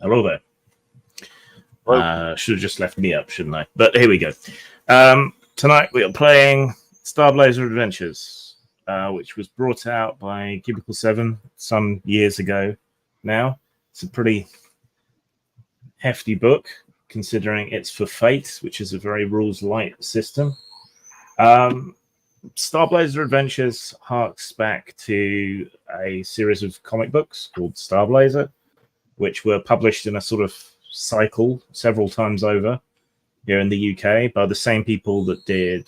Hello there. Hello. Should have just left me up, shouldn't I? But here we go. Tonight we are playing Starblazer Adventures, which was brought out by Cubicle 7 some years ago now. It's a pretty hefty book, considering it's for Fate, which is a very rules-light system. Starblazer Adventures harks back to a series of comic books called Starblazer, which were published in a sort of cycle several times over here in the UK by the same people that did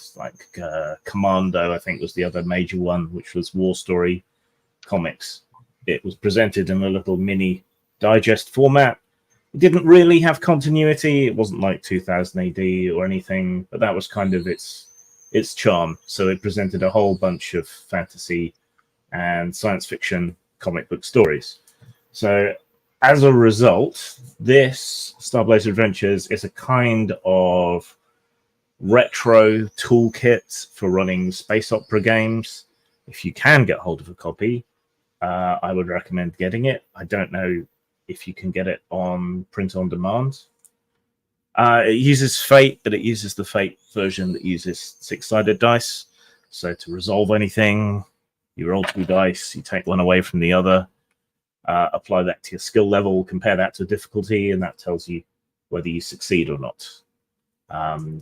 Commando, I think was the other major one, which was War Story Comics. It was presented in a little mini digest format. It didn't really have continuity. It wasn't like 2000 AD or anything, but that was kind of its charm. So it presented a whole bunch of fantasy and science fiction comic book stories. So as a result, this Starblazer Adventures is a kind of retro toolkit for running space opera games. If you can get hold of a copy, I would recommend getting it. I don't know if you can get it on print on demand. It uses Fate, but it uses the Fate version that uses 6-sided dice. So to resolve anything, you roll 2 dice, you take one away from the other, apply that to your skill level, compare that to difficulty, and that tells you whether you succeed or not.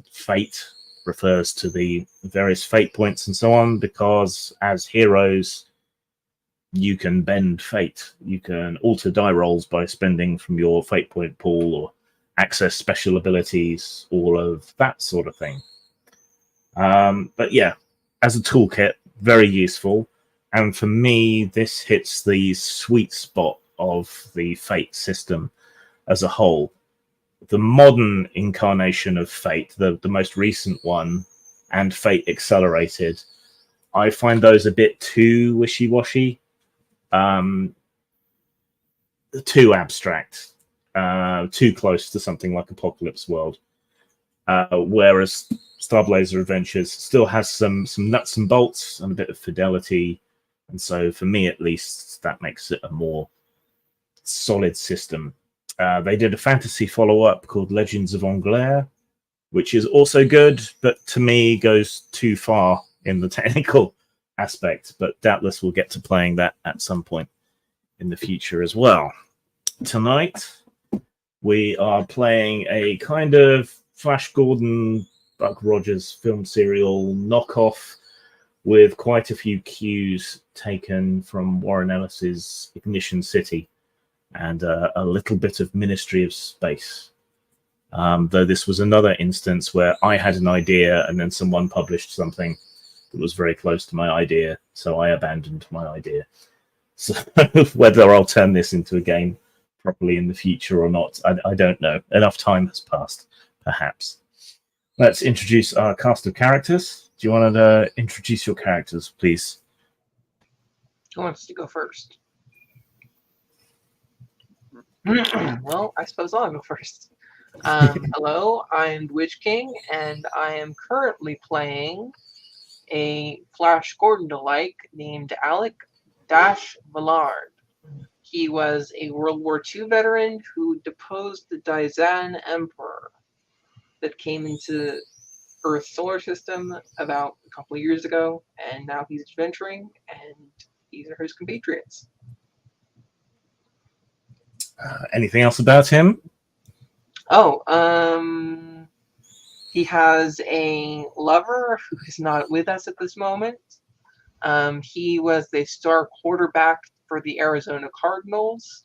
Fate refers to the various fate points and so on, because as heroes, you can bend fate. You can alter die rolls by spending from your fate point pool or access special abilities, all of that sort of thing. But yeah, as a toolkit, very useful. And for me, this hits the sweet spot of the Fate system as a whole. The modern incarnation of Fate, the most recent one, and Fate Accelerated, I find those a bit too wishy-washy, too abstract, too close to something like Apocalypse World. Whereas Starblazer Adventures still has some nuts and bolts and a bit of fidelity. And so for me, at least, that makes it a more solid system. They did a fantasy follow-up called Legends of Anglaire, which is also good, but to me goes too far in the technical aspect. But doubtless we'll get to playing that at some point in the future as well. Tonight, we are playing a kind of Flash Gordon, Buck Rogers film serial knockoff with quite a few cues taken from Warren Ellis's Ignition City and a little bit of Ministry of Space. Though this was another instance where I had an idea and then someone published something that was very close to my idea, so I abandoned my idea. So whether I'll turn this into a game properly in the future or not, I don't know. Enough time has passed, perhaps. Let's introduce our cast of characters. Do you want to introduce your characters, please? Who wants to go first? Well, I suppose I'll go first. Hello, I'm Witch King, and I am currently playing a Flash Gordon-alike named Alec Villard. He was a World War II veteran who deposed the Daizan Emperor that came into Earth's solar system about a couple of years ago, and now he's adventuring, and these are his compatriots. Anything else about him? He has a lover who is not with us at this moment. He was the star quarterback for the Arizona Cardinals.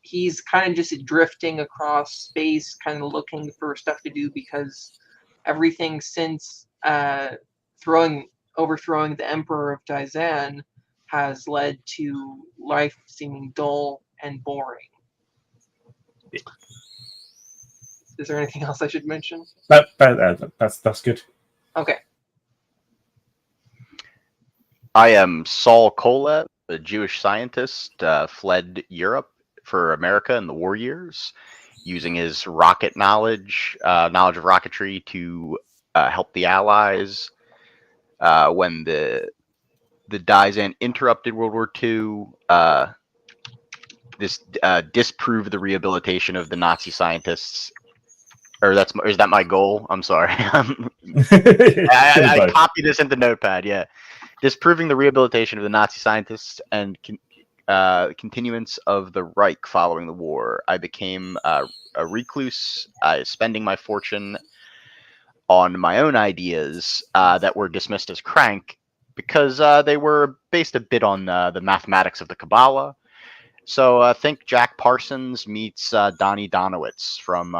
He's kind of just drifting across space, kind of looking for stuff to do because everything since overthrowing the Emperor of Daizan has led to life seeming dull and boring. Is there anything else I should mention? That's good. Okay. I am Saul Kolev, a Jewish scientist, fled Europe for America in the war years, using his rocket knowledge of rocketry to help the Allies when the Daizan interrupted World War II. disprove the rehabilitation of the Nazi scientists. Or is that my goal? I'm sorry. I copied this into Notepad. Yeah, disproving the rehabilitation of the Nazi scientists and continuance of the Reich following the war. I became a recluse, spending my fortune on my own ideas that were dismissed as crank because they were based a bit on the mathematics of the Kabbalah. So think Jack Parsons meets Donnie Donowitz from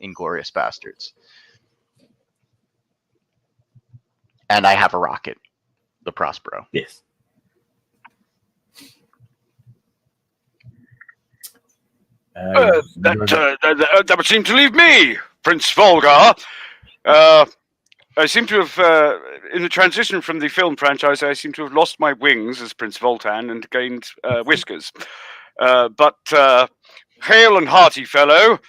Inglourious Bastards. And I have a rocket, the Prospero. Yes. That would seem to leave me, Prince Volgar. I seem to have, in the transition from the film franchise, I seem to have lost my wings as Prince Voltan and gained whiskers. But hale and hearty fellow,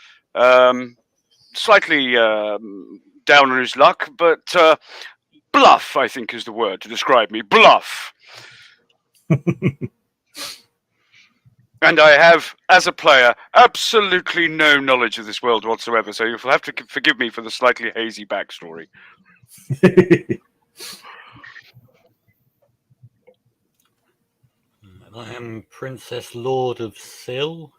slightly down on his luck, but bluff, I think, is the word to describe me. Bluff. And I have, as a player, absolutely no knowledge of this world whatsoever, so you'll have to forgive me for the slightly hazy backstory. I am Princess Lord of Sil,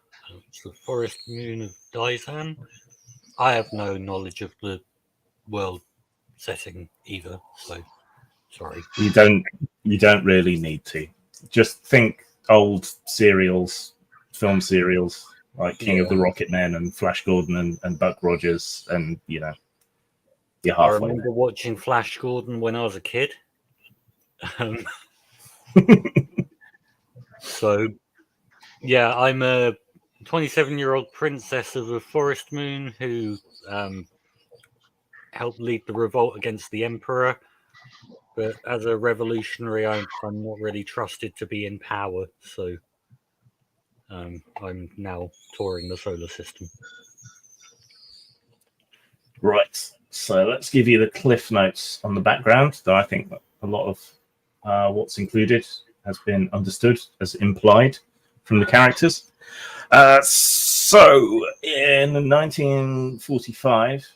the forest moon of Dizan. I have no knowledge of the world setting either, so sorry. You don't really need to. Just think old serials, film serials like King of the Rocket Men and Flash Gordon and Buck Rogers, and you're halfway. I remember watching Flash Gordon when I was a kid. So, yeah, I'm a 27-year-old princess of the Forest Moon who helped lead the revolt against the Emperor. But as a revolutionary, I'm not really trusted to be in power. So, I'm now touring the solar system. Right. So let's give you the cliff notes on the background. Though I think a lot of what's included has been understood as implied from the characters. So in 1945,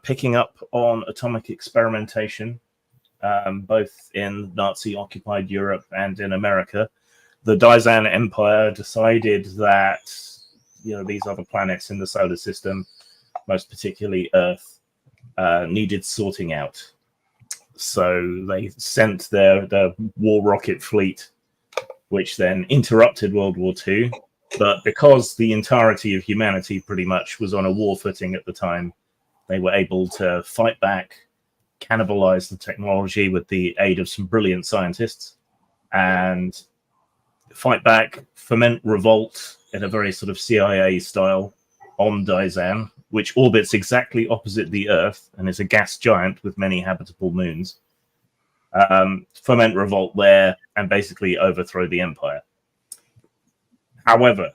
picking up on atomic experimentation, both in Nazi-occupied Europe and in America, the Dizan Empire decided that these other planets in the solar system, most particularly Earth, needed sorting out. So they sent their war rocket fleet, which then interrupted World War II. But because the entirety of humanity pretty much was on a war footing at the time, they were able to fight back, cannibalize the technology with the aid of some brilliant scientists, and fight back, foment revolt in a very sort of CIA style on Dizan, which orbits exactly opposite the Earth and is a gas giant with many habitable moons. Foment revolt there and basically overthrow the Empire. However,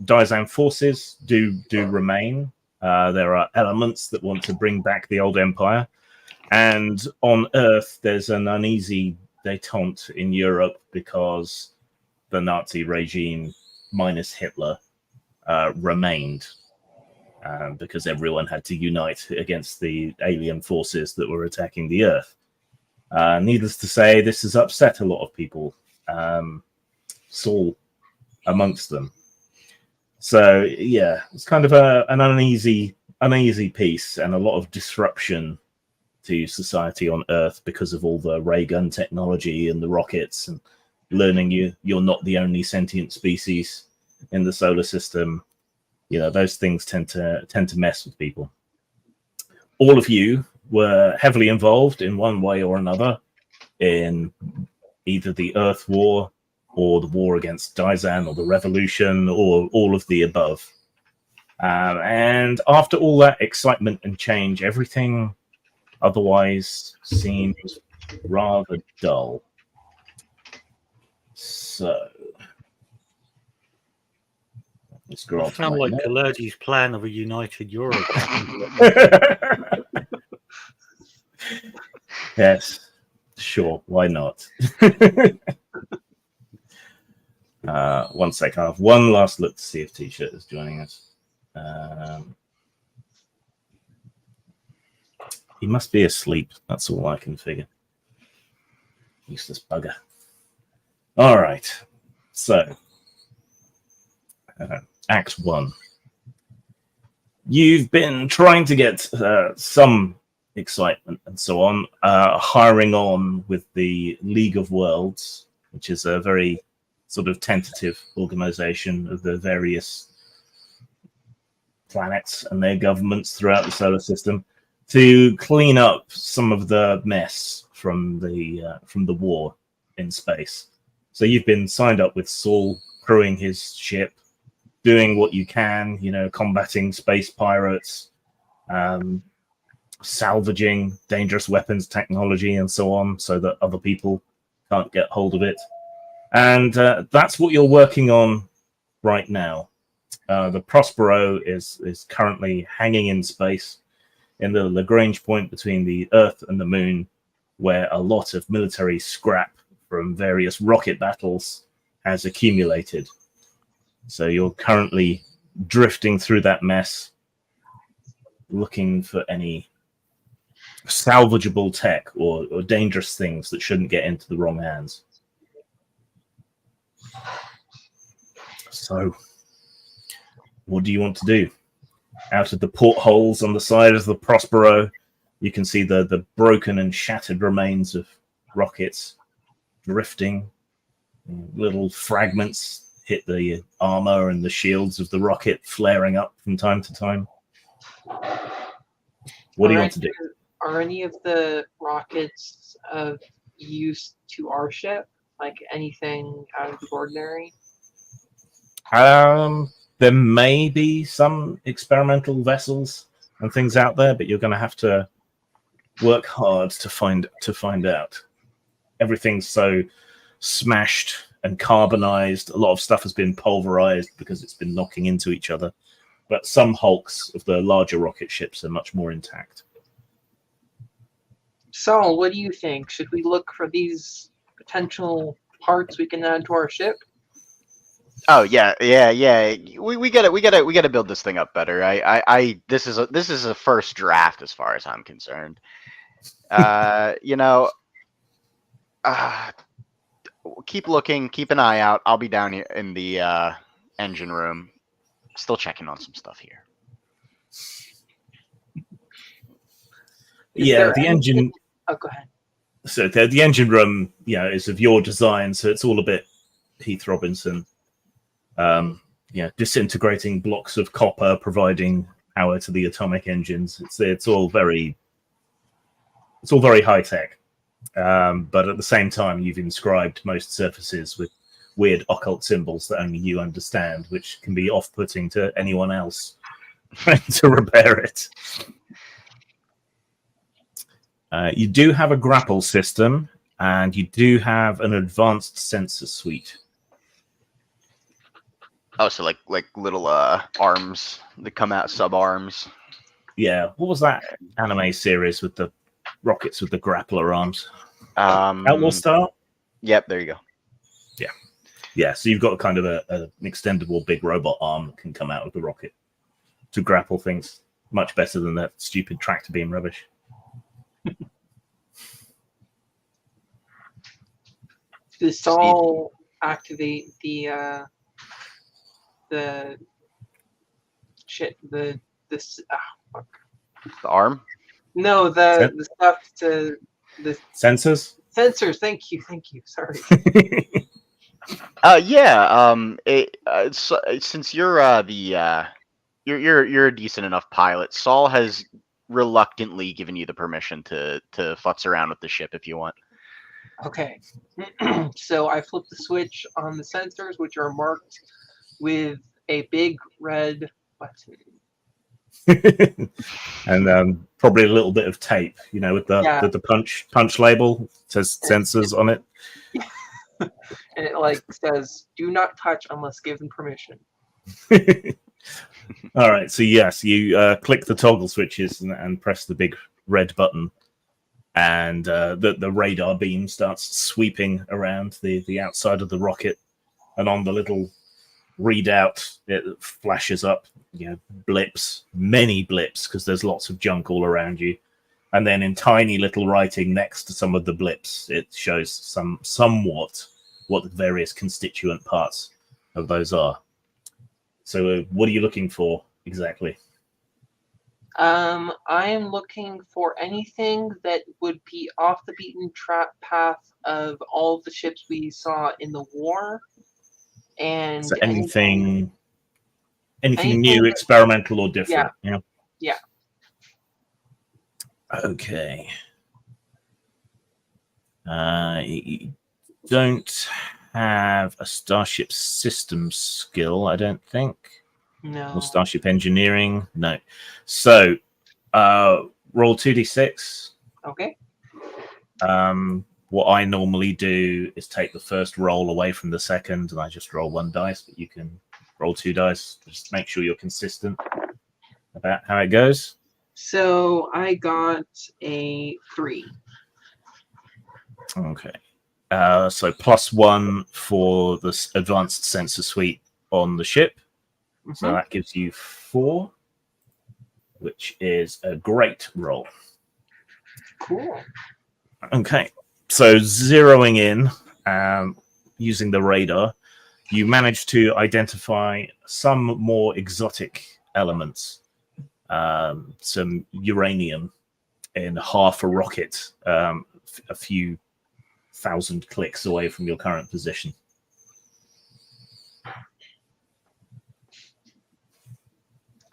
Dizan forces do remain. There are elements that want to bring back the old Empire. And on Earth, there's an uneasy detente in Europe because the Nazi regime, minus Hitler, remained. Because everyone had to unite against the alien forces that were attacking the Earth. Needless to say, this has upset a lot of people, Saul amongst them. So, yeah, it's kind of an uneasy piece and a lot of disruption to society on Earth because of all the ray gun technology and the rockets and learning you're not the only sentient species in the solar system. Those things tend to mess with people. All of you were heavily involved in one way or another in either the Earth War or the war against Dizan or the revolution or all of the above. And after all that excitement and change, everything otherwise seems rather dull. So... It sounds like Kalergi's plan of a united Europe. Yes, sure, why not? One sec. I have one last look to see if T-shirt is joining us. He must be asleep. That's all I can figure. Useless bugger. All right. So, Act 1. You've been trying to get some excitement and so on, hiring on with the League of Worlds, which is a very sort of tentative organization of the various planets and their governments throughout the solar system, to clean up some of the mess from the war in space. So you've been signed up with Saul, crewing his ship, doing what you can, combating space pirates, salvaging dangerous weapons technology and so on, so that other people can't get hold of it. And that's what you're working on right now. The Prospero is currently hanging in space in the Lagrange point between the Earth and the Moon, where a lot of military scrap from various rocket battles has accumulated. So you're currently drifting through that mess, looking for any salvageable tech or dangerous things that shouldn't get into the wrong hands. So, what do you want to do? Out of the portholes on the side of the Prospero, you can see the broken and shattered remains of rockets drifting. Little fragments hit the armor and the shields of the rocket, flaring up from time to time. What do you want to do? Are any of the rockets of use to our ship? Like anything out of the ordinary? There may be some experimental vessels and things out there, but you're going to have to work hard to find out. Everything's so smashed and carbonized. A lot of stuff has been pulverized because it's been knocking into each other. But some hulks of the larger rocket ships are much more intact. Saul, what do you think? Should we look for these potential parts we can add to our ship? Oh yeah. We gotta build this thing up better. This is a first draft as far as I'm concerned. Keep looking, keep an eye out. I'll be down here in the engine room, still checking on some stuff here. The engine. Oh, go ahead. So the engine room, is of your design, so it's all a bit Heath Robinson. Disintegrating blocks of copper, providing power to the atomic engines. It's all very high tech. But at the same time, you've inscribed most surfaces with weird occult symbols that only you understand, which can be off-putting to anyone else trying to repair it. You do have a grapple system, and you do have an advanced sensor suite. Oh, so like little arms that come out, sub arms. Yeah, what was that anime series with the rockets with the grappler arms? Outlaw Star? Yep, there you go. Yeah, so you've got kind of an extendable big robot arm that can come out of the rocket to grapple things. Much better than that stupid tractor beam rubbish. Does Saul activate the arm? No, the stuff to the sensors. Sensors. Thank you. Sorry. Since you're you're a decent enough pilot, Saul has reluctantly given you the permission to futz around with the ship if you want. Okay. So I flip the switch on the sensors, which are marked with a big red button. And probably a little bit of tape, with the punch label. It says sensors on it. And it says, "Do not touch unless given permission." All right, so yes, you click the toggle switches and press the big red button, and the radar beam starts sweeping around the outside of the rocket, and on the little readout, it flashes up, blips, many blips, because there's lots of junk all around you. And then in tiny little writing next to some of the blips, it shows somewhat what the various constituent parts of those are. So what are you looking for exactly? I am looking for anything that would be off the beaten path of all of the ships we saw in the war. And So anything anything new, experimental, or different? Yeah. Okay. You don't have a Starship Systems skill, I don't think. No. Or Starship Engineering? No. So, roll 2d6. Okay. What I normally do is take the first roll away from the second, and I just roll 1 dice, but you can roll 2 dice. Just make sure you're consistent about how it goes. So I got a 3. Okay. So +1 for this advanced sensor suite on the ship. So that gives you 4, which is a great roll. Cool. Okay. So zeroing in, using the radar, you manage to identify some more exotic elements. Some uranium in half a rocket, a few thousand clicks away from your current position.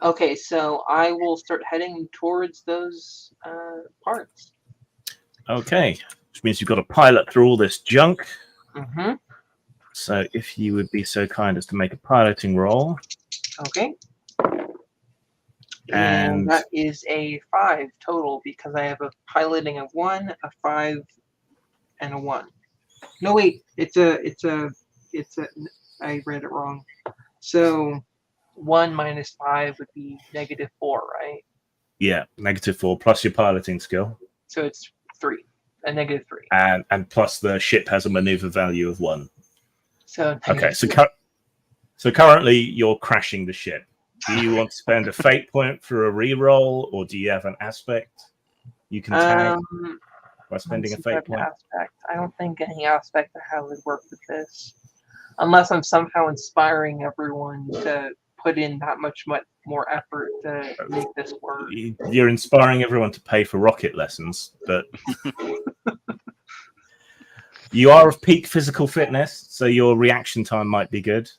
Okay, so I will start heading towards those parts. Okay, which means you've got to pilot through all this junk. Mm-hmm. So if you would be so kind as to make a piloting roll. Okay. And that is a 5 total because I have a piloting of 1, a 5, and a 1. No, wait, it's a. I read it wrong. So 1 minus 5 would be -4, right? Yeah, -4 plus your piloting skill. So it's 3, a -3. And plus the ship has a maneuver value of 1. So okay, so currently you're crashing the ship. Do you want to spend a fate point for a reroll, or do you have an aspect you can tag by spending a fate point? Aspect. I don't think any aspect I have would work with this, unless I'm somehow inspiring everyone to put in that much more effort to make this work. You're inspiring everyone to pay for rocket lessons, but you are of peak physical fitness, so your reaction time might be good.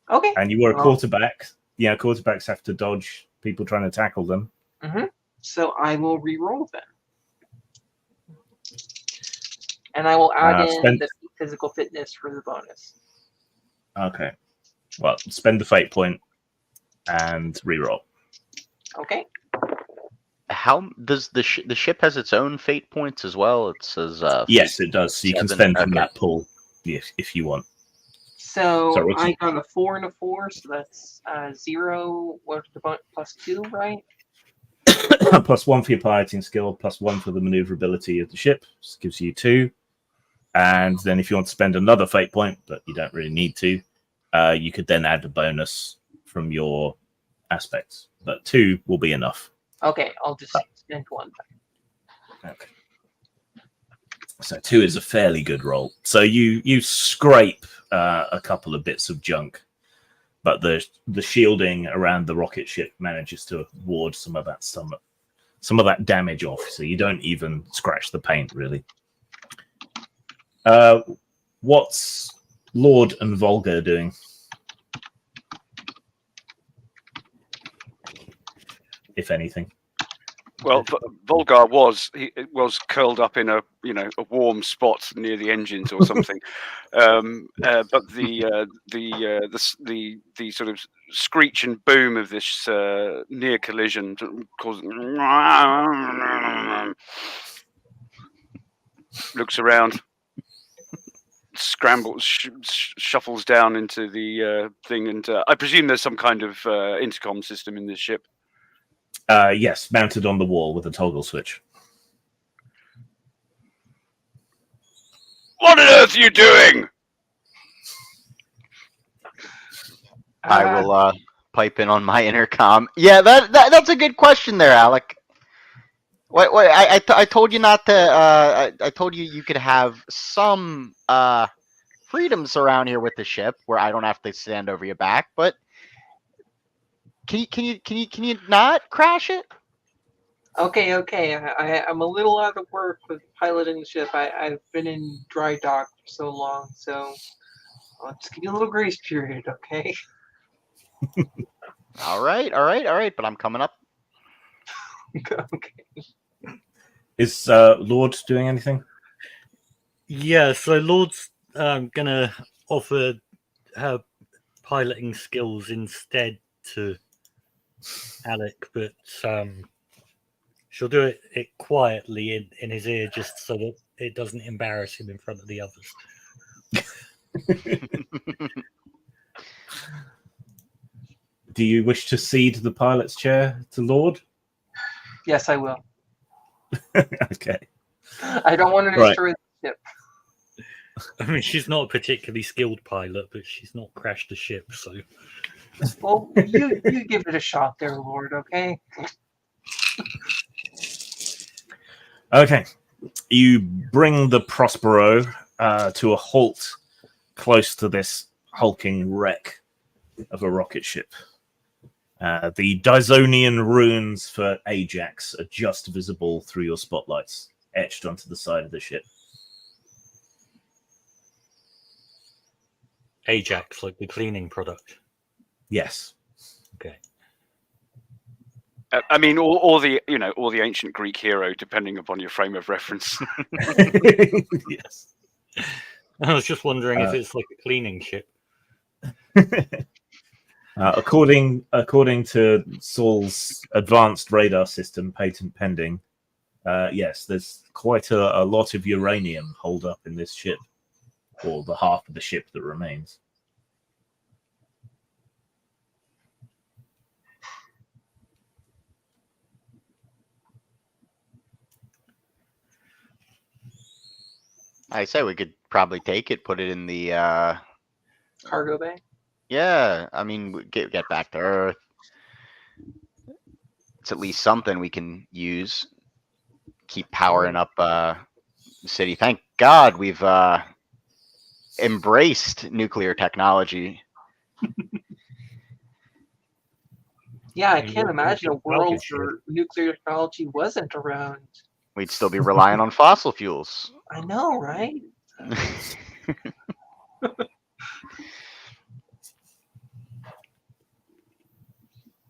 Okay. And you were a quarterback. Yeah, quarterbacks have to dodge people trying to tackle them. Mm-hmm. So I will re-roll then. And I will add in the physical fitness for the bonus. Okay. Well, spend the fate point and re-roll. Okay. How does the ship has its own fate points as well? It says yes, it does. So you can spend from that pool if you want. So I got a 4 and a 4, so that's 0. What's the +2, right? +1 for your piloting skill, +1 for the maneuverability of the ship. This gives you 2. And then if you want to spend another fate point, but you don't really need to, you could then add a bonus from your aspects. But 2 will be enough. Okay, I'll just spend 1. Okay. So 2 is a fairly good roll. So you scrape a couple of bits of junk, but the shielding around the rocket ship manages to ward some of that damage off. So you don't even scratch the paint, really. What's Lord and Volga doing? If anything. Well, Volgar was curled up in a warm spot near the engines or something, but the sort of screech and boom of this near collision caused looks around, scrambles, shuffles down into the thing, and I presume there's some kind of intercom system in this ship. Yes, mounted on the wall with a toggle switch. What on earth are you doing? I will pipe in on my intercom. Yeah, that's a good question there, Alec. What I told you not to. I told you you could have some freedoms around here with the ship where I don't have to stand over your back. But can you not crash it? Okay. I'm a little out of work with piloting the ship. I've been in dry dock for so long, so I'll just give you a little grace period, okay? All right. But I'm coming up. Okay. Is Lord doing anything? Yeah, so Lord's gonna offer her piloting skills instead to Alec, but she'll do it quietly in his ear just so that it doesn't embarrass him in front of the others. Do you wish to cede the pilot's chair to Lord? Yes, I will. Okay. I don't want to destroy the ship. I mean, she's not a particularly skilled pilot, but she's not crashed a ship, so. Well, you give it a shot there, Lord, okay? Okay. You bring the Prospero to a halt close to this hulking wreck of a rocket ship. The Dysonian runes for Ajax are just visible through your spotlights, etched onto the side of the ship. Ajax, like the cleaning product. Yes. Okay. I mean, all the ancient Greek hero, depending upon your frame of reference. Yes. I was just wondering if it's like a cleaning ship. According to Saul's advanced radar system, patent pending, yes, there's quite a lot of uranium holed up in this ship, or the half of the ship that remains. I say we could probably take it, put it in the Cargo bay? Yeah, I mean, get back to Earth. It's at least something we can use. Keep powering up the city. Thank God we've embraced nuclear technology. Yeah, I can't imagine a world where nuclear technology wasn't around. We'd still be relying on fossil fuels. I know, right?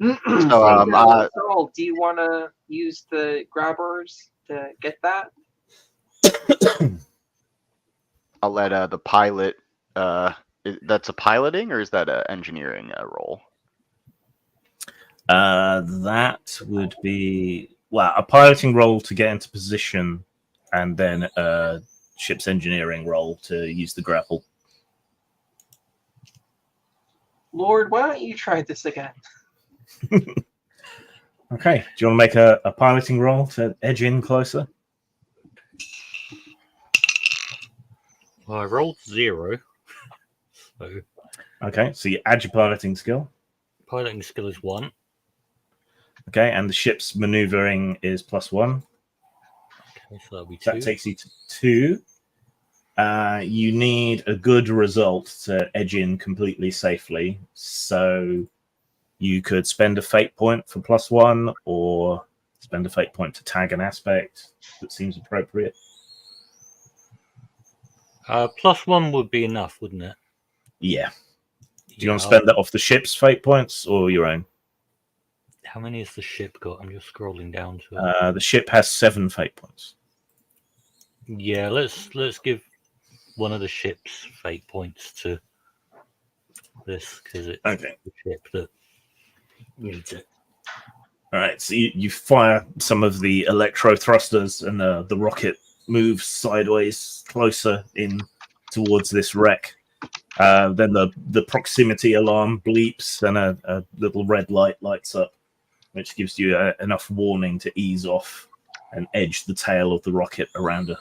So, Saul, do you want to use the grabbers to get that? I'll let the pilot. That's a piloting, or is that an engineering role? That would be a piloting role to get into position, and then a ship's engineering role to use the grapple. Lord, why don't you try this again? Okay. Do you want to make a piloting roll to edge in closer? Well, I rolled 0. So Okay, so you add your piloting skill. piloting skill is 1. Okay, and the ship's maneuvering is +1. Okay, so that'll be 2. That takes you to 2. You need a good result to edge in completely safely. So you could spend a fate point for +1, or spend a fate point to tag an aspect that seems appropriate. +1 would be enough, wouldn't it? Yeah. Do you want to spend that off the ship's fate points or your own? How many has the ship got? I'm just scrolling down to it. The ship has 7 fate points. Yeah, let's give one of the ship's fate points to this, because it's Okay. the ship that needs it. All right, so you fire some of the electro thrusters, and the rocket moves sideways closer in towards this wreck. Then the proximity alarm bleeps, and a little red light lights up, which gives you enough warning to ease off and edge the tail of the rocket around a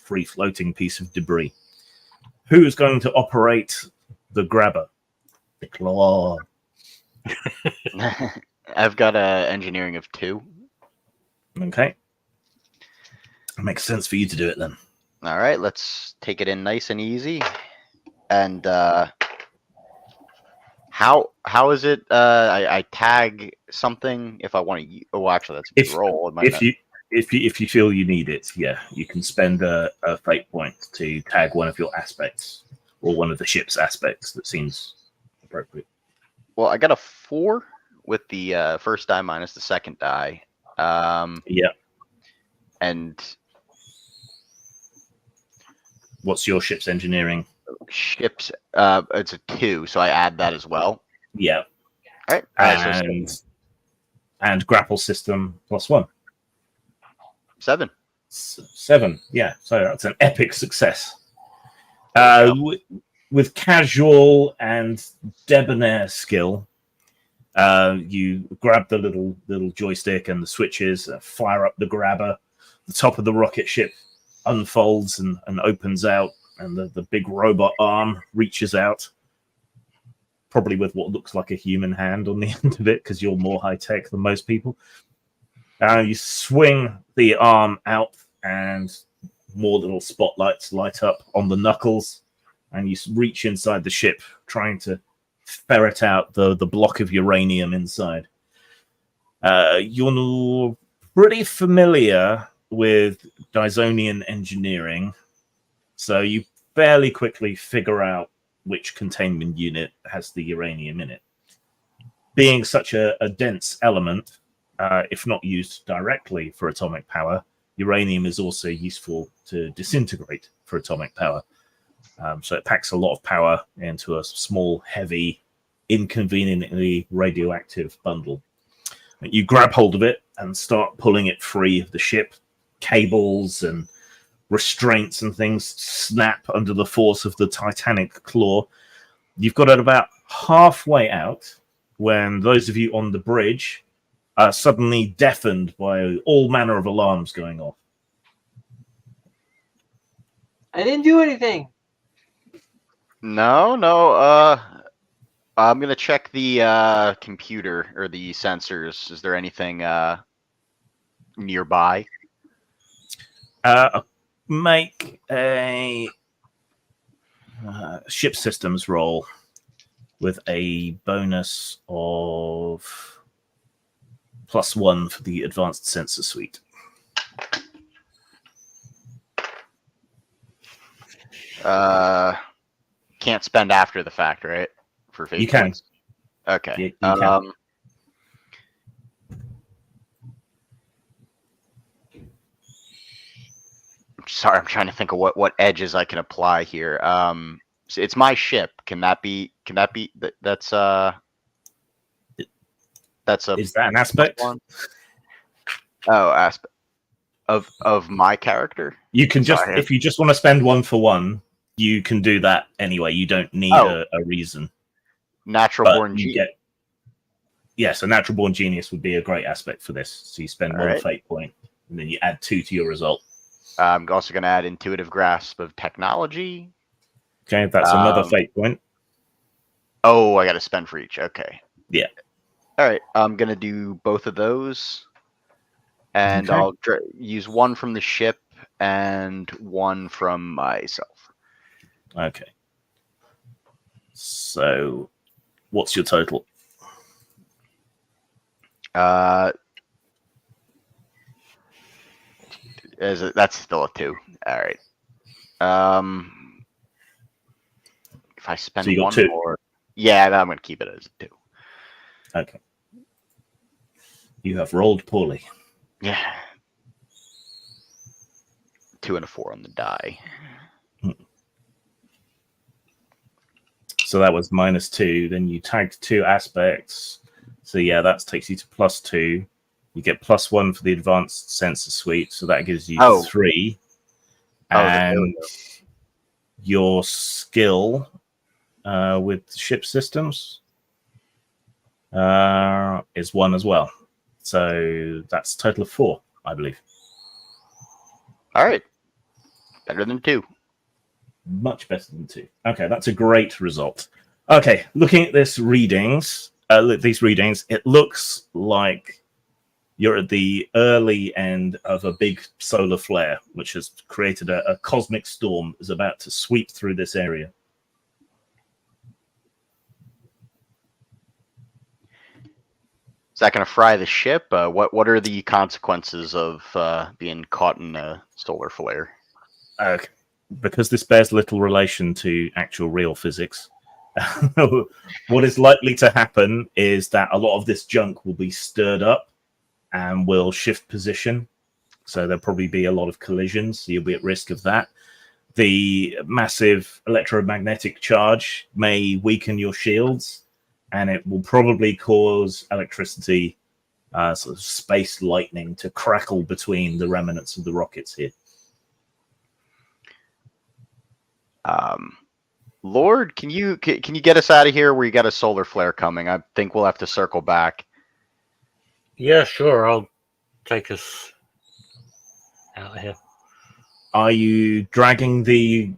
free-floating piece of debris. Who's going to operate the grabber? The claw. I've got a engineering of 2. Okay. It makes sense for you to do it then. All right, let's take it in nice and easy. And how is it? I tag something if I want to. Oh, actually, that's a good roll. It might not- If you feel you need it, yeah, you can spend a fate point to tag one of your aspects or one of the ship's aspects that seems appropriate. Well, I got a 4 with the first die minus the second die. Yeah. And What's your ship's engineering? ships, it's a 2, so I add that as well. Yeah. All right. And grapple system +1. 7. 7. Yeah. So that's an epic success. With casual and debonair skill, you grab the little joystick and the switches, fire up the grabber. The top of the rocket ship unfolds and opens out, and the big robot arm reaches out, probably with what looks like a human hand on the end of it, because you're more high tech than most people. You swing the arm out, and more little spotlights light up on the knuckles, and you reach inside the ship, trying to ferret out the block of uranium inside. You're pretty familiar with Dysonian engineering, so you fairly quickly figure out which containment unit has the uranium in it. Being such a dense element, if not used directly for atomic power, uranium is also useful to disintegrate for atomic power. So it packs a lot of power into a small, heavy, inconveniently radioactive bundle. You grab hold of it and start pulling it free of the ship. Cables and restraints and things snap under the force of the titanic claw. You've got it about halfway out when those of you on the bridge are suddenly deafened by all manner of alarms going off. I didn't do anything. No. I'm gonna check the computer or the sensors. Is there anything nearby? Make a ship systems roll with a bonus of +1 for the advanced sensor suite. Can't spend after the fact, right? For fate You can. points? Okay. You can. Sorry, I'm trying to think of what edges I can apply here. So it's my ship. Can that be that's a Is that an aspect? one? Oh, aspect of my character. You can if you just want to spend 1 for 1, you can do that anyway. You don't need a reason. Natural born genius. Yes, a natural born genius would be a great aspect for this. So you spend 1 fate point, and then you add 2 to your result. I'm also going to add intuitive grasp of technology. Okay, that's another fate point. Oh, I got to spend for each. Okay. Yeah. All right, I'm going to do both of those. And I'll use 1 from the ship and 1 from myself. Okay. So, what's your total? That's still a 2. All right. If I spend so you got 1 2. more, yeah, I'm going to keep it as a 2. Okay. You have rolled poorly. Yeah. 2 and a 4 on the die. So that was -2. Then you tagged 2 aspects. So yeah, that takes you to +2. You get +1 for the advanced sensor suite. So that gives you 3. And your skill with ship systems is 1 as well. So that's a total of 4, I believe. All right. Better than 2. Much better than 2. Okay, that's a great result. Okay, looking at this readings, these readings, it looks like you're at the early end of a big solar flare, which has created a cosmic storm is about to sweep through this area. Is that going to fry the ship? What are the consequences of being caught in a solar flare? Because this bears little relation to actual real physics, what is likely to happen is that a lot of this junk will be stirred up and will shift position. So there'll probably be a lot of collisions. So you'll be at risk of that. The massive electromagnetic charge may weaken your shields, and it will probably cause electricity, sort of space lightning, to crackle between the remnants of the rockets here. Lord, can you get us out of here? We got a solar flare coming. I think we'll have to circle back. Yeah, sure. I'll take us out of here. Are you dragging the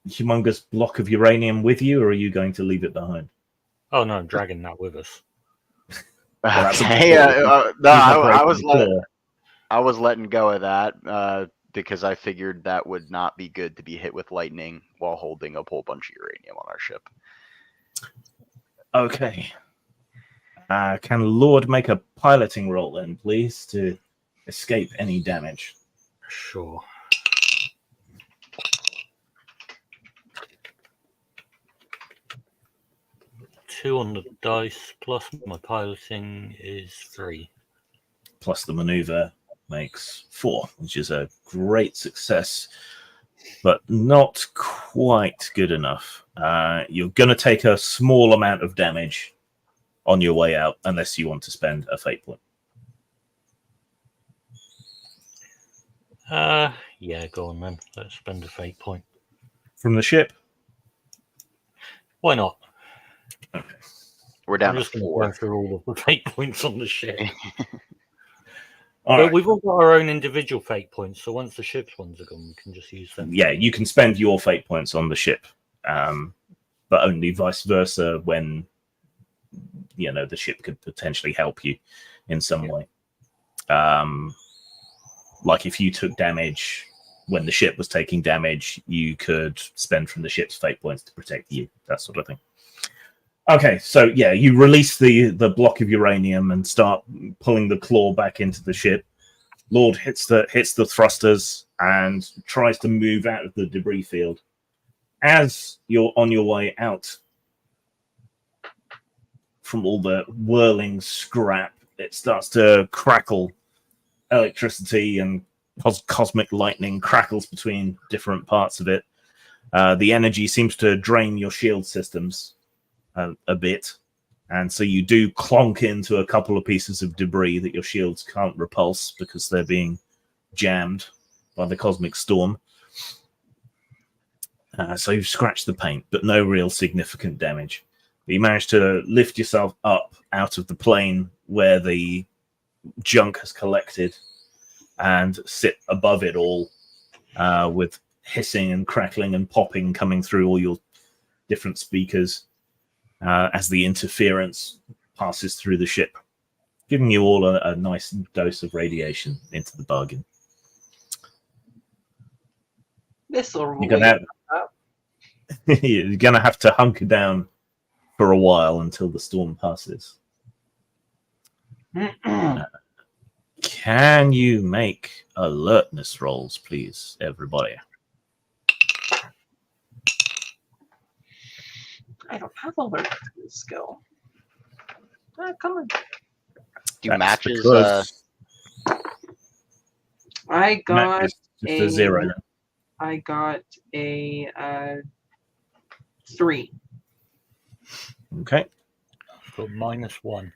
humongous block of uranium with you, or are you going to leave it behind? Oh no, I'm dragging that with us. Okay. No, I was letting go of that because I figured that would not be good to be hit with lightning while holding a whole bunch of uranium on our ship. Okay. Can Lord make a piloting roll then, please, to escape any damage? Sure. Two on the dice, plus my piloting is 3. Plus the maneuver makes 4, which is a great success, but not quite good enough. You're going to take a small amount of damage on your way out, unless you want to spend a fate point. Yeah, go on then. Let's spend a fate point. From the ship? Why not? Okay. We're down I'm to just going to 4. go through all of the fate points on the ship. All But right. we've all got our own individual fate points, so once the ship's ones are gone, we can just use them. Yeah, you can spend your fate points on the ship, but only vice versa when the ship could potentially help you in some way. Like if you took damage when the ship was taking damage, you could spend from the ship's fate points to protect you, that sort of thing. Okay, so yeah, you release the block of uranium and start pulling the claw back into the ship. Lord hits the thrusters and tries to move out of the debris field. As you're on your way out from all the whirling scrap, it starts to crackle. Electricity and cosmic lightning crackles between different parts of it. The energy seems to drain your shield systems a bit, and so you do clonk into a couple of pieces of debris that your shields can't repulse because they're being jammed by the cosmic storm. So you've scratched the paint, but no real significant damage. But you managed to lift yourself up out of the plane where the junk has collected and sit above it all, with hissing and crackling and popping coming through all your different speakers as the interference passes through the ship, giving you all a nice dose of radiation into the bargain. You're gonna have to hunker down for a while until the storm passes. Can you make alertness rolls, please, everybody? I don't have alert skill. Come on. Do That's matches? because I got matches just a 0. I got a 3. Okay. I've got -1.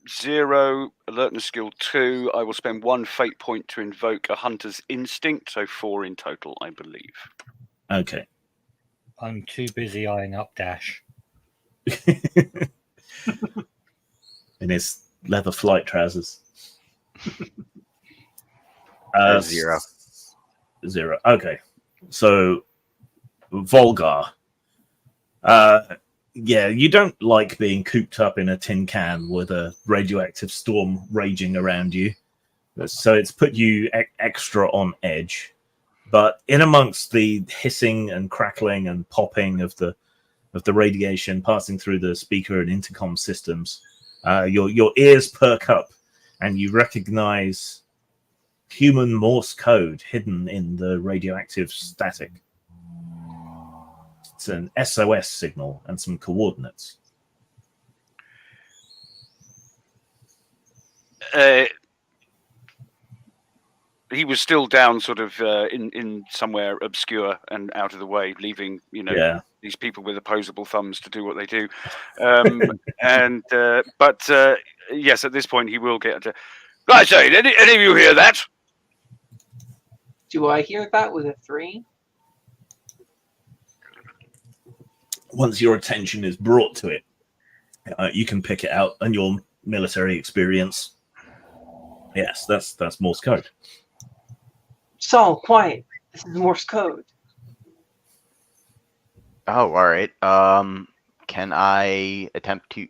0 alertness skill 2. I will spend 1 fate point to invoke a hunter's instinct, so 4 in total, I believe. Okay. I'm too busy eyeing up Dash. In his leather flight trousers. 0. 0. Okay. So, Volgar, Yeah, you don't like being cooped up in a tin can with a radioactive storm raging around you. So it's put you extra on edge. But in amongst the hissing and crackling and popping of the radiation passing through the speaker and intercom systems, your ears perk up, and you recognize human Morse code hidden in the radioactive static. It's an SOS signal and some coordinates. He was still down, sort of in somewhere obscure and out of the way, leaving these people with opposable thumbs to do what they do. But yes, at this point he will get. I say, any of you hear that? Do I hear that with a 3? Once your attention is brought to it, you can pick it out on your military experience. Yes, that's Morse code. Saul, quiet. This is Morse code. Oh, all right. Can I attempt to?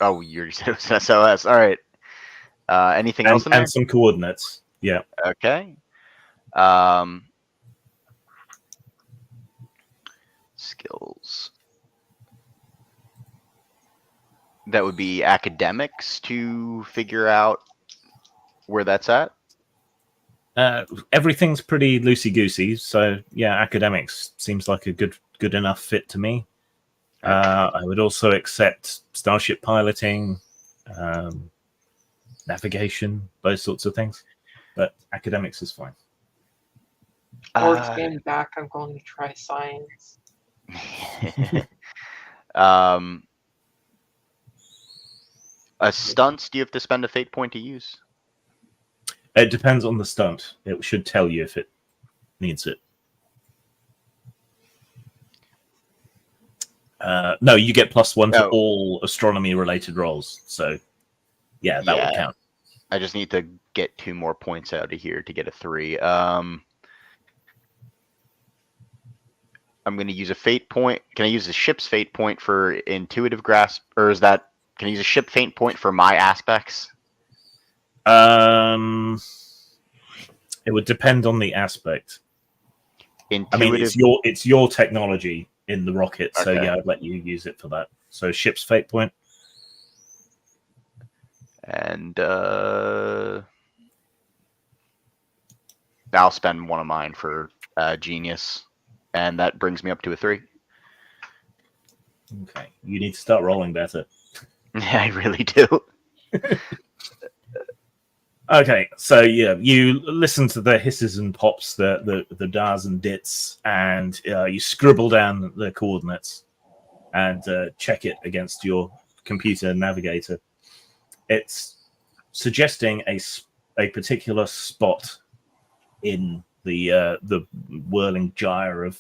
Oh, you said it was SOS. All right. Anything else in there? And some coordinates. Yeah. Okay. Skills. That would be academics to figure out where that's at. Everything's pretty loosey-goosey, so yeah, academics seems like a good enough fit to me. I would also accept starship piloting, navigation, those sorts of things, but academics is fine. Or getting back, I'm going to try science. Stunts, do you have to spend a fate point to use? It depends on the stunt. It should tell you if it needs it. No, you get +1 to all astronomy-related rolls. So, yeah, that would count. I just need to get 2 more points out of here to get a 3. I'm going to use a fate point. Can I use the ship's fate point for intuitive grasp, or can I use a ship fate point for my aspects? It would depend on the aspect. Intuitive. I mean, it's your technology in the rocket, so Okay. yeah, I'd let you use it for that. So ship's fate point. And I'll spend one of mine for genius, and that brings me up to a 3. Okay, you need to start rolling better. Yeah, I really do. Okay, so yeah, you listen to the hisses and pops, the dars and dits, and you scribble down the coordinates and check it against your computer navigator. It's suggesting a particular spot in the whirling gyre of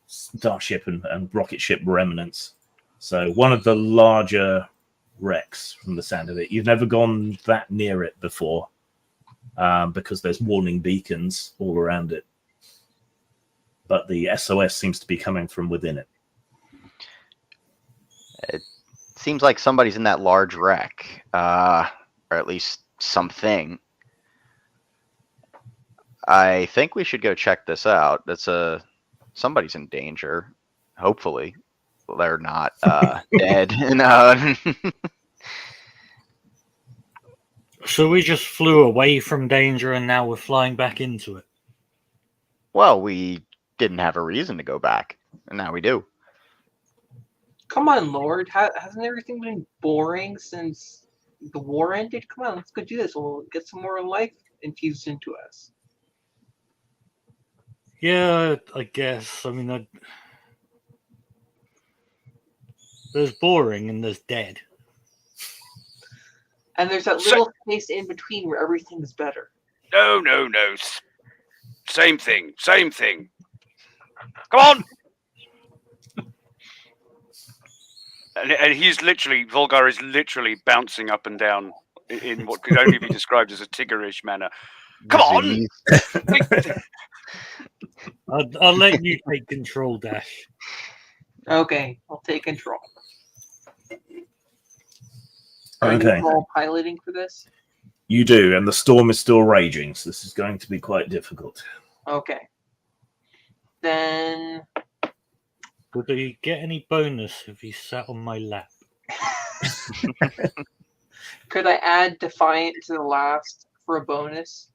starship and rocket ship remnants. So one of the larger wrecks from the sound of it. You've never gone that near it before because there's warning beacons all around it. But the SOS seems to be coming from within it. It seems like somebody's in that large wreck, or at least something. I think we should go check this out. Somebody's in danger. Hopefully, they're not dead. No. So we just flew away from danger and now we're flying back into it. Well, we didn't have a reason to go back, and now we do. Come on, Lord. Hasn't everything been boring since the war ended? Come on, let's go do this. We'll get some more life infused into us. Yeah, I guess. I mean, there's boring and there's dead. And there's that little space in between where everything's better. No. Same thing. Come on! And he's Volgar is literally bouncing up and down in what could only be described as a Tiggerish manner. Come on! I'll let you take control, Dash. Okay, I'll take control. Are you Okay, all piloting for this? you do, and the storm is still raging, so this is going to be quite difficult. Okay. Then Would he get any bonus if he sat on my lap? could I add Defiant to the last for a bonus?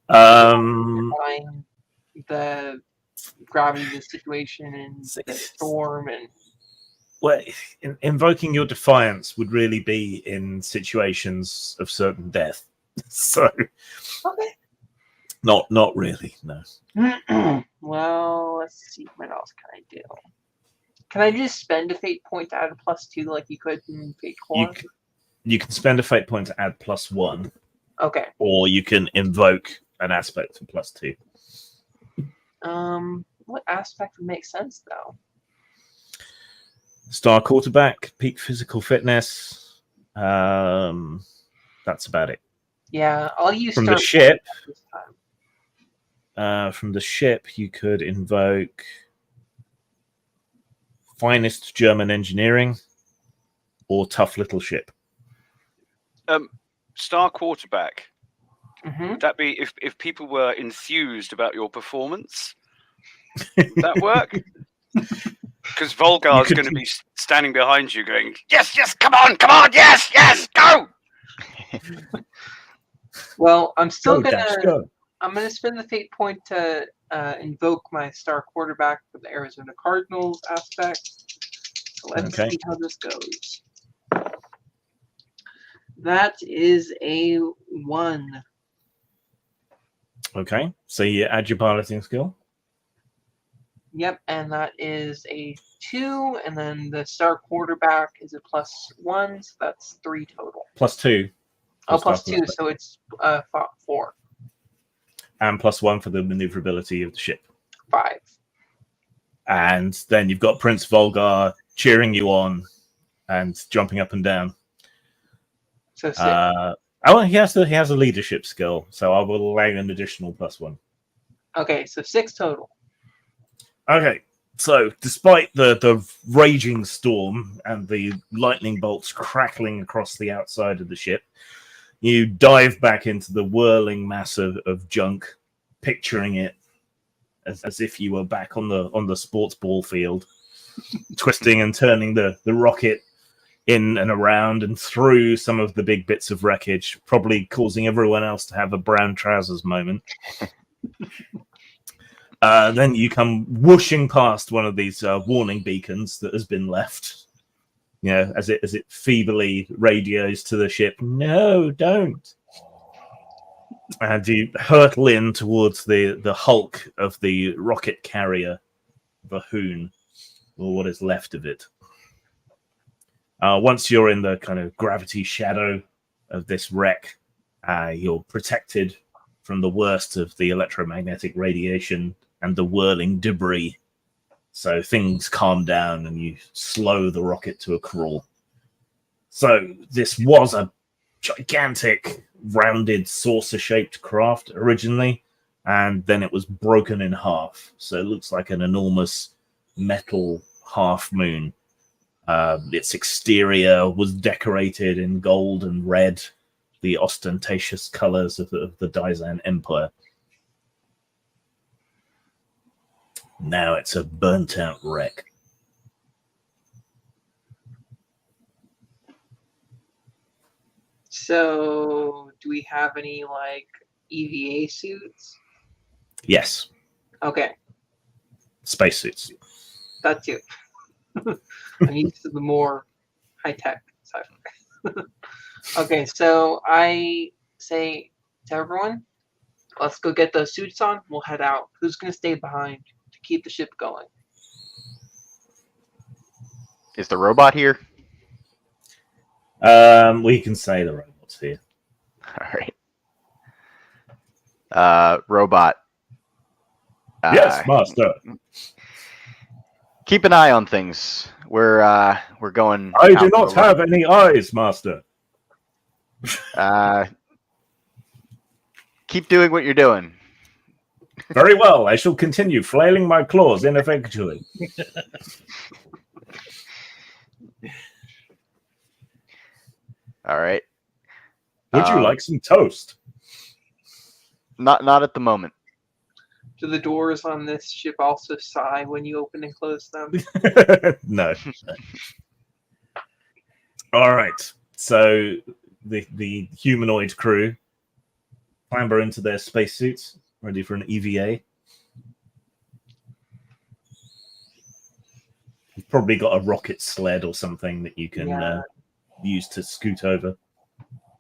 Um, Defying the gravity of the situation and the storm and well, invoking your defiance would really be in situations of certain death. So, okay. not really, no. Well, let's see. What else can I do? Can I just spend a fate point to add a +2 like you could in Fate Core? You can spend a fate point to add +1, Okay. or you can invoke an aspect for +2. What aspect would make sense though? Star quarterback, peak physical fitness. That's about it. Yeah, I'll use From Star the ship, this time. from the ship, you could invoke finest German engineering or tough little ship. Star quarterback. Mm-hmm. Would that be if people were enthused about your performance? Would that work? Because Volgar's going to be standing behind you going, yes, yes, come on, yes, yes, go! Well, I'm still Go. I'm gonna spend the fate point to invoke my star quarterback for the Arizona Cardinals aspect. So let's Okay. see how this goes. That is a 1. Okay, so you add your piloting skill. Yep, and that is a 2, and then the star quarterback is a +1, so that's 3 total. +2. Oh, for +2, Star so it's 4. and +1 for the maneuverability of the ship. 5. And then you've got Prince Volgar cheering you on and jumping up and down. So 6. He has a leadership skill, so I will allow an additional +1. Okay, so 6 total. Okay, so despite the raging storm and the lightning bolts crackling across the outside of the ship, you dive back into the whirling mass of junk, picturing it as if you were back on the sports ball field, twisting and turning the rocket in and around and through some of the big bits of wreckage, probably causing everyone else to have a brown trousers moment. Then you come whooshing past one of these warning beacons that has been left. You know, as it feebly radios to the ship, "No, don't!" And you hurtle in towards the hulk of the rocket carrier, the Hoon, or what is left of it. Once you're in the kind of gravity shadow of this wreck, you're protected from the worst of the electromagnetic radiation and the whirling debris. So things calm down and you slow the rocket to a crawl. So this was a gigantic, rounded, saucer-shaped craft originally, and then it was broken in half. So it looks like an enormous metal half moon. Its exterior was decorated in gold and red, the ostentatious colors of the Daizan Empire. Now it's a burnt-out wreck. So, do we have any, like, EVA suits? Yes, Okay, spacesuits. that too. I'm used to the more high-tech sci-fi. Okay, so I say to everyone, let's go get those suits on. We'll head out. Who's going to stay behind to keep the ship going? Is the robot here? We can say the robots here. All right. Robot. Yes, master. Keep an eye on things. We're going. I out do for not a run. have any eyes, master. Keep doing what you're doing. Very well. I shall continue flailing my claws ineffectually. All right. Would you like some toast? Not at the moment. Do the doors on this ship also sigh when you open and close them? No. All right. So the humanoid crew clamber into their spacesuits, ready for an EVA. You've probably got a rocket sled or something that you can use to scoot over.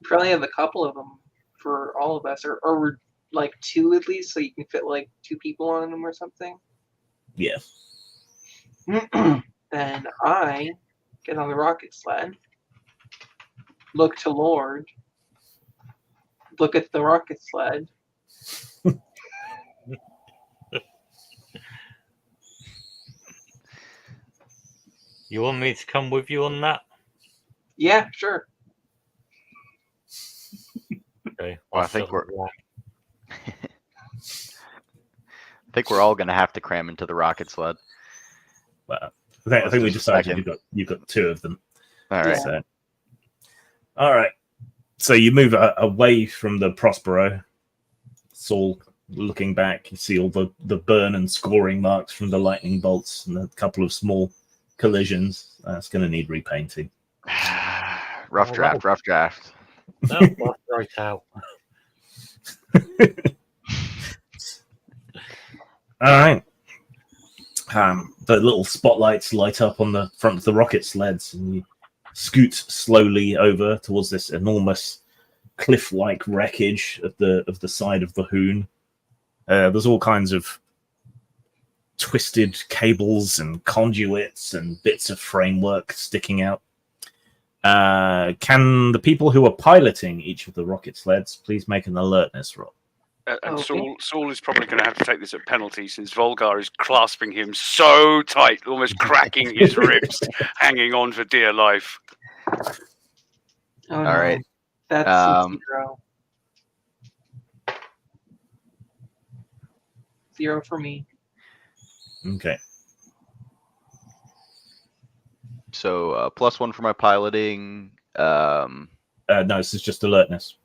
Probably have a couple of them for all of us, or like two at least, so you can fit like two people on them or something. Yeah. Then I get on the rocket sled, look to Lord, look at the rocket sled. You want me to come with you on that? Yeah, sure. Okay. Well, I think we're all gonna have to cram into the rocket sled. Well, I think we decided you've got two of them. All right. Yeah. So, all right. So you move away from the Prospero. Saul, looking back, you see all the burn and scoring marks from the lightning bolts and a couple of small collisions. That's going to need repainting. Rough draft. That was right out. All right. The little spotlights light up on the front of the rocket sleds, and you scoot slowly over towards this enormous cliff-like wreckage of the side of the Hoon. There's all kinds of twisted cables and conduits and bits of framework sticking out. Can the people who are piloting each of the rocket sleds please make an alertness roll? And Okay. Saul is probably going to have to take this at penalty since Volgar is clasping him so tight, almost cracking his ribs, hanging on for dear life. Oh, All no. right. That's a 0. 0 for me. Okay. So +1 for my piloting. No, this is just alertness.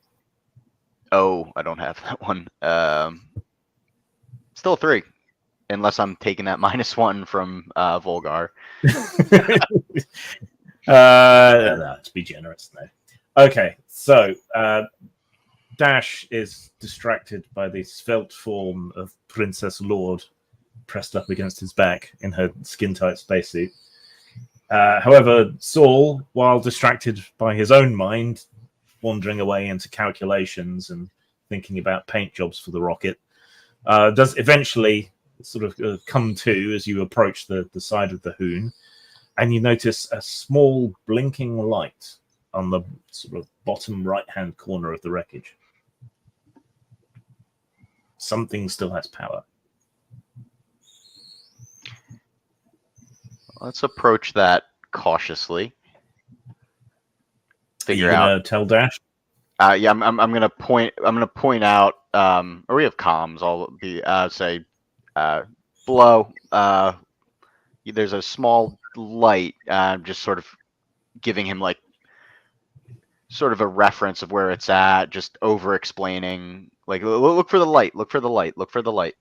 Oh, I don't have that one. Still 3, unless I'm taking that -1 from Volgar. No, to be generous, no. Okay, so Dash is distracted by the svelte form of Princess Lord pressed up against his back in her skin-tight spacesuit. However, Saul, while distracted by his own mind, wandering away into calculations and thinking about paint jobs for the rocket, does eventually sort of come to as you approach the side of the Hoon, and you notice a small blinking light on the sort of bottom right-hand corner of the wreckage. Something still has power. Let's approach that cautiously. Figure Are you out. gonna tell Dash? Yeah, I'm gonna point. I'm gonna point out. Or we have comms. I'll be say below. There's a small light. Just sort of giving him like sort of a reference of where it's at. Just over explaining. Like look for the light. Look for the light. Look for the light.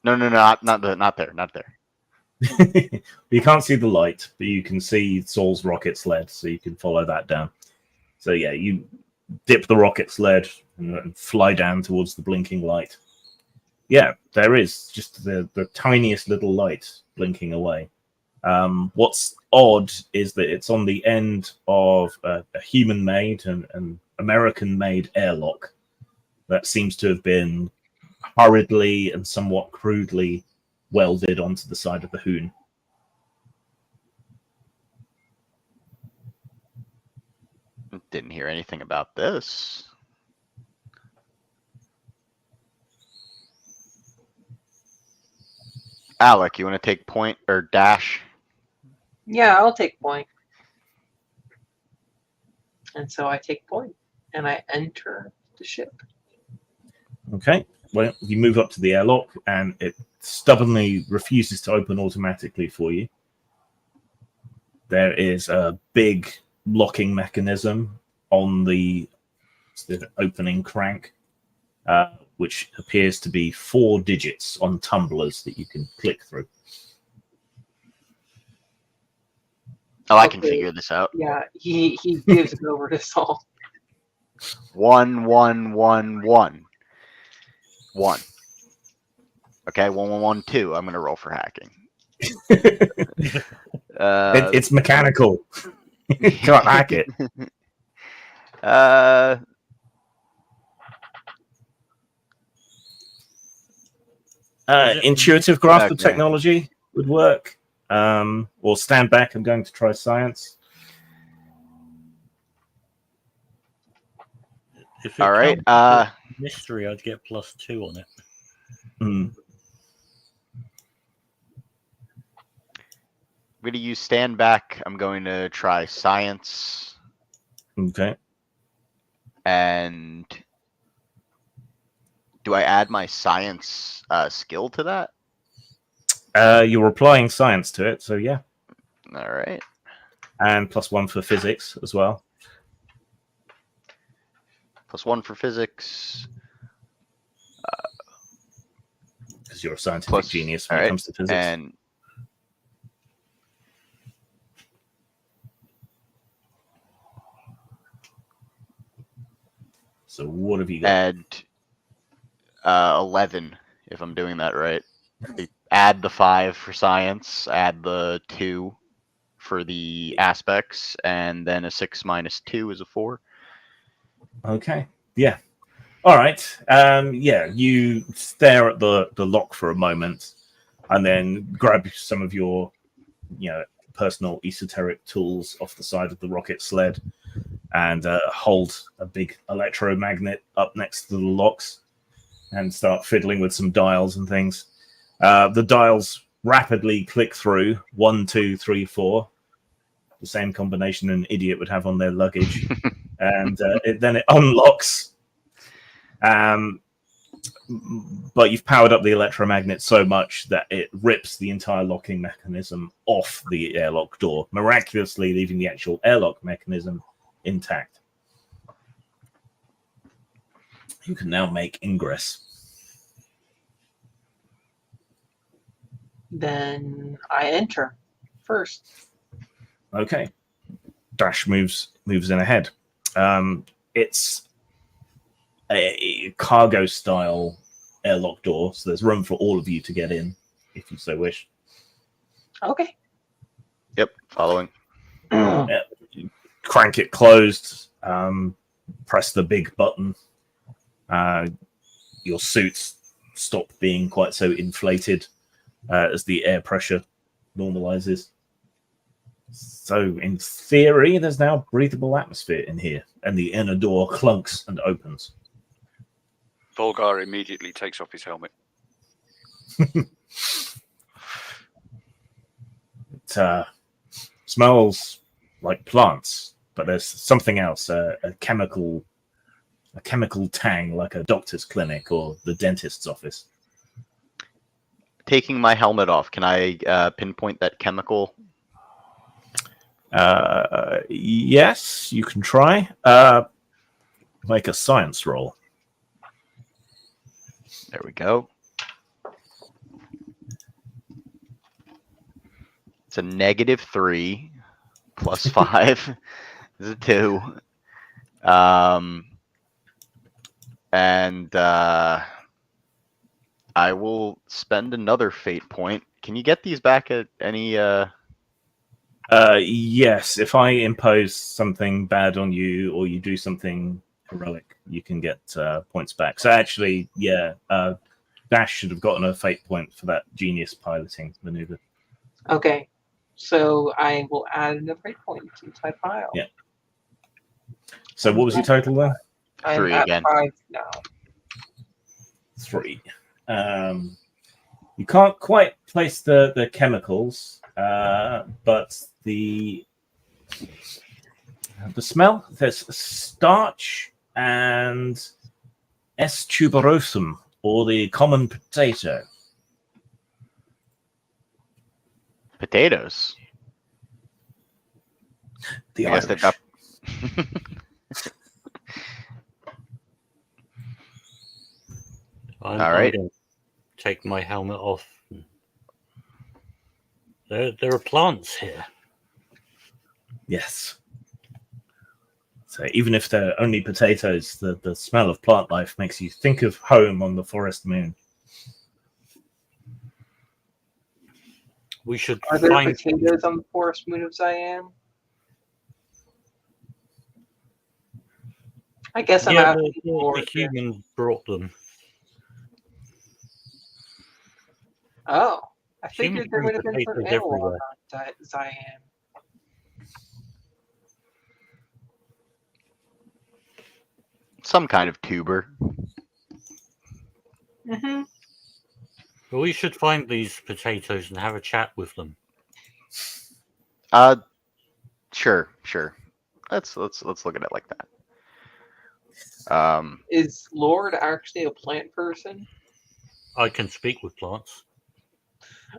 No, not there. Not there. You can't see the light, but you can see Saul's rocket sled, so you can follow that down. So yeah, you dip the rocket sled and fly down towards the blinking light. Yeah, there is just the tiniest little light blinking away. What's odd is that it's on the end of a human-made and American-made airlock that seems to have been hurriedly and somewhat crudely welded onto the side of the Hoon. Didn't hear anything about this. Alec, you want to take point or Dash? Yeah, I'll take point. And so I take point, and I enter the ship. Okay. Well, you move up to the airlock, and it stubbornly refuses to open automatically for you. There is a big locking mechanism on the opening crank, which appears to be 4 digits on tumblers that you can click through. Oh, I can Okay. figure this out. Yeah, he gives it over to Saul. 1 1 1 1 1. Okay, 1 1 1 2. I'm gonna roll for hacking. It's mechanical. You can't hack it. Intuitive grasp of Okay. technology would work. Or stand back. I'm going to try science. If it All right. counts as mystery, I'd get +2 on it. Mm. I'm going to use stand back. I'm going to try science. Okay. And do I add my science skill to that? You're applying science to it, so yeah. All right. And +1 for physics as well. +1 for physics. Because you're a scientific genius when it comes to physics. And so what have you got? add 11, if I'm doing that right. Add the 5 for science, add the 2 for the aspects, and then a 6 minus 2 is a 4. Okay. Yeah. All right. Yeah, you stare at the lock for a moment and then grab some of your, personal esoteric tools off the side of the rocket sled and hold a big electromagnet up next to the locks and start fiddling with some dials and things. The dials rapidly click through 1, 2, 3, 4, the same combination an idiot would have on their luggage, and then it unlocks. But you've powered up the electromagnet so much that it rips the entire locking mechanism off the airlock door, miraculously leaving the actual airlock mechanism intact. You can now make ingress. Then I enter first. Okay. Dash moves in ahead. It's a cargo style airlock door, so there's room for all of you to get in if you so wish. Okay. Yep, following. Crank it closed, press the big button. Your suits stop being quite so inflated as the air pressure normalizes. So in theory, there's now breathable atmosphere in here, and the inner door clunks and opens. Volgar immediately takes off his helmet. It smells like plants, but there's something else, a chemical tang, like a doctor's clinic or the dentist's office. Taking my helmet off, can I pinpoint that chemical? Yes, you can try. Make a science roll. There we go. It's a -3 plus 5 is a 2. And I will spend another fate point. Can you get these back at any Yes, if I impose something bad on you or you do something heroic, you can get points back. So actually, yeah, Dash should have gotten a fate point for that genius piloting maneuver. Okay. So I will add another fate point to my pile. Yeah. So what was your total then? I'm 3 at again? 5 now. 3. You can't quite place the chemicals, but the smell, there's starch and S. tuberosum, or the common potato? Potatoes. The I guess they've Irish. got. I'm Alright. going to take my helmet off. There are plants here. Yes. So even if they're only potatoes, the smell of plant life makes you think of home on the forest moon. We should Are there find potatoes on the forest moon of Siam? I guess I'm Yeah, asking the for it. human brought them. Oh, I Humans figured there would have bring been some potatoes analog everywhere. on Siam. Some kind of tuber. Mm-hmm. But we should find these potatoes and have a chat with them. Sure. Let's look at it like that. Is Lord actually a plant person? I can speak with plants.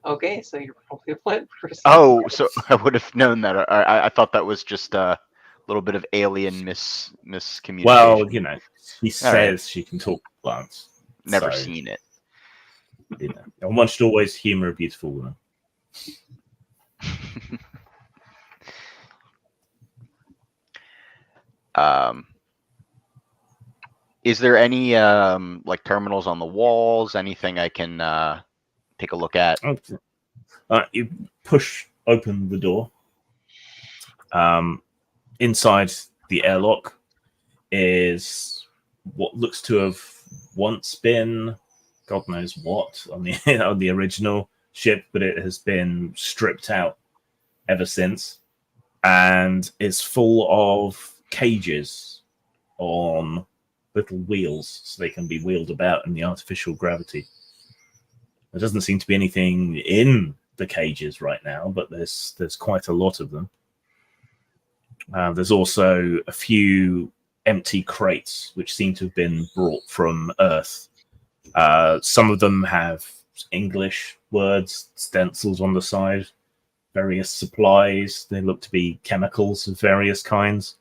Okay, so you're probably a plant person. Oh, so I would have known that. I thought that was just a little bit of alien miscommunication. Well, you know, she All right. says she can talk to plants. Never so, seen it. You know, and one should always humor a beautiful woman. Is there any like terminals on the walls? Anything I can take a look at? Okay. You push open the door. Inside the airlock is what looks to have once been, God knows what, on the on the original ship, but it has been stripped out ever since, and is full of cages on little wheels, so they can be wheeled about in the artificial gravity. There doesn't seem to be anything in the cages right now, but there's quite a lot of them. There's also a few empty crates which seem to have been brought from Earth. Some of them have English words, stencils on the side, various supplies. They look to be chemicals of various kinds.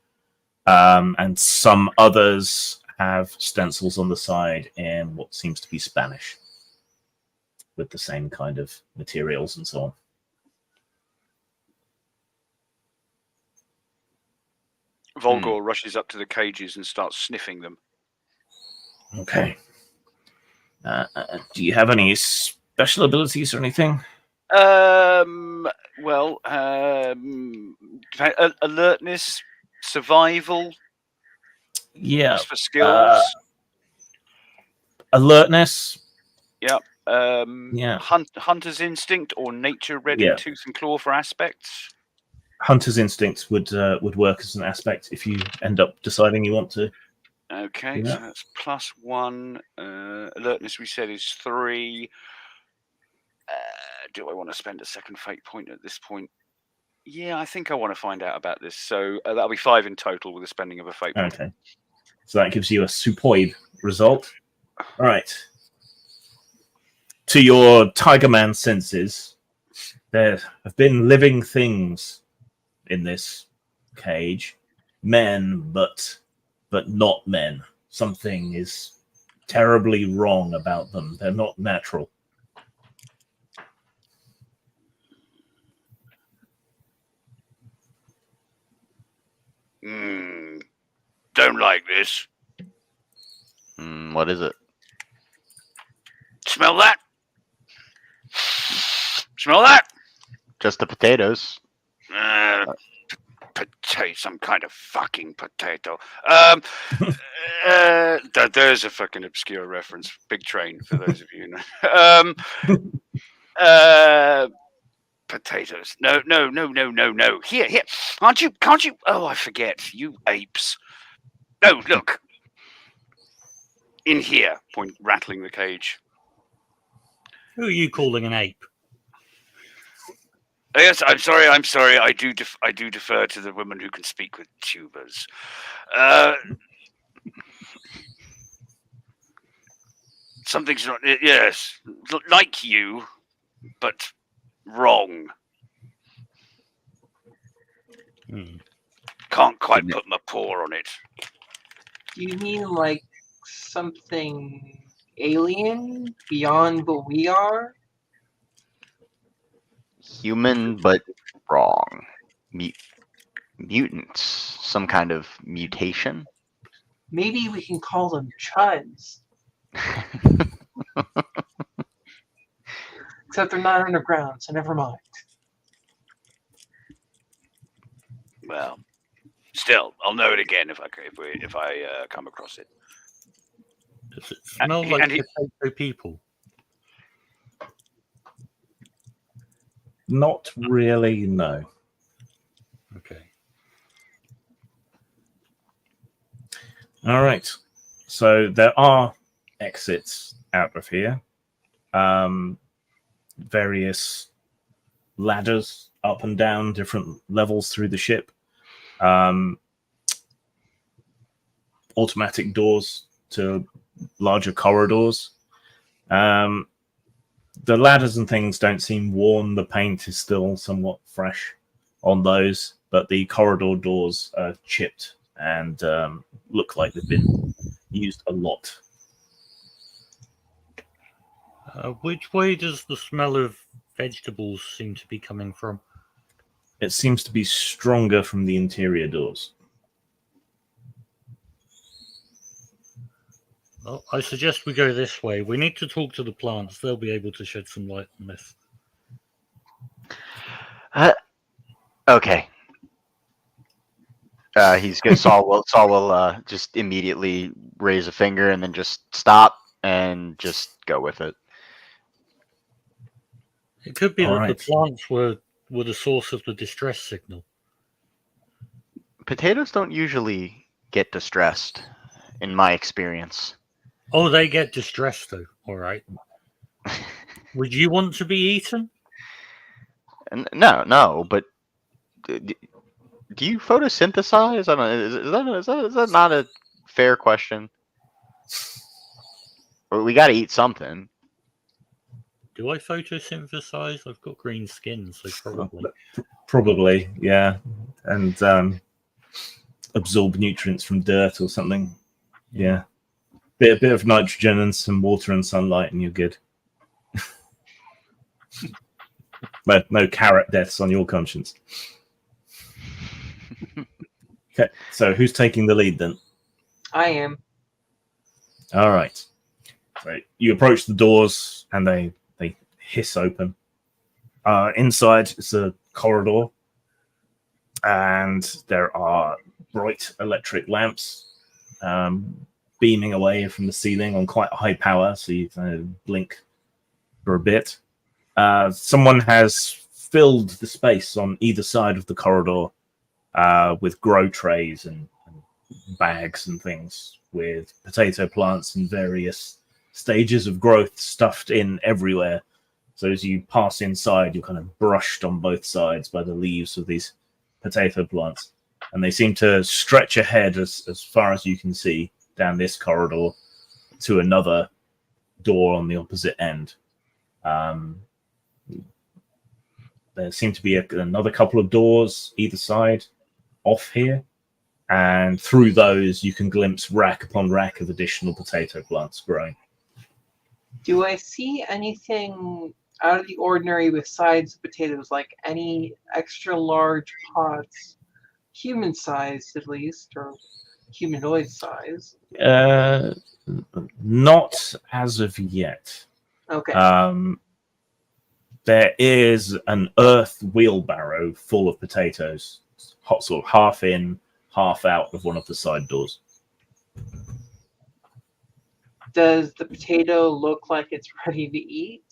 And some others have stencils on the side in what seems to be Spanish, with the same kind of materials and so on. Volgor rushes up to the cages and starts sniffing them. Okay. Do you have any special abilities or anything? Well, alertness, survival, Yeah. just for skills. Alertness. Yeah. Yeah. Hunter's instinct or nature read Yeah. in tooth and claw for aspects. Hunter's instincts would work as an aspect if you end up deciding you want to. Okay, Yeah. so that's +1. Alertness we said is 3. Do I want to spend a second fate point at this point? Yeah, I think I want to find out about this. So that'll be 5 in total with the spending of a fate point. Okay. So that gives you a supoid result. All right. To your Tiger Man senses, there have been living things in this cage. Men, but not men. Something is terribly wrong about them. They're not natural. Don't like this. What is it? Smell that? Smell that? Just the potatoes. Potato, some kind of fucking potato. There's a fucking obscure reference. Big Train, for those of you who know. Potatoes. No. Here. Can't you? Oh, I forget. You apes. No, look. In here. Point, rattling the cage. Who are you calling an ape? Yes, I'm sorry. I do defer to the woman who can speak with tubers. Something's not. Yes, like you, but wrong. Can't quite put my paw on it. Do you mean like something alien beyond what we are? Human, but wrong. Mutants. Some kind of mutation. Maybe we can call them chuds. Except they're not underground, so never mind. Well, still, I'll know it again if I come across it. Does it smell like potato people? Not really, no. Okay. All right. So there are exits out of here. Various ladders up and down different levels through the ship. Automatic doors to larger corridors. The ladders and things don't seem worn. The paint is still somewhat fresh on those, but the corridor doors are chipped and look like they've been used a lot. Which way does the smell of vegetables seem to be coming from? It seems to be stronger from the interior doors. Well, I suggest we go this way. We need to talk to the plants. They'll be able to shed some light on this. Okay. He's good. Saul will just immediately raise a finger and then just stop and just go with it. It could be All that right. the plants were the source of the distress signal. Potatoes don't usually get distressed, in my experience. Oh, they get distressed though. All right. Would you want to be eaten? No, but do you photosynthesize? I don't know. Is that not a fair question? Well, we got to eat something. Do I photosynthesize? I've got green skin, so probably. Probably, yeah. And absorb nutrients from dirt or something. Yeah. A bit of nitrogen and some water and sunlight, and you're good. But no carrot deaths on your conscience. Okay, so who's taking the lead then? I am. All right. So you approach the doors, and they hiss open. Inside is a corridor, and there are bright electric lamps beaming away from the ceiling on quite high power, so you kind of blink for a bit. Someone has filled the space on either side of the corridor with grow trays and bags and things with potato plants in various stages of growth stuffed in everywhere. So as you pass inside, you're kind of brushed on both sides by the leaves of these potato plants. And they seem to stretch ahead as far as you can see down this corridor to another door on the opposite end. There seem to be another couple of doors either side off here. And through those, you can glimpse rack upon rack of additional potato plants growing. Do I see anything out of the ordinary besides potatoes, like any extra large pots, human sized at least, or humanoid size? Not as of yet. Okay. There is an earth wheelbarrow full of potatoes, sort of half in, half out of one of the side doors. Does the potato look like it's ready to eat?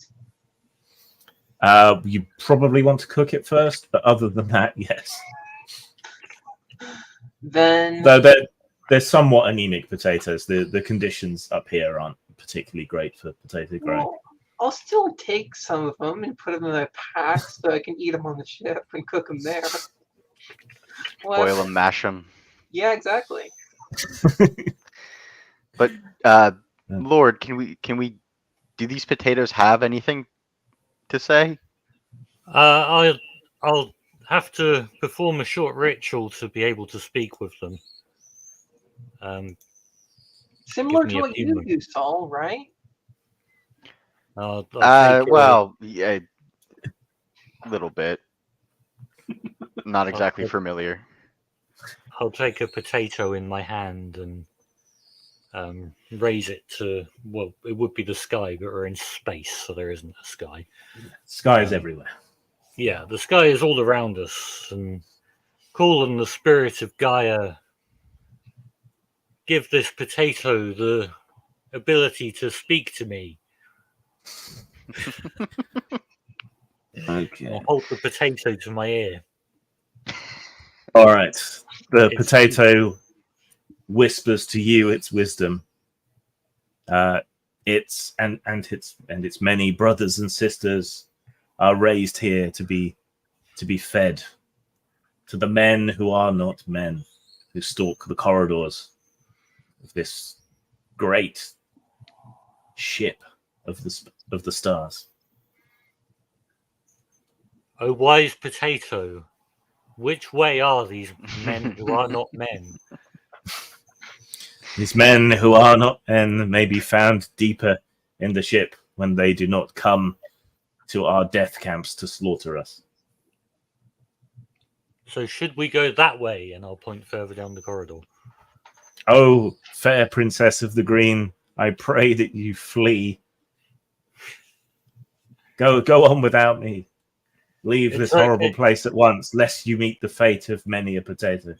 You probably want to cook it first, but other than that, yes. Then Though they're somewhat anemic potatoes. The conditions up here aren't particularly great for potato growing. well, I'll still take some of them and put them in a pack so I can eat them on the ship and cook them there. Boil them, mash them. Yeah, exactly. But Lord, can we Do these potatoes have anything to say? I'll have to perform a short ritual to be able to speak with them. Similar me to a what few you moments. do, Saul, right? I'll take Well, yeah, a little bit. Not exactly familiar. I'll take a potato in my hand and raise it to, well, it would be the sky, but we're in space, so there isn't a sky. Sky is everywhere. Yeah, the sky is all around us, and call on the spirit of Gaia. Give this potato the ability to speak to me. Okay. I'll hold the potato to my ear. All right. The It's- potato whispers to you its wisdom. Its many brothers and sisters are raised here to be fed to the men who are not men, who stalk the corridors of this great ship of the stars. O wise potato, which way are these men who are not men? These men who are not men may be found deeper in the ship when they do not come to our death camps to slaughter us. So should we go that way? And I'll point further down the corridor. Oh, fair princess of the green, I pray that you flee. Go on without me. Leave It's this horrible okay. place at once, lest you meet the fate of many a potato.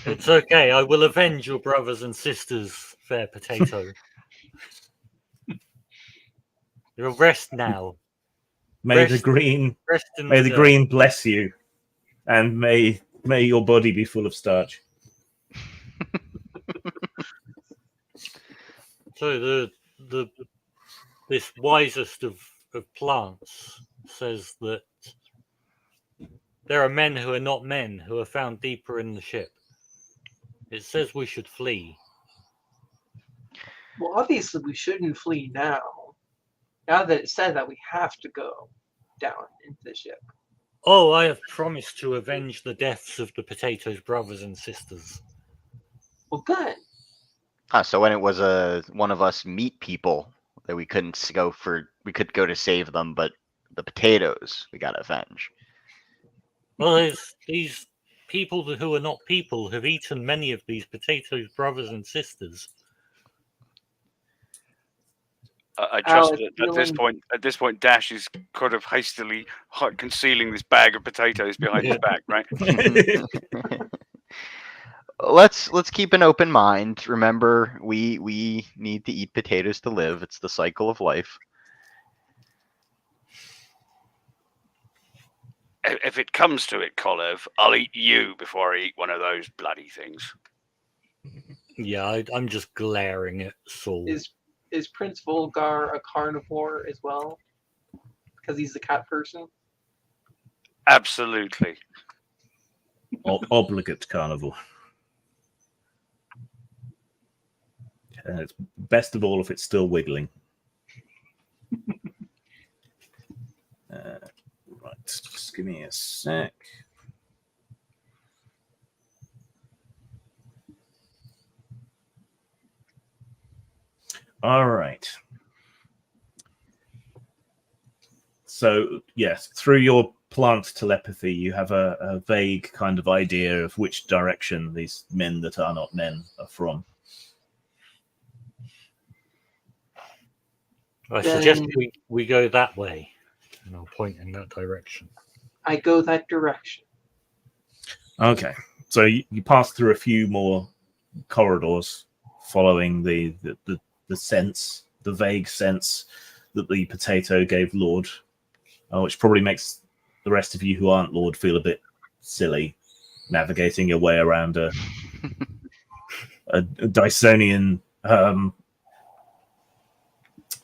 It's okay. I will avenge your brothers and sisters, fair potato. You'll rest now. May the Rest- green Rest in may the the dirt. green bless you, and may your body be full of starch. So this wisest of plants says that there are men who are not men who are found deeper in the ship. It says we should flee. Well, obviously we shouldn't flee now. Now that it said that, we have to go down into the ship. Oh, I have promised to avenge the deaths of the potato's brothers and sisters. Well, good. So when it was one of us meat people that we could go to save them, but the potatoes we gotta avenge. Well, these people who are not people have eaten many of these potatoes' brothers and sisters. I trust Alex, that at this point, Dash is kind of hastily concealing this bag of potatoes behind his back, right? Let's keep an open mind. Remember, we need to eat potatoes to live. It's the cycle of life. If it comes to it, Kolev, I'll eat you before I eat one of those bloody things. Yeah, I'm just glaring at Saul. Is Prince Volgar a carnivore as well? Because he's a cat person? Absolutely. Obligate carnivore. And it's best of all if it's still wiggling. Right, just give me a sec. All right. So, yes, through your plant telepathy, you have a vague kind of idea of which direction these men that are not men are from. I suggest we go that way, and I'll point in that direction. I go that direction. Okay, so you pass through a few more corridors, following the sense, the vague sense that the potato gave Lord, which probably makes the rest of you who aren't Lord feel a bit silly, navigating your way around a Dysonian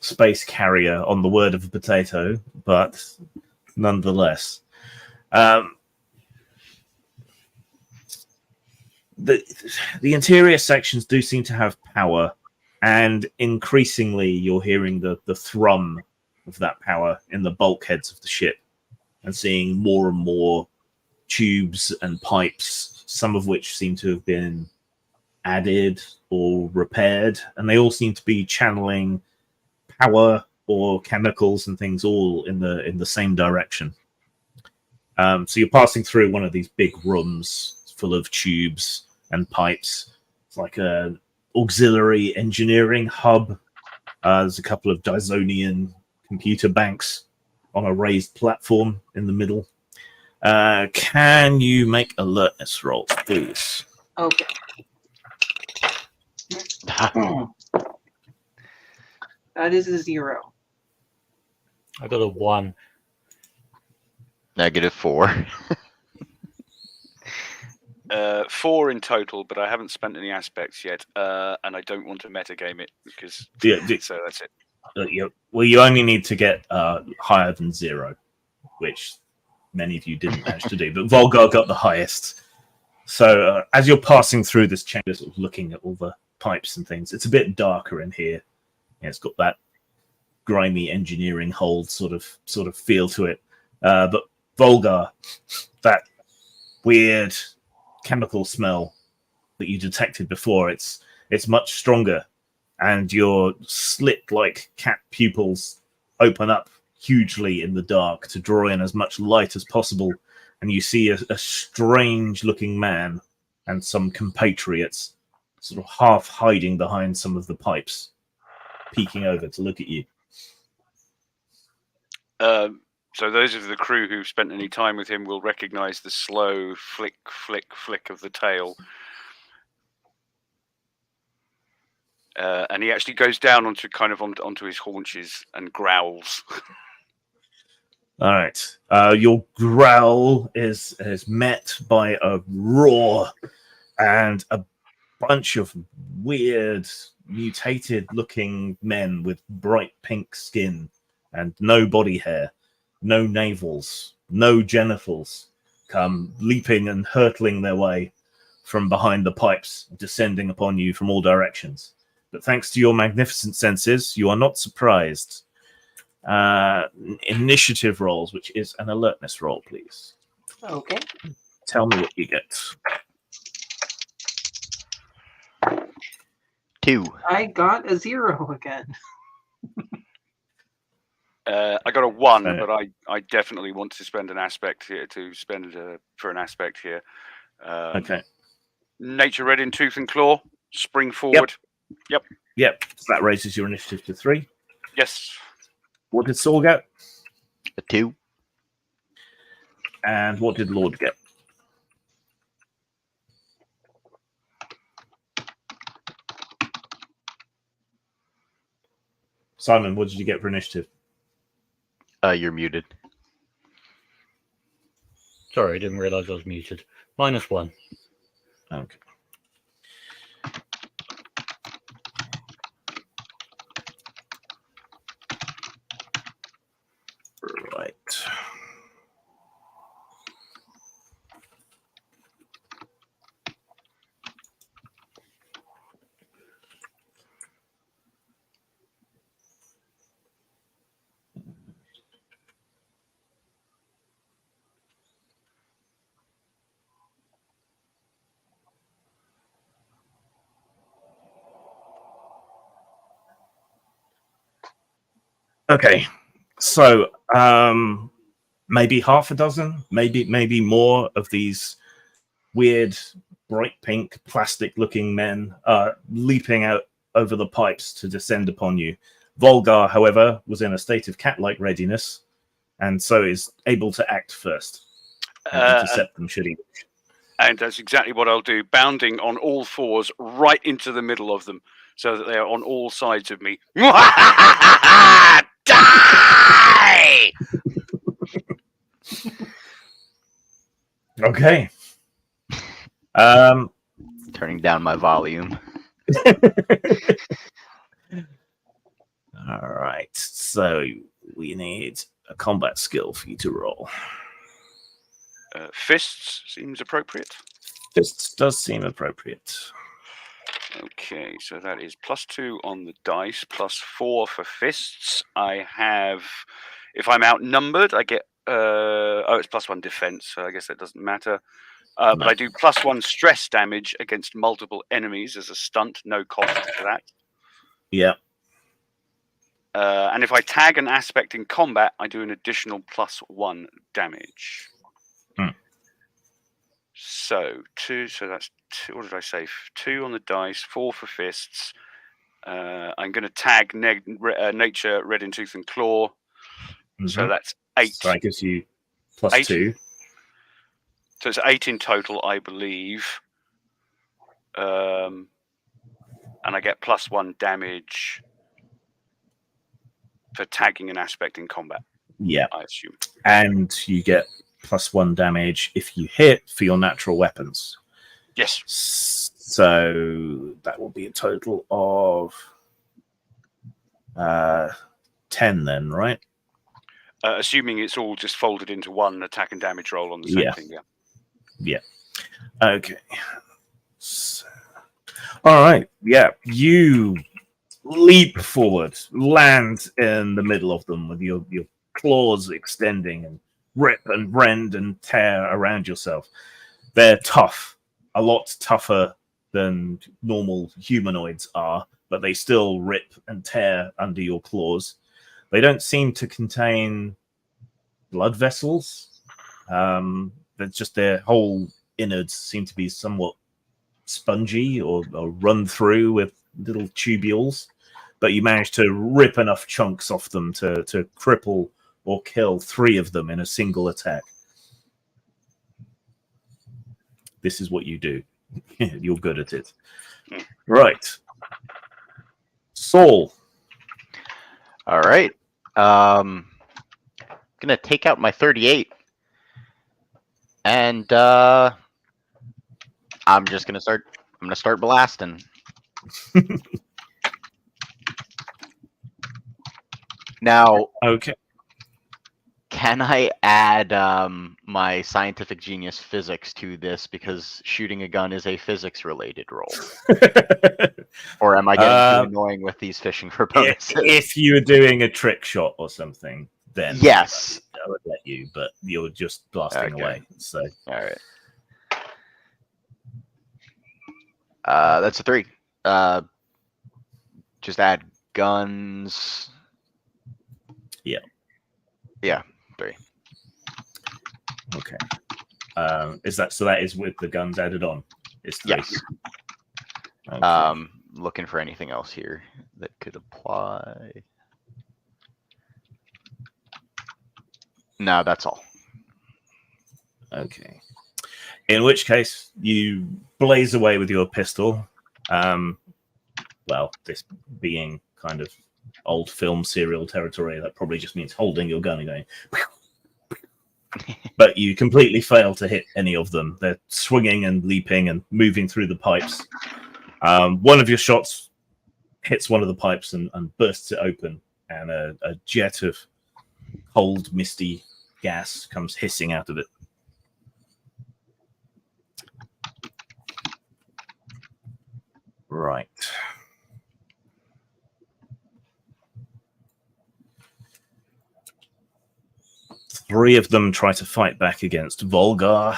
space carrier on the word of a potato, but nonetheless. The interior sections do seem to have power and increasingly you're hearing the thrum of that power in the bulkheads of the ship, and seeing more and more tubes and pipes, some of which seem to have been added or repaired, and they all seem to be channeling power or chemicals and things all in the same direction. So you're passing through one of these big rooms full of tubes and pipes. It's like a auxiliary engineering hub. There's a couple of Dysonian computer banks on a raised platform in the middle. Can you make alertness roll, please? Okay. That is a 0. I got a 1. -4. 4 in total, but I haven't spent any aspects yet, and I don't want to metagame it because. So that's it. Well, you only need to get higher than 0, which many of you didn't manage to do, but Volgar got the highest. So as you're passing through this chamber, sort of looking at all the pipes and things, it's a bit darker in here. It's got that grimy engineering hold sort of feel to it. But Volgar, that weird chemical smell that you detected before, it's much stronger, and your slit-like cat pupils open up hugely in the dark to draw in as much light as possible, and you see a strange-looking man and some compatriots sort of half hiding behind some of the pipes, peeking over to look at you. So those of the crew who've spent any time with him will recognise the slow flick, flick, flick of the tail. And he actually goes down onto his haunches and growls. All right. Your growl is met by a roar and a bunch of weird, mutated-looking men with bright pink skin and no body hair, no navels, no genitals, come leaping and hurtling their way from behind the pipes, descending upon you from all directions. But thanks to your magnificent senses, you are not surprised. Initiative rolls, which is an alertness roll, please. Okay. Tell me what you get. 2. I got a 0 again. I got a 1, but I definitely want to spend an aspect here for an aspect here. Okay. Nature red in tooth and claw. Spring forward. Yep. So that raises your initiative to 3. Yes. What did Saul get? A 2. And what did Lord get? Simon, what did you get for initiative? You're muted. Sorry, I didn't realise I was muted. -1. Okay. Right. Okay, so maybe half a dozen, maybe more of these weird, bright pink, plastic-looking men leaping out over the pipes to descend upon you. Volgar, however, was in a state of cat-like readiness, and so is able to act first and intercept them should he wish. And that's exactly what I'll do, bounding on all fours right into the middle of them, so that they are on all sides of me. Die! Okay. Turning down my volume. All right. So we need a combat skill for you to roll. Fists seems appropriate. Fists does seem appropriate. Okay, so that is +2 on the dice, +4 for fists. I have, if I'm outnumbered, I get, it's +1 defense, so I guess that doesn't matter. But I do +1 stress damage against multiple enemies as a stunt, no cost for that. Yeah. And if I tag an aspect in combat, I do an additional +1 damage. So 2, so that's 2, what did I say? 2 on the dice, 4 for fists. I'm going to tag nature, red in tooth and claw. So that's 8. So that gives you +2. 8. So it's 8 in total, I believe. And I get +1 damage for tagging an aspect in combat. Yeah. I assume. And you get +1 damage if you hit for your natural weapons. Yes. So that will be a total of 10 then, right? Assuming it's all just folded into one attack and damage roll on the same thing, yeah. Yeah. Okay. So, all right. Yeah. You leap forward, land in the middle of them with your claws extending and rip and rend and tear around yourself. They're tough, a lot tougher than normal humanoids are, but they still rip and tear under your claws. They don't seem to contain blood vessels. They're just their whole innards seem to be somewhat spongy or run through with little tubules, but you manage to rip enough chunks off them to cripple or kill 3 of them in a single attack. This is what you do. You're good at it. Right. Saul. All right. Gonna take out my 38. And I'm gonna start blasting. Now, Okay. can I add my scientific genius physics to this, because shooting a gun is a physics related role? Or am I getting too annoying with these fishing for bonuses? If you were doing a trick shot or something, then yes, I would let you, but you're just blasting away. So all right. That's a 3. Just add guns. Yeah, 3. okay. Is that so? That is with the guns added on. It's 3. Yes. Okay. Looking for anything else here that could apply. No, that's all. Okay. In which case, you blaze away with your pistol. Well, this being kind of old film serial territory, that probably just means holding your gun and going. But you completely fail to hit any of them. They're swinging and leaping and moving through the pipes. One of your shots hits one of the pipes and bursts it open, and a jet of cold, misty gas comes hissing out of it. Right. Three of them try to fight back against Volgar,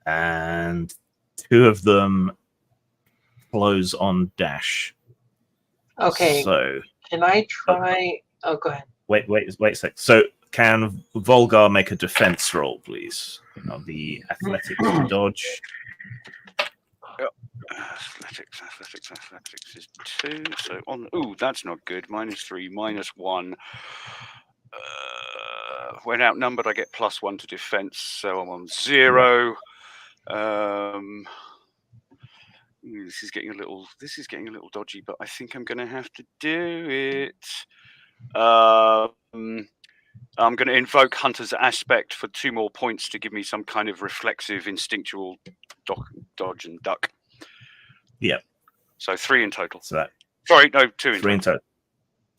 and 2 of them close on Dash. Okay. So Can I try? Oh, go ahead. wait a sec. So can Volgar make a defense roll, please? The athletics to dodge. Athletics is 2. So on. Ooh, that's not good. -3, -1. When outnumbered, I get +1 to defense, so I'm on 0. This is getting a little dodgy, but I think I'm going to have to do it. I'm going to invoke Hunter's Aspect for 2 more points to give me some kind of reflexive, instinctual dodge and duck. Yeah. So 3 in total. So that. Sorry, no, 2 in 3 total. in total.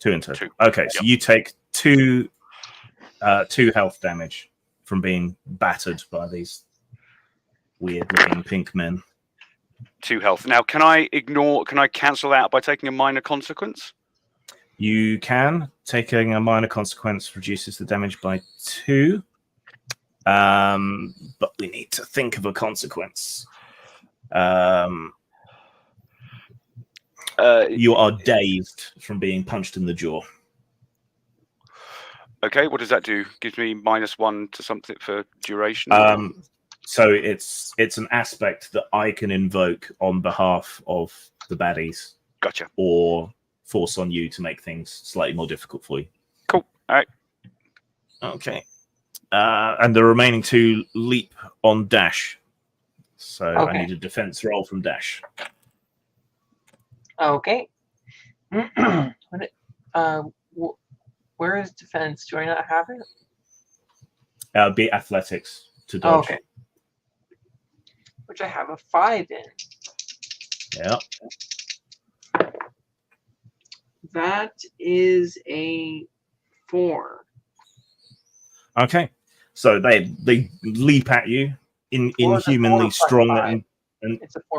2 in total. 2. Okay, so you take 2 health damage from being battered by these weird-looking pink men. 2 health. Now, can I cancel that out by taking a minor consequence? You can. Taking a minor consequence reduces the damage by 2. But we need to think of a consequence. You are dazed from being punched in the jaw. Okay, what does that do? Gives me -1 to something for duration. So it's an aspect that I can invoke on behalf of the baddies. Gotcha. Or force on you to make things slightly more difficult for you. Cool. All right. Okay. And the remaining 2 leap on dash. So I need a defense roll from dash. Okay. Where is defense? Do I not have it? Be athletics to dodge. Okay. Which I have a 5 in. Yeah. That is a 4. Okay. So they leap at you inhumanly strong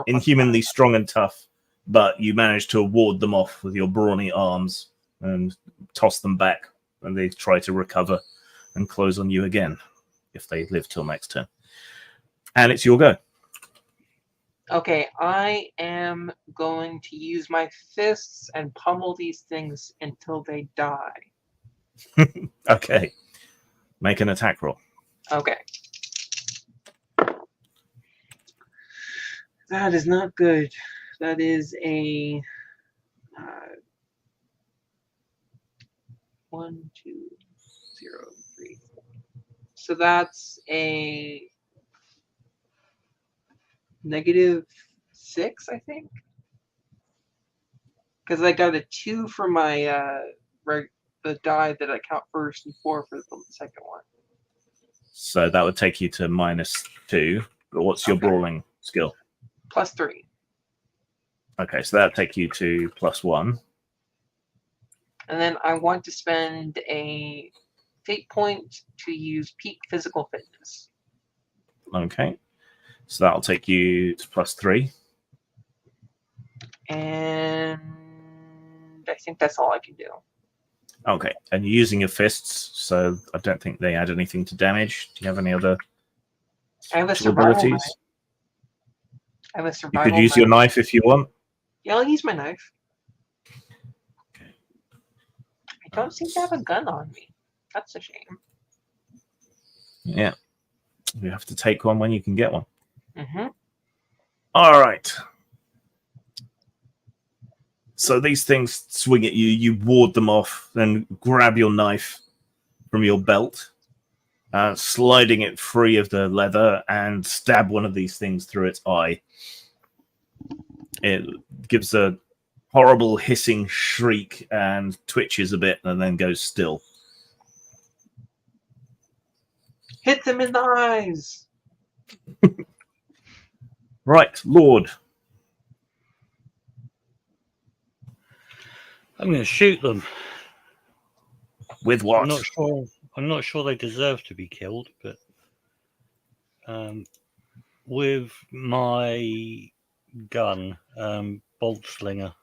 inhumanly strong and tough, but you manage to ward them off with your brawny arms and toss them back, and they try to recover and close on you again if they live till next turn. And it's your go. Okay, I am going to use my fists and pummel these things until they die. Okay. Make an attack roll. Okay. That is not good. That is a 1, 2, 0, 3, 4. So that's a -6, I think, because I got a 2 for my the die that I count first and 4 for the second one. So that would take you to -2. But what's your brawling skill? +3. Okay, so that would take you to +1. And then I want to spend a fate point to use peak physical fitness. Okay. So that'll take you to +3. And I think that's all I can do. Okay. And you're using your fists, so I don't think they add anything to damage. Do you have any other I have a survival abilities? knife. I have a You survival could use knife. your knife if you want. Yeah, I'll use my knife. I don't seem to have a gun on me. That's a shame. Yeah. You have to take one when you can get one. Mm-hmm. All right. So these things swing at you. You ward them off, then grab your knife from your belt, sliding it free of the leather, and stab one of these things through its eye. It gives a horrible hissing shriek and twitches a bit and then goes still. Hit them in the eyes! Right, Lord. I'm going to shoot them. With what? I'm not sure they deserve to be killed, but with my gun, bolt slinger.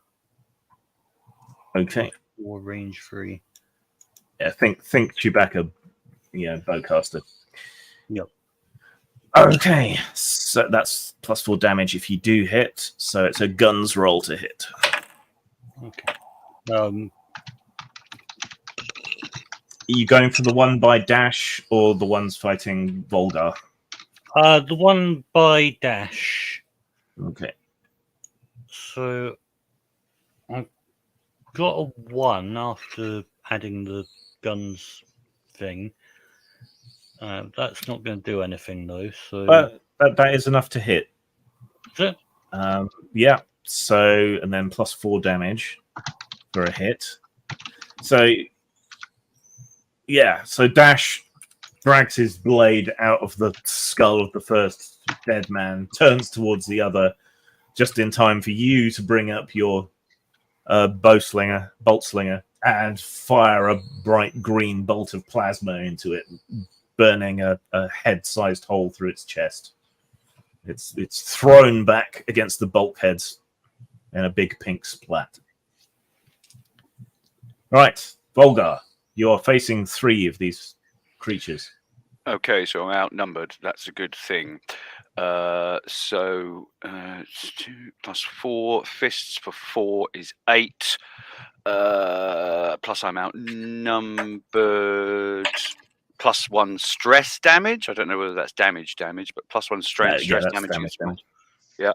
Okay. Or range 3. Yeah, think Chewbacca, bowcaster. Yep. Okay, so that's +4 damage if you do hit. So it's a guns roll to hit. Okay. Are you going for the one by dash or the ones fighting Volgar? The one by dash. Okay. So I've got a 1 after adding the guns thing. That's not going to do anything though. So that is enough to hit. Is it? Yeah. So and then +4 damage for a hit. So yeah. So Dash drags his blade out of the skull of the first dead man, turns towards the other, just in time for you to bring up your bolt slinger, and fire a bright green bolt of plasma into it, burning a head-sized hole through its chest. It's thrown back against the bulkheads in a big pink splat. Right, Volgar, you're facing 3 of these creatures. Okay, so I'm outnumbered. That's a good thing. So it's 2 plus 4 fists for 4 is 8. Plus I'm outnumbered. Plus 1 stress damage. I don't know whether that's damage, but plus 1 stress Yeah, that's damage. damage. Yeah.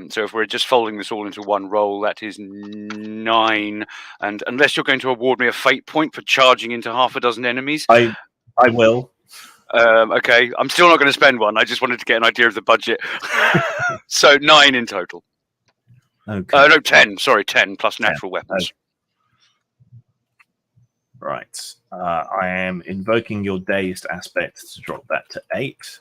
So if we're just folding this all into one roll, that is 9. And unless you're going to award me a fate point for charging into half a dozen enemies, I will. okay, I'm still not going to spend one. I just wanted to get an idea of the budget. So 9 in total. Okay. No, 10. Sorry, 10 plus natural weapons. Okay. Right. I am invoking your dazed aspect to drop that to 8.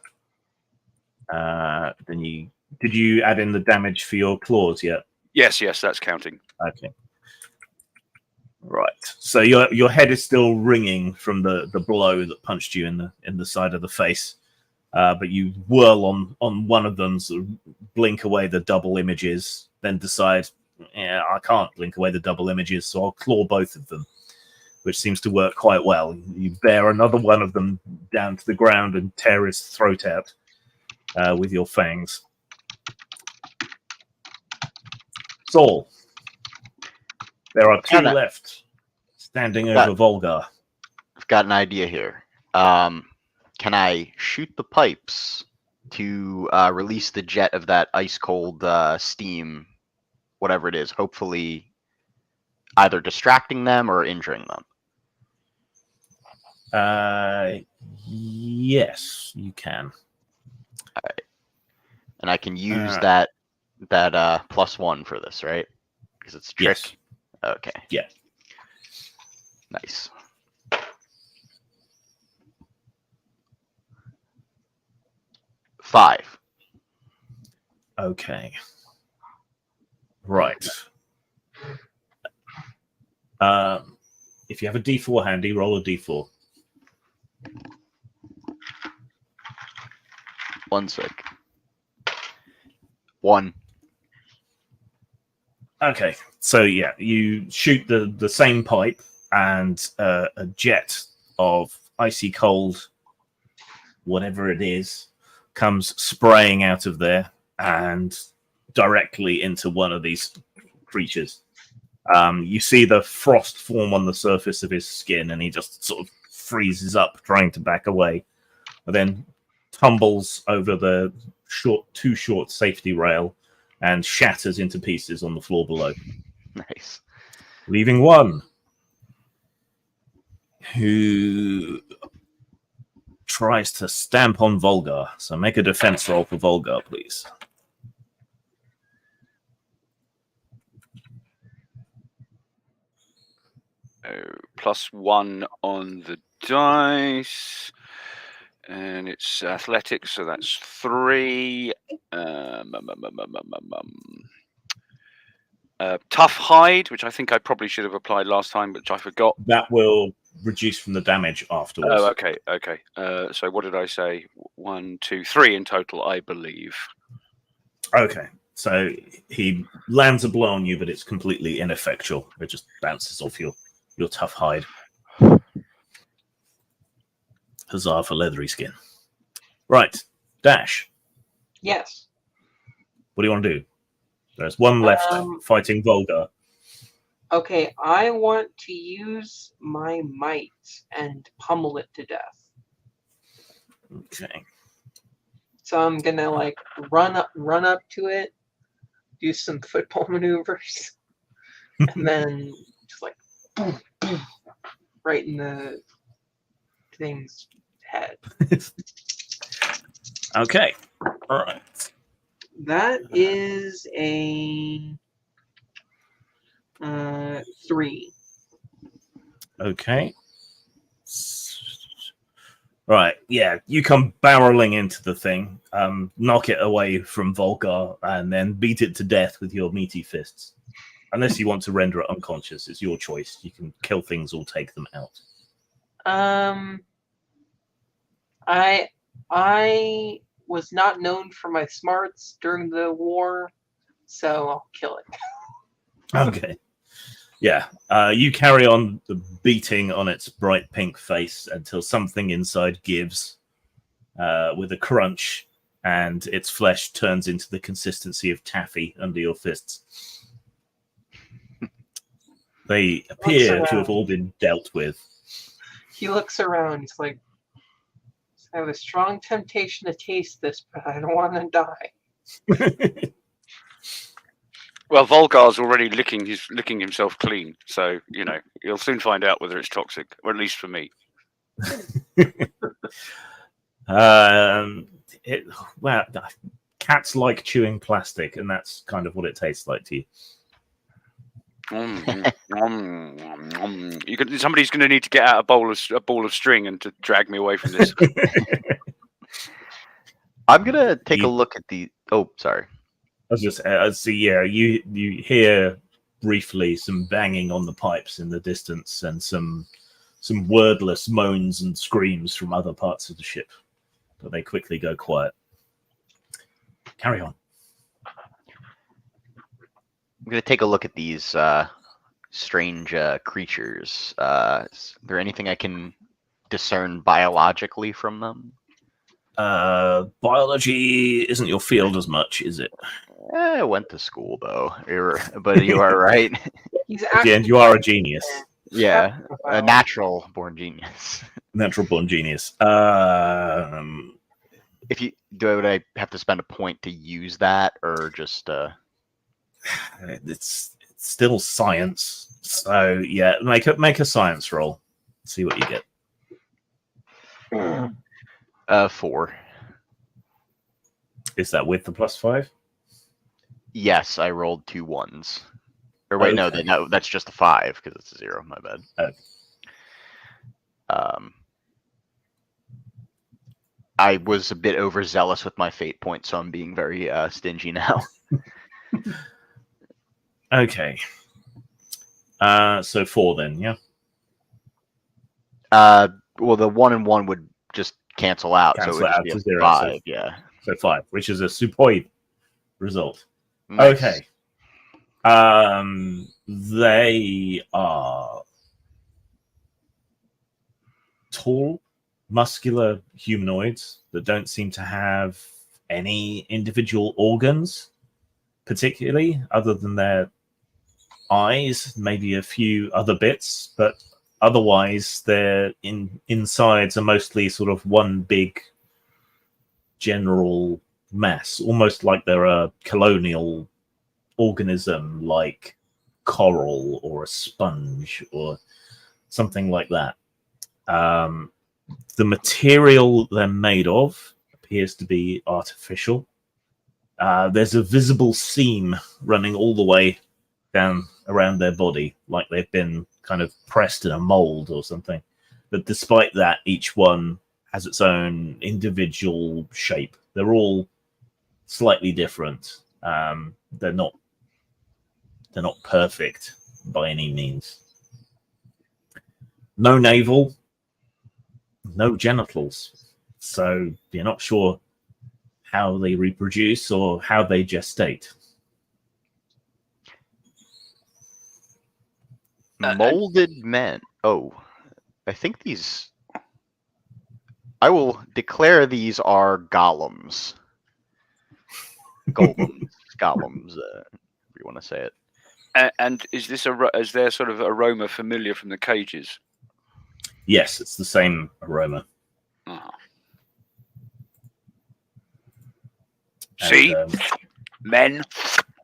Then did you add in the damage for your claws yet? Yes, that's counting. Okay. Right. So your head is still ringing from the blow that punched you in the side of the face, but you whirl on one of them, sort of blink away the double images, then decide, yeah, I can't blink away the double images, so I'll claw both of them, which seems to work quite well. You bear another one of them down to the ground and tear his throat out with your fangs. Saul, there are 2 left standing over Volgar. I've got an idea here. Can I shoot the pipes to release the jet of that ice cold steam, whatever it is, hopefully either distracting them or injuring them? Yes, you can. All right. And I can use that +1 for this, right? Because it's trick. Yes. Okay. Yeah. Nice. Five. Okay. Right. If you have a D4 handy, roll a D4. 1 sec. 1. Okay, so yeah, you shoot the same pipe, and a jet of icy cold, whatever it is, comes spraying out of there and directly into one of these creatures. You see the frost form on the surface of his skin, and he just sort of freezes up, trying to back away, and then tumbles over the too short safety rail and shatters into pieces on the floor below. Nice. Leaving one who tries to stamp on Volgar. So make a defense roll for Volgar, please. +1 on the dice. And it's athletics, so that's 3. Tough hide, which I think I probably should have applied last time, but I forgot. That will reduce from the damage afterwards. Oh, okay. So what did I say? 1, 2, 3 in total, I believe. Okay. So he lands a blow on you, but it's completely ineffectual. It just bounces off your tough hide. Huzzah for leathery skin. Right. Dash. Yes. What do you want to do? There's one left fighting Volgar. Okay, I want to use my might and pummel it to death. Okay. So I'm gonna like run up to it, do some football maneuvers, and then just like boom, boom, right in the thing's head. Okay. All right. That is a 3. Okay. Right. Yeah. You come barreling into the thing, knock it away from Volgar, and then beat it to death with your meaty fists. Unless you want to render it unconscious, it's your choice. You can kill things or take them out. I was not known for my smarts during the war, so I'll kill it. Okay. Yeah. You carry on the beating on its bright pink face until something inside gives with a crunch, and its flesh turns into the consistency of taffy under your fists. They appear to have all been dealt with. He looks around. He's like, I have a strong temptation to taste this, but I don't want to die. Well, Volgar's already licking himself clean, so you'll soon find out whether it's toxic, or at least for me. Well, cats like chewing plastic, and that's kind of what it tastes like to you. Somebody's going to need to get out a ball of string and to drag me away from this. I'm gonna take a look at the. Oh, sorry. I was just see. Yeah, you hear briefly some banging on the pipes in the distance, and some wordless moans and screams from other parts of the ship, but they quickly go quiet. Carry on. I'm gonna take a look at these strange creatures. Is there anything I can discern biologically from them? Biology isn't your field as much, is it? I went to school though, but you are right. He's At the end, you are a genius. Yeah, a natural born genius. Natural born genius. If you would I have to spend a point to use that, or just? It's still science, so yeah, make a science roll. See what you get. 4. Is that with the +5? Yes, I rolled 2 1s. Or wait, Okay. no, that's just a 5 because it's a 0. My bad. Okay. I was a bit overzealous with my fate point, so I'm being very stingy now. Okay. So 4 then, yeah. Well, the 1 and 1 would just cancel out, so it Cancel would just out be to a 0, 5. so- Yeah. So 5, which is a superb result. Nice. Okay. They are tall, muscular humanoids that don't seem to have any individual organs, particularly, other than their eyes, maybe a few other bits, but otherwise their insides are mostly sort of one big general mass, almost like they're a colonial organism like coral or a sponge or something like that. The material they're made of appears to be artificial. There's a visible seam running all the way down around their body, like they've been kind of pressed in a mold or something. But despite that, each one has its own individual shape. They're all slightly different. They're not perfect by any means. No navel, no genitals. So you're not sure how they reproduce or how they gestate. Molded men. Oh, I think these. I will declare these are golems. Golems. Golems. If you want to say it. And is their sort of aroma familiar from the cages? Yes, it's the same aroma. Oh. And, See, men,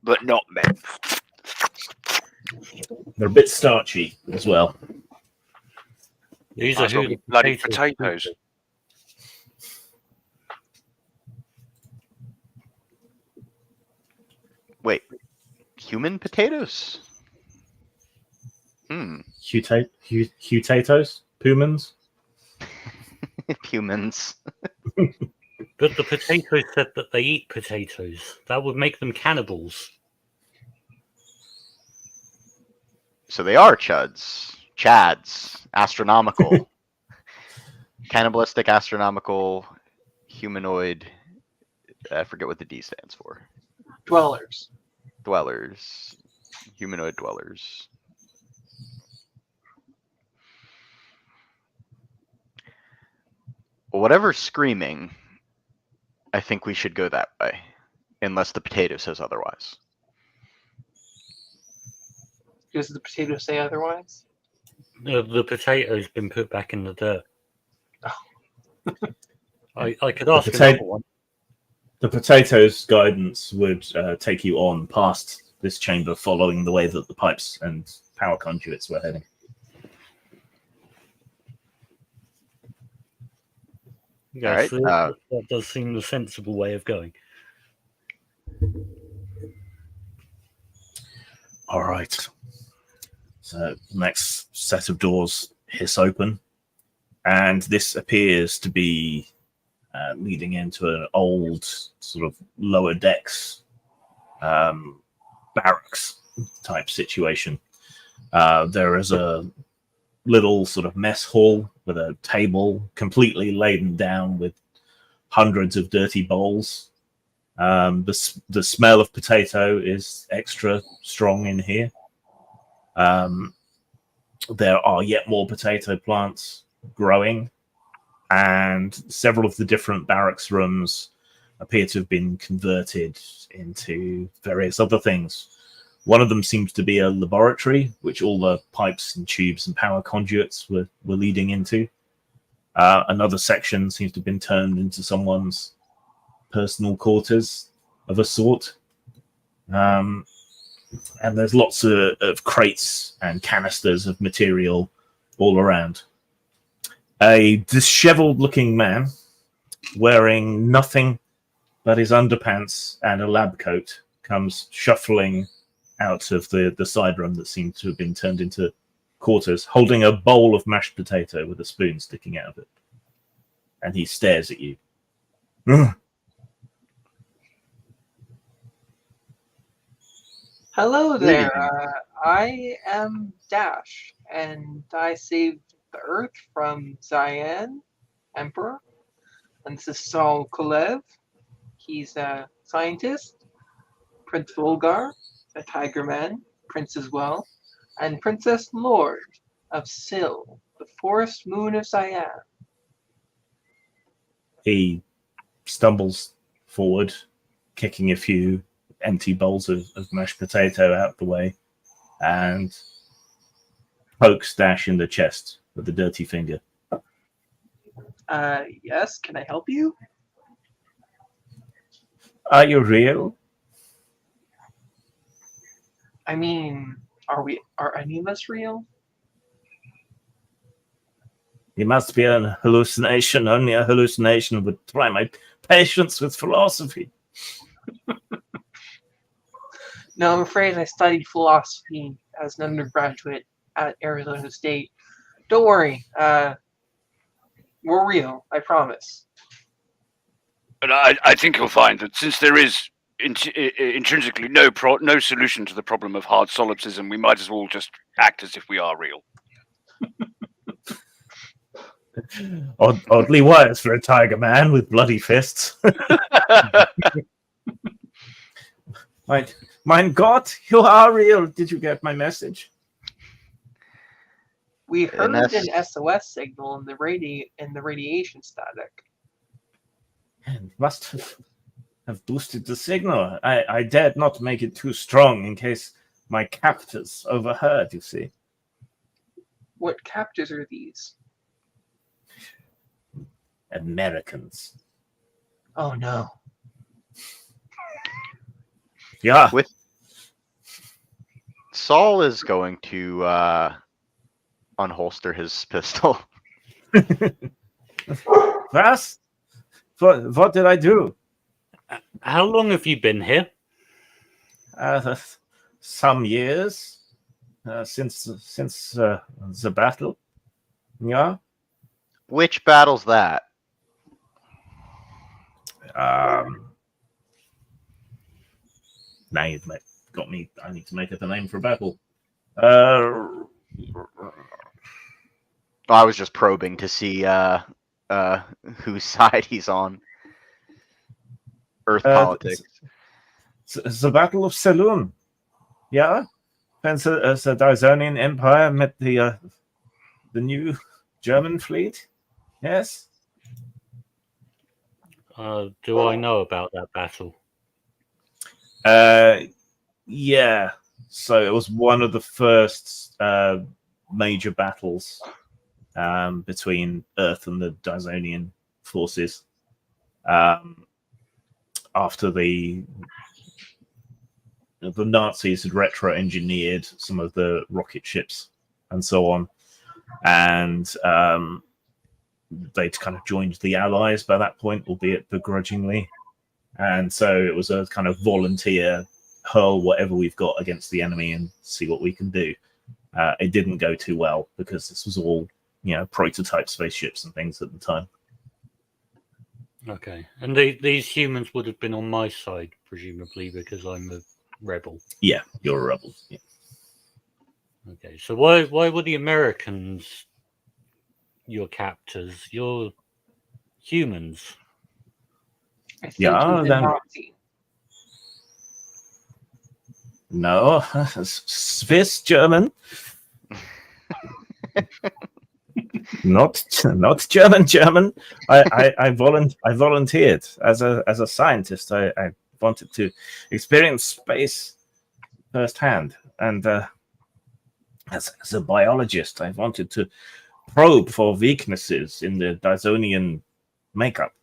but not men. they're a bit starchy as well. These Might are as well who be bloody potatoes. Wait, human potatoes? Hutatoes? Pumans? Humans. But the potatoes said that they eat potatoes. That would make them cannibals. So they are chuds. Chads. Astronomical. Cannibalistic, astronomical, humanoid, I forget what the D stands for. Dwellers. Dwellers. Humanoid dwellers. Whatever's screaming, I think we should go that way. Unless the potato says otherwise. Does the potato say otherwise? The potato's been put back in the dirt. I could The ask potato- another one. The potato's guidance would take you on past this chamber, following the way that the pipes and power conduits were heading. Yes, Alright, that does seem the sensible way of going. All right. So the next set of doors hiss open, and this appears to be leading into an old sort of lower decks barracks type situation. There is a little sort of mess hall with a table completely laden down with hundreds of dirty bowls. The smell of potato is extra strong in here. There are yet more potato plants growing, and several of the different barracks rooms appear to have been converted into various other things. One of them seems to be a laboratory, which all the pipes and tubes and power conduits were leading into. Another section seems to have been turned into someone's personal quarters of a sort. And there's lots of crates and canisters of material all around. A disheveled-looking man wearing nothing but his underpants and a lab coat comes shuffling out of the side room that seems to have been turned into quarters, holding a bowl of mashed potato with a spoon sticking out of it. And he stares at you. Hello there. I am Dash, and I saved the Earth from Cyan Emperor. And this is Saul Kolev. He's a scientist. Prince Volgar, a Tiger Man, Prince as well, and Princess Lord of Sil, the forest moon of Cyan. He stumbles forward, kicking a few empty bowls of mashed potato out the way, and pokes Dash in the chest with a dirty finger. Yes, can I help you? Are you real? I mean, are any of us real? It must be an hallucination. Only a hallucination would try my patience with philosophy. No, I'm afraid I studied philosophy as an undergraduate at Arizona State. Don't worry, we're real, I promise. But I think you'll find that since there is intrinsically no solution to the problem of hard solipsism, we might as well just act as if we are real. Oddly wise for a tiger man with bloody fists. Mein Gott, you are real. Did you get my message? We heard And an SOS signal in the radiation static. And must have boosted the signal. I dared not make it too strong in case my captors overheard, you see. What captors are these? Americans. Oh no. Yeah. Saul is going to unholster his pistol. What did I do? How long have you been here? Some years since the battle. Yeah. Which battle's that? Now you've got me. I need to make up a name for a battle. I was just probing to see whose side he's on. Earth politics. The Battle of Saloon. Yeah? When the Dysonian Empire met the new German fleet. Yes? Do I know about that battle? Yeah. So it was one of the first major battles between Earth and the Dysonian forces. After the Nazis had retro-engineered some of the rocket ships and so on, and they'd kind of joined the Allies by that point, albeit begrudgingly. And so it was a kind of volunteer hurl whatever we've got against the enemy and see what we can do. It didn't go too well because this was all, prototype spaceships and things at the time. Okay, and these humans would have been on my side, presumably, because I'm a rebel. Yeah, you're a rebel. Yeah. Okay, so why were the Americans your captors? You're humans. I think Yeah, he's a then- Nazi. No, Swiss German. Not German. I volunteered as a scientist. I wanted to experience space firsthand, and as a biologist, I wanted to probe for weaknesses in the Dysonian makeup.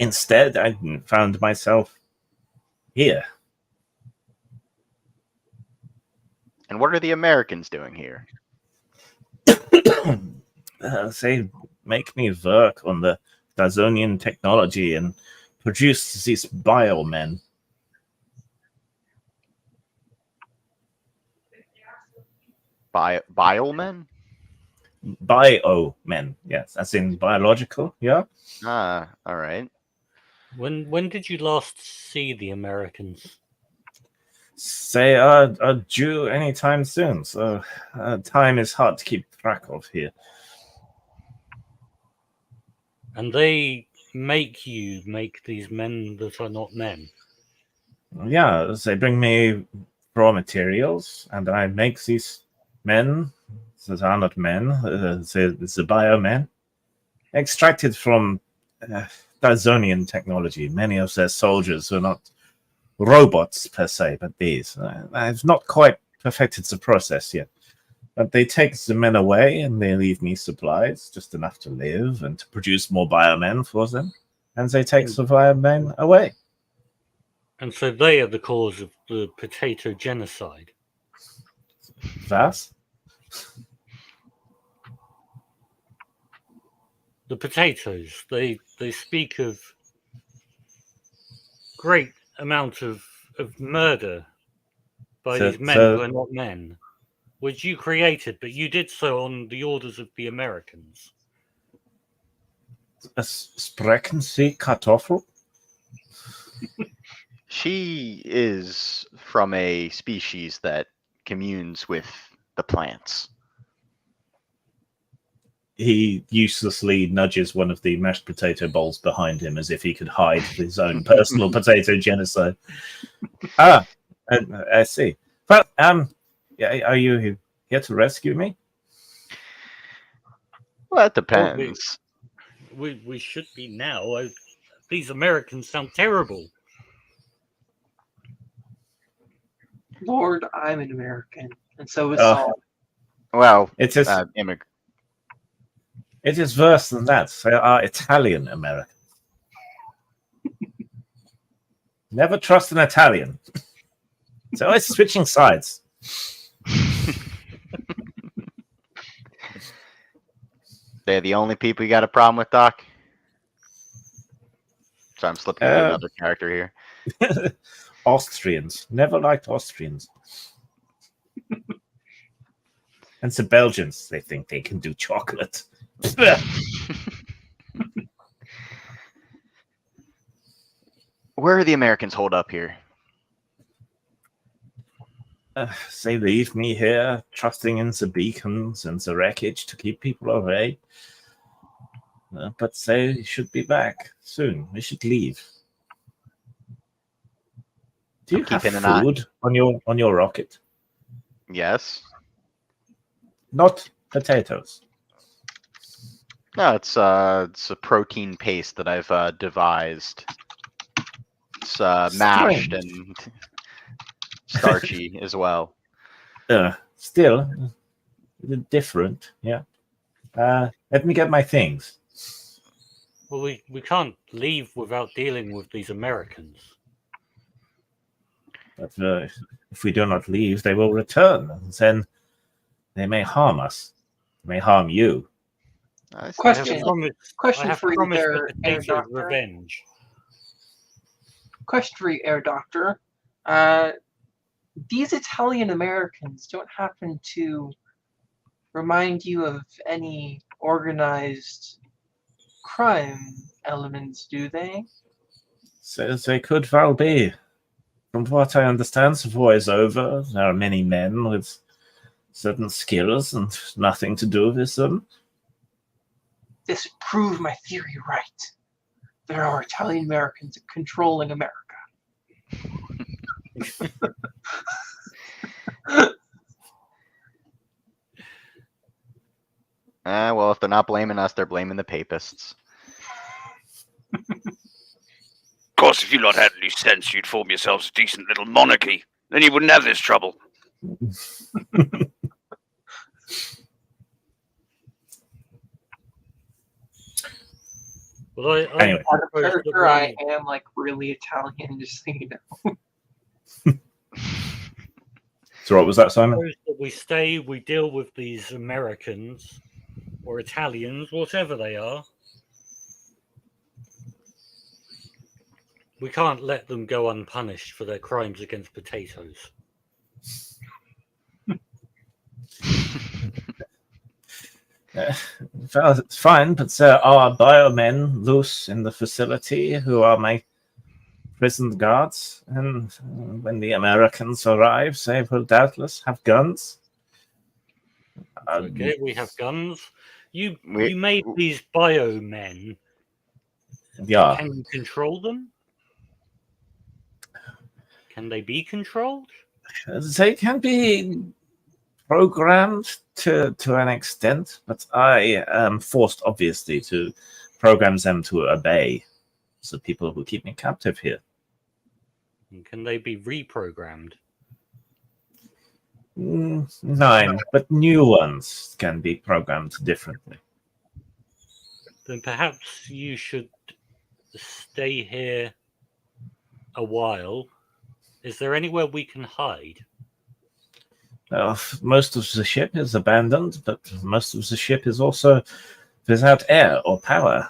Instead, I found myself here. And what are the Americans doing here? They make me work on the Dysonian technology and produce these biomen. Biomen? Biomen, yes, as in biological, yeah. Ah, all right. When did you last see the Americans? They are due anytime soon, so time is hard to keep track of here. And they make you make these men that are not men. Yeah, they bring me raw materials, and I make these men that are not men, the biomen, extracted from Dysonian technology. Many of their soldiers were not robots per se, but these. I've not quite perfected the process yet. But they take the men away and they leave me supplies, just enough to live and to produce more biomen for them. And they take the biomen away. And so they are the cause of the potato genocide. Was? The potatoes, they speak of great amount of murder by these men who are not men, which you created, but you did so on the orders of the Americans. Sprechen Sie Kartoffel? She is from a species that communes with the plants. He uselessly nudges one of the mashed potato bowls behind him as if he could hide his own personal potato genocide. I see. Well, are you here to rescue me? Well, that depends. We should be now. These Americans sound terrible. Lord, I'm an American, and so is Saul. Well, It is. It is worse than that. They are Italian Americans. Never trust an Italian. It's always switching sides. They're the only people you got a problem with, Doc? So I'm slipping into another character here. Austrians. Never liked Austrians. And the Belgians, they think they can do chocolate. Where are the Americans hold up here? They leave me here, trusting in the beacons and the wreckage to keep people away. but they should be back soon. We should leave. Do you I'm have keeping an eye- food on your rocket? Yes. Not potatoes. No, it's a protein paste that I've devised. It's mashed and starchy as well. Still different. Yeah. Let me get my things. Well, we can't leave without dealing with these Americans. But if we do not leave, they will return, and then they may harm us. They may harm you. Question. I Question have for you promised there, the Air potatoes Doctor. revenge. Question for you, Air Doctor. These Italian Americans don't happen to remind you of any organized crime elements, do they? So they could well be. From what I understand, the war is over. There are many men with certain skills and nothing to do with them. This would prove my theory right. There are Italian Americans controlling America. Well, if they're not blaming us, they're blaming the papists. Of course, if you lot had any sense, you'd form yourselves a decent little monarchy. Then you wouldn't have this trouble. Well, Anyway. Out of propose that character, I we- am like really Italian, just so you know. So what was that, Simon? propose that we stay, we deal with these Americans or Italians, whatever they are. We can't let them go unpunished for their crimes against potatoes. Well, it's fine, but there are biomen loose in the facility who are my prison guards, and when the Americans arrive, they will doubtless have guns. Okay, we have guns. You We- made these biomen. Yeah, Can you control them? Can they be controlled? they can be programmed to an extent, but I am forced, obviously, to program them to obey the people who keep me captive here. And can they be reprogrammed? 9, but new ones can be programmed differently. Then perhaps you should stay here a while. Is there anywhere we can hide? Most of the ship is abandoned, but most of the ship is also without air or power.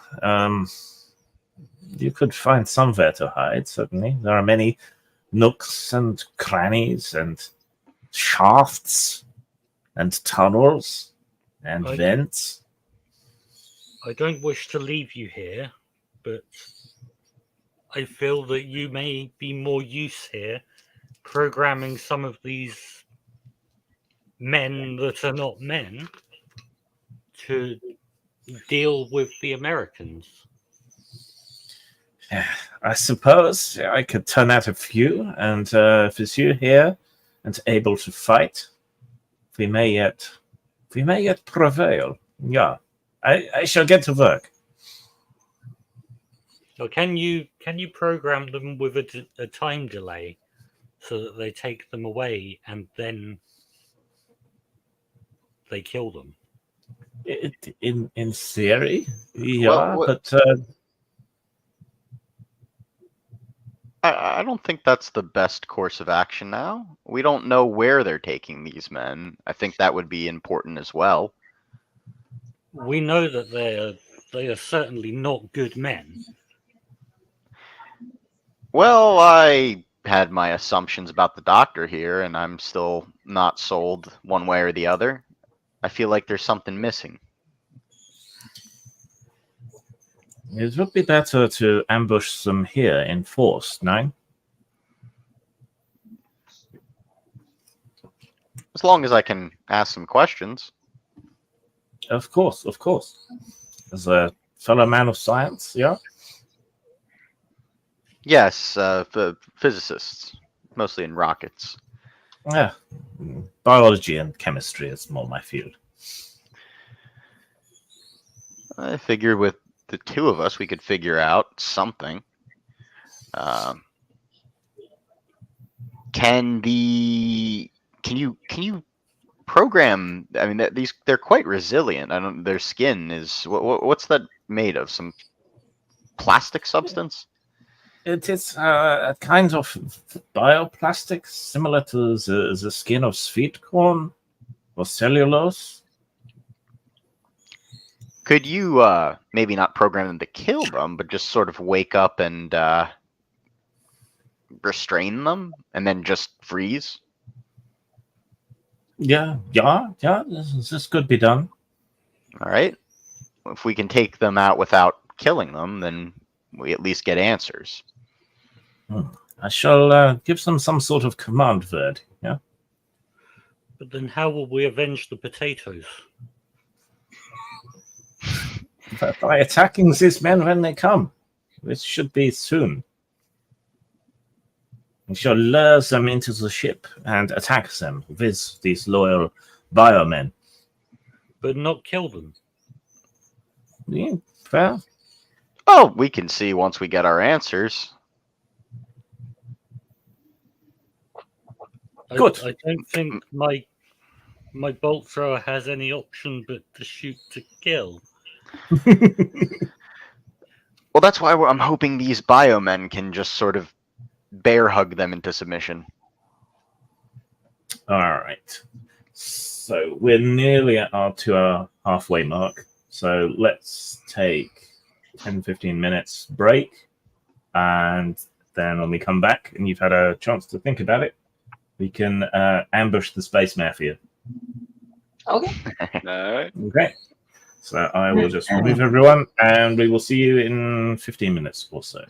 You could find somewhere to hide, certainly. There are many nooks and crannies and shafts and tunnels and I- vents. I don't wish to leave you here, but I feel that you may be more use here programming some of these men that are not men to deal with the Americans. I suppose I could turn out a few, and if it's you here and able to fight, we may yet prevail. Yeah, I shall get to work. So can you program them with a time delay so that they take them away and then they kill them? In theory, yeah, Well, but I don't think that's the best course of action now. We don't know where they're taking these men. I think that would be important as well. We know that they are certainly not good men. Well, I had my assumptions about the doctor here, and I'm still not sold one way or the other. I feel like there's something missing. it would be better to ambush them here in force, 9. As long as I can ask some questions. Of course. The fellow man of science, yeah? Yes, physicists, mostly in rockets. Yeah. Biology and chemistry is more my field. I figure with the two of us, we could figure out something. Can you program? I mean, they're quite resilient. I don't. Their skin is what's that made of? Some plastic substance? It is a kind of bioplastic similar to the skin of sweet corn or cellulose. Could you maybe not program them to kill them, but just sort of wake up and restrain them, and then just freeze? Yeah. This could be done. All right. If we can take them out without killing them, then we at least get answers. I shall give them some sort of command word. Yeah. But then how will we avenge the potatoes? By attacking these men when they come, which should be soon. We shall lure them into the ship and attack them with these loyal biomen. But not kill them. Yeah, fair. Oh, we can see once we get our answers. Good. I don't think my bolt thrower has any option but to shoot to kill. Well, that's why I'm hoping these biomen can just sort of bear hug them into submission. All right. So we're nearly at our 2 hour halfway mark. So let's take 10-15 minutes break. And then when we come back and you've had a chance to think about it, we can ambush the space mafia. Okay. No. Okay. So I will just remove everyone and we will see you in 15 minutes or so.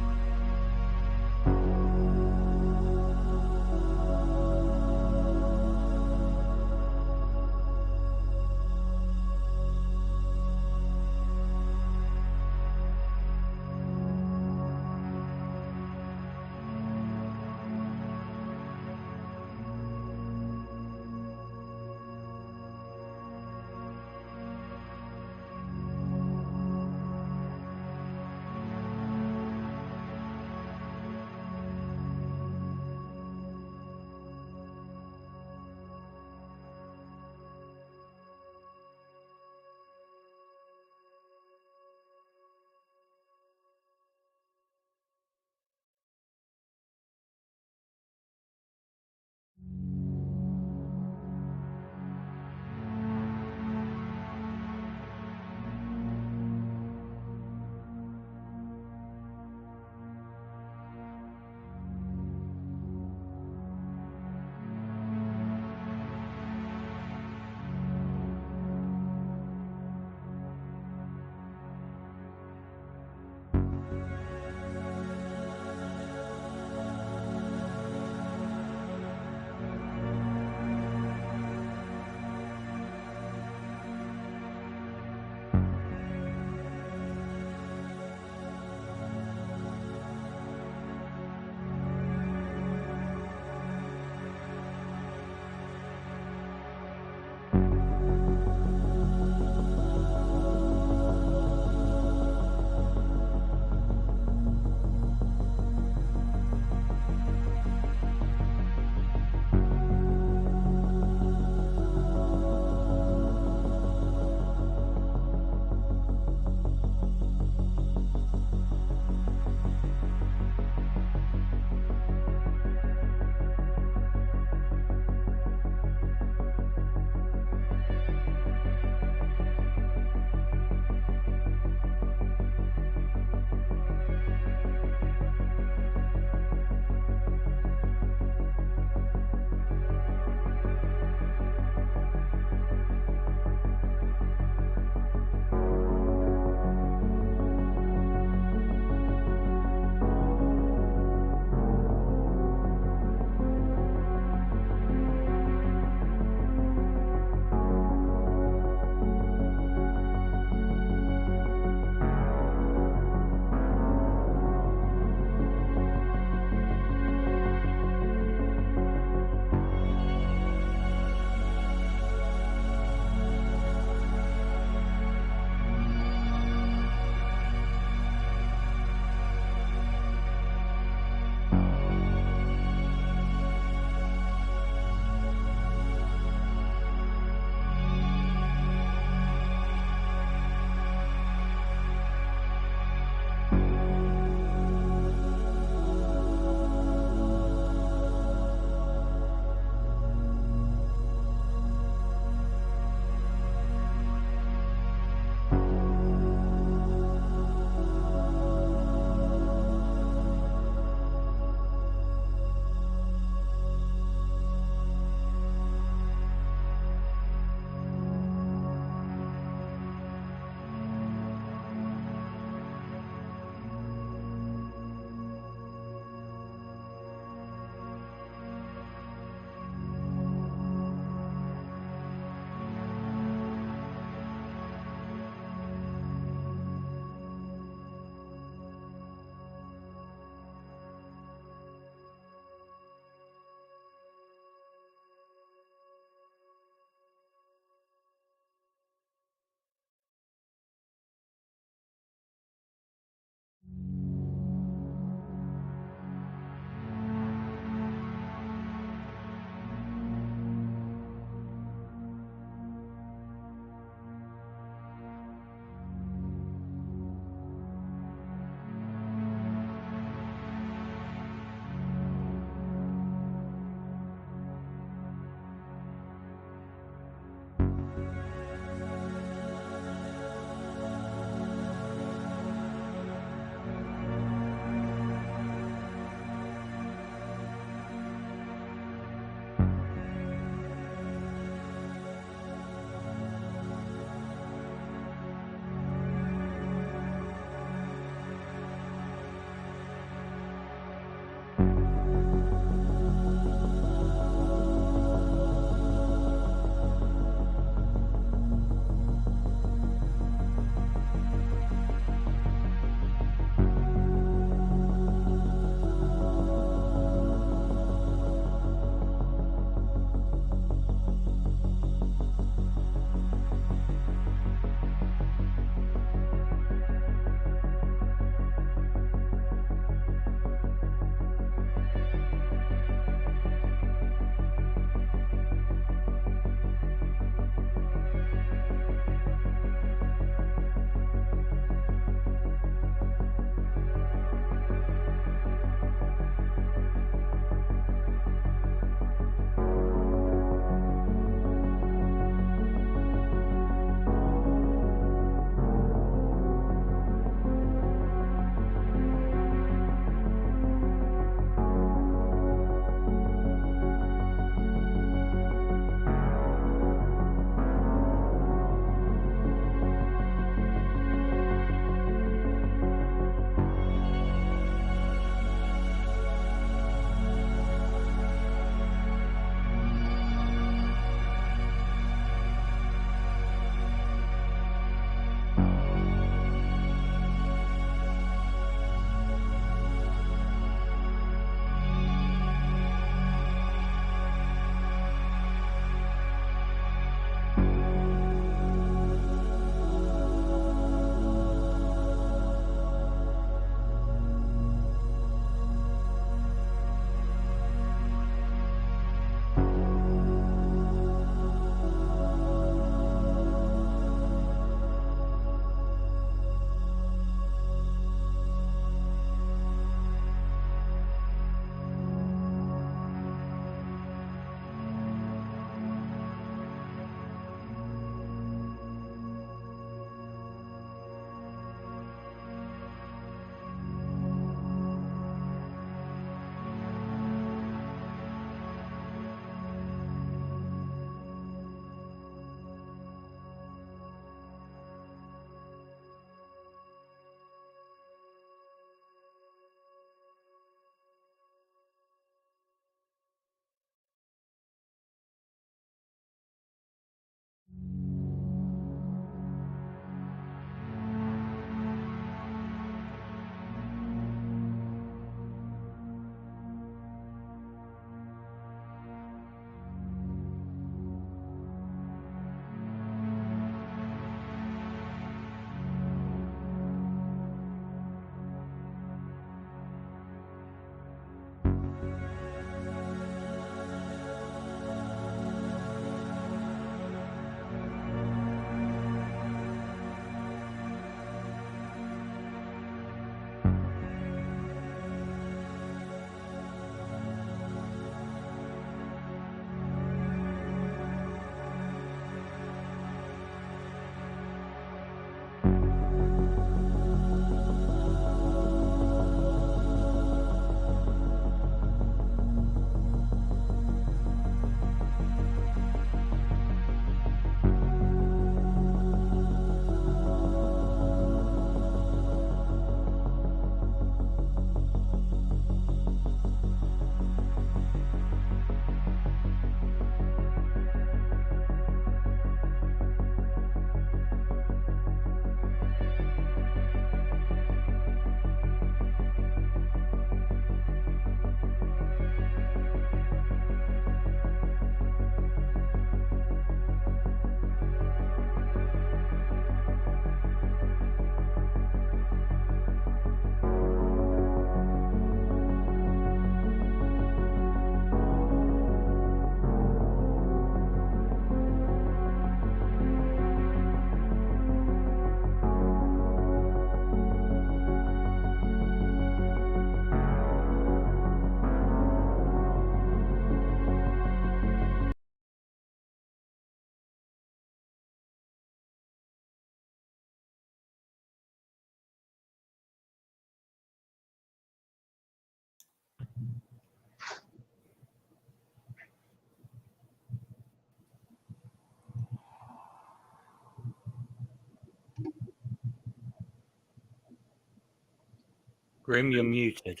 Grim, you're muted.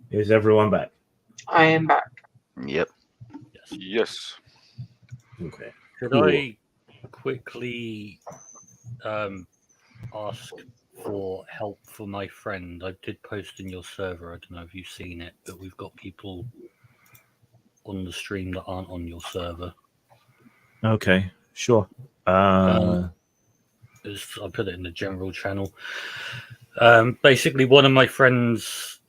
Is everyone back? I am back. Yep. Yes. Yes. Okay. Could Cool. I quickly ask for help for my friend? I did post in your server. I don't know if you've seen it, but we've got people on the stream that aren't on your server. Okay, sure. I put it in the general channel. Basically, one of my friends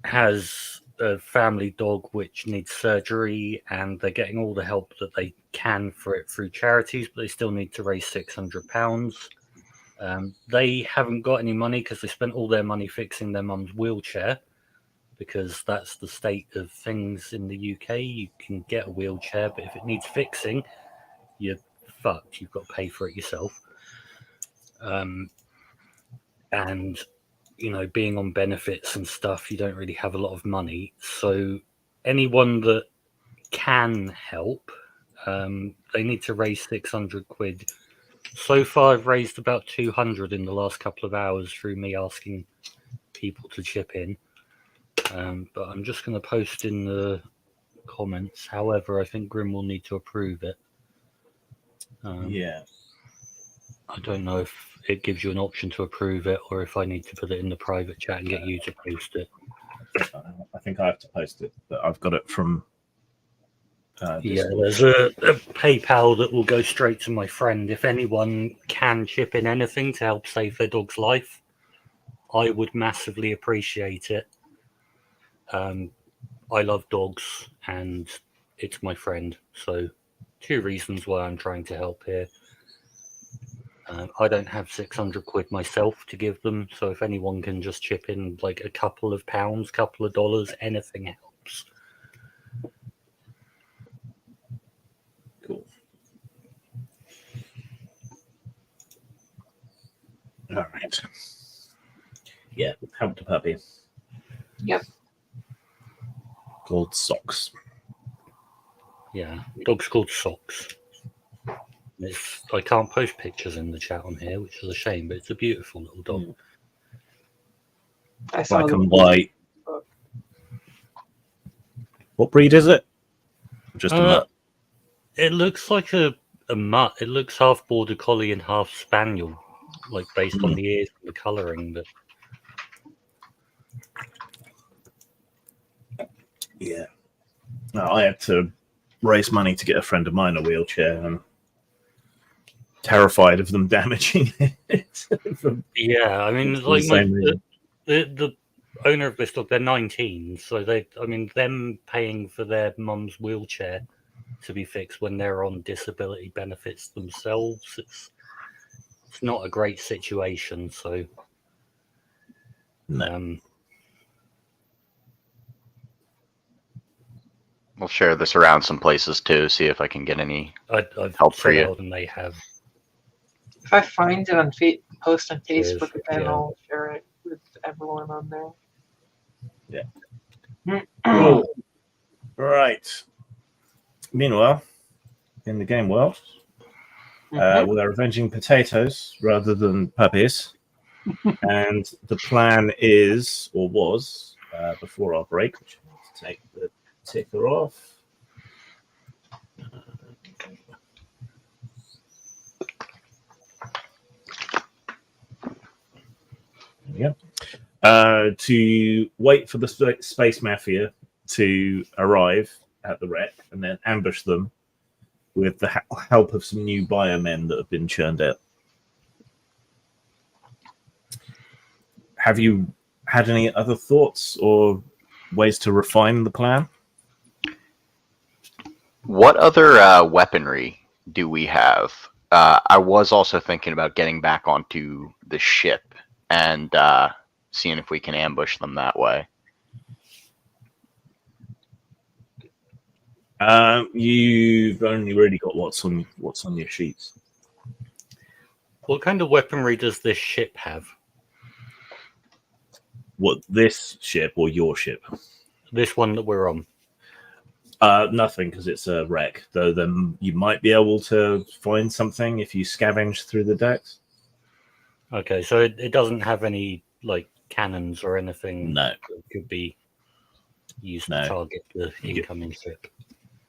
has a family dog which needs surgery, and they're getting all the help that they can for it through charities, but they still need to raise £600. They haven't got any money because they spent all their money fixing their mum's wheelchair, because that's the state of things in the UK. You can get a wheelchair, but if it needs fixing, you're fucked. You've got to pay for it yourself. And you know, being on benefits and stuff, you don't really have a lot of money. So anyone that can help, they need to raise 600 quid. So far, I've raised about 200 in the last couple of hours through me asking people to chip in. But I'm just going to post in the comments. However, I think Grim will need to approve it. Yeah. I don't know if it gives you an option to approve it, or if I need to put it in the private chat and get you to post it. I think I have to post it, but I've got it from. Yeah, there's a PayPal that will go straight to my friend. If anyone can chip in anything to help save their dog's life, I would massively appreciate it. I love dogs, and it's my friend. So, 2 reasons why I'm trying to help here. I don't have 600 quid myself to give them, so if anyone can just chip in like a couple of pounds, couple of dollars, anything helps. Cool. All right. Yeah, help the puppy. Yep. Called Socks. Yeah, dog's called Socks. I can't post pictures in the chat on here, which is a shame, but it's a beautiful little dog. I saw Black the and white. What breed is it? Just a mutt. It looks like a mutt. It looks half border collie and half spaniel, like based on the ears and the colouring. But Yeah. No, I had to raise money to get a friend of mine a wheelchair, and terrified of them damaging it. yeah, I mean, For the like same the owner of this dog, they're 19, so them paying for their mum's wheelchair to be fixed when they're on disability benefits themselves, it's not a great situation. So, No. We'll share this around some places too, see if I can get any I've help for sent you. out and they have. If I find it on post on Cheers, Facebook, then yeah. I'll share it with everyone on there. Yeah. Cool. Right. Meanwhile, in the game world, we're avenging potatoes rather than puppies. And the plan is, or was, before our break, which I need to take the ticker off. There we go. To wait for the space mafia to arrive at the wreck and then ambush them with the help of some new biomen that have been churned out. Have you had any other thoughts or ways to refine the plan? What other weaponry do we have? I was also thinking about getting back onto the ship and seeing if we can ambush them that way. You've only really got what's on your sheets. What kind of weaponry does this ship have? What, this ship or your ship? This one that we're on. Nothing, because it's a wreck. Though then you might be able to find something if you scavenge through the decks. Okay, so it doesn't have any like cannons or anything No, that could be used No. to target the incoming ship.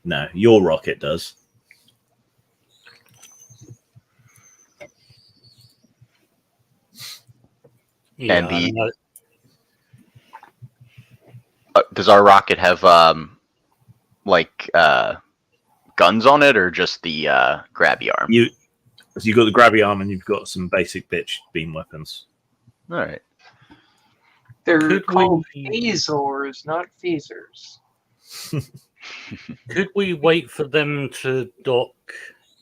no. Your rocket does. Yeah, And I mean, does our rocket have guns on it, or just the grabby arm? You've got the grabby arm, and you've got some basic bitch beam weapons. All right. They're Could called we- phasors, not phasers. could we wait for them to dock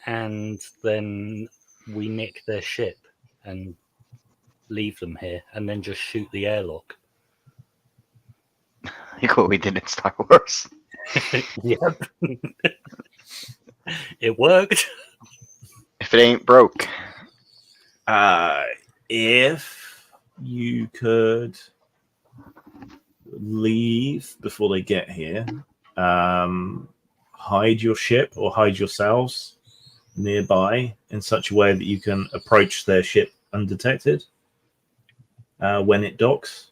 and then we nick their ship and leave them here and then just shoot the airlock? Like what we did in Star Wars. Yep. It worked. If it ain't broke. If you could leave before they get here, hide your ship or hide yourselves nearby in such a way that you can approach their ship undetected when it docks,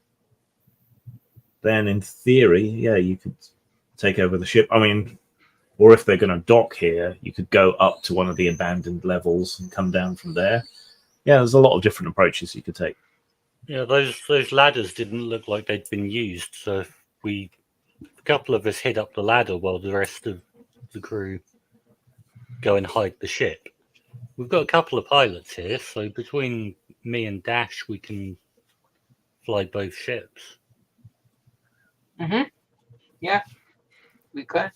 then in theory, yeah, you could take over the ship. I mean, or if they're going to dock here, you could go up to one of the abandoned levels and come down from there. Yeah, there's a lot of different approaches you could take. Yeah, those ladders didn't look like they'd been used, so if a couple of us hid up the ladder while the rest of the crew go and hide the ship. We've got a couple of pilots here, so between me and Dash, we can fly both ships. Mm-hmm. Yeah, we could.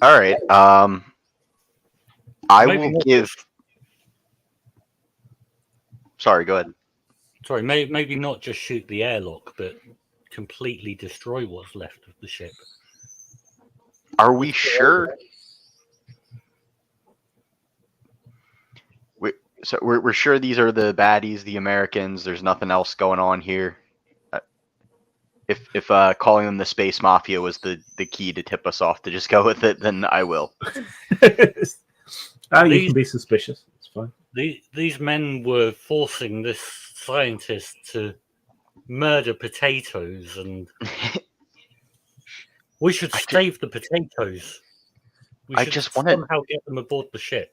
All right. I Maybe will not give. just- Sorry, go ahead. Sorry, maybe not just shoot the airlock, but completely destroy what's left of the ship. Are we sure? So we're sure these are the baddies, the Americans. There's nothing else going on here. If calling them the space mafia was the key to tip us off to just go with it, then I will. You can be suspicious. It's fine. These men were forcing this scientist to murder potatoes, and we should save the potatoes. We I should just wanted- somehow get them aboard the ship.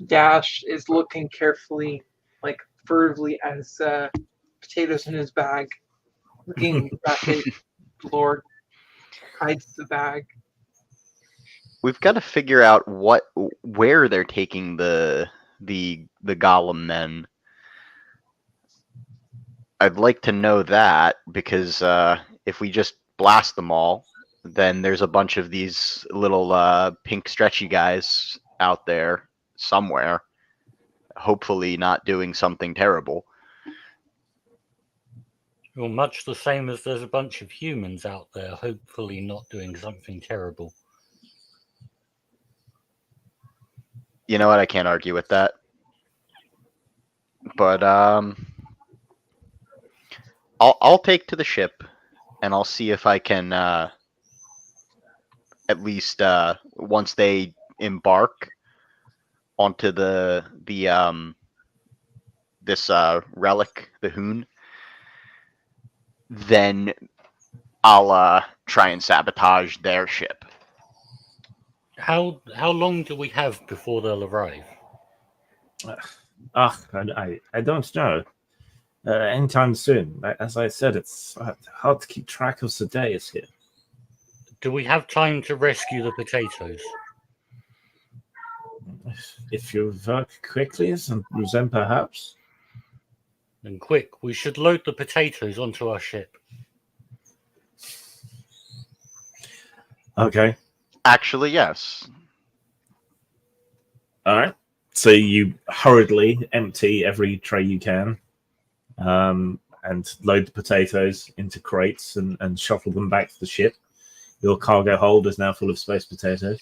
Dash is looking carefully, like furtively, as potatoes in his bag, looking back at Lord, hides the bag. We've got to figure out where they're taking the Gollum men. I'd like to know that, because if we just blast them all, then there's a bunch of these little pink stretchy guys out there somewhere, hopefully not doing something terrible. Well, much the same as there's a bunch of humans out there, hopefully not doing something terrible. You know what? I can't argue with that. But I'll take to the ship, and I'll see if I can at least once they embark onto this relic, the Hoon, then I'll try and sabotage their ship. How long do we have before they'll arrive? I don't know. Anytime soon. As I said, it's hard to keep track of the days here. Do we have time to rescue the potatoes? If you work quickly, then perhaps. Then quick, we should load the potatoes onto our ship. Okay. Actually, yes. All right. So you hurriedly empty every tray you can, and load the potatoes into crates and shuttle them back to the ship. Your cargo hold is now full of space potatoes.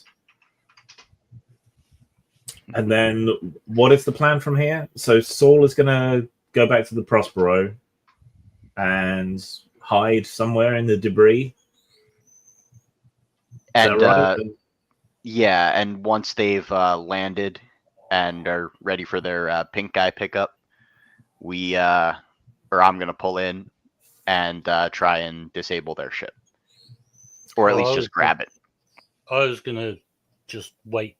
And then what is the plan from here? So Saul is going to go back to the Prospero and hide somewhere in the debris. And Is that right? Yeah, and once they've landed and are ready for their pink guy pickup, I'm gonna pull in and try and disable their ship, or at least just grab it. I was gonna just wait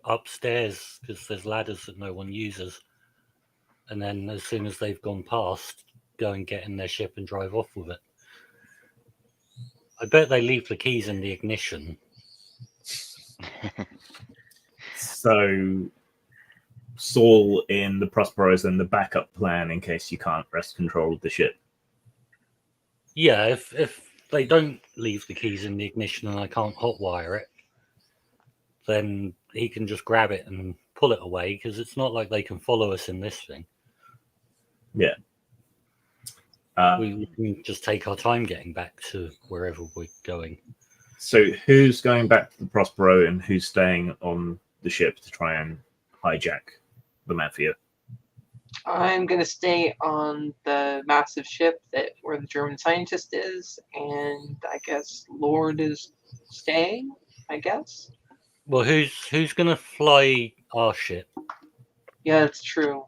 upstairs because there's ladders that no one uses, and then as soon as they've gone past, go and get in their ship and drive off with it. I bet they leave the keys in the ignition. So Saul in the Prospero is then the backup plan in case you can't wrest control of the ship. Yeah, if they don't leave the keys in the ignition and I can't hotwire it, then he can just grab it and pull it away because it's not like they can follow us in this thing. Yeah. We can just take our time getting back to wherever we're going. So who's going back to the Prospero and who's staying on the ship to try and hijack the Mafia? I'm gonna stay on the massive ship where the German scientist is, and I guess Lord is staying. I guess. Well, who's gonna fly our ship? Yeah, it's true.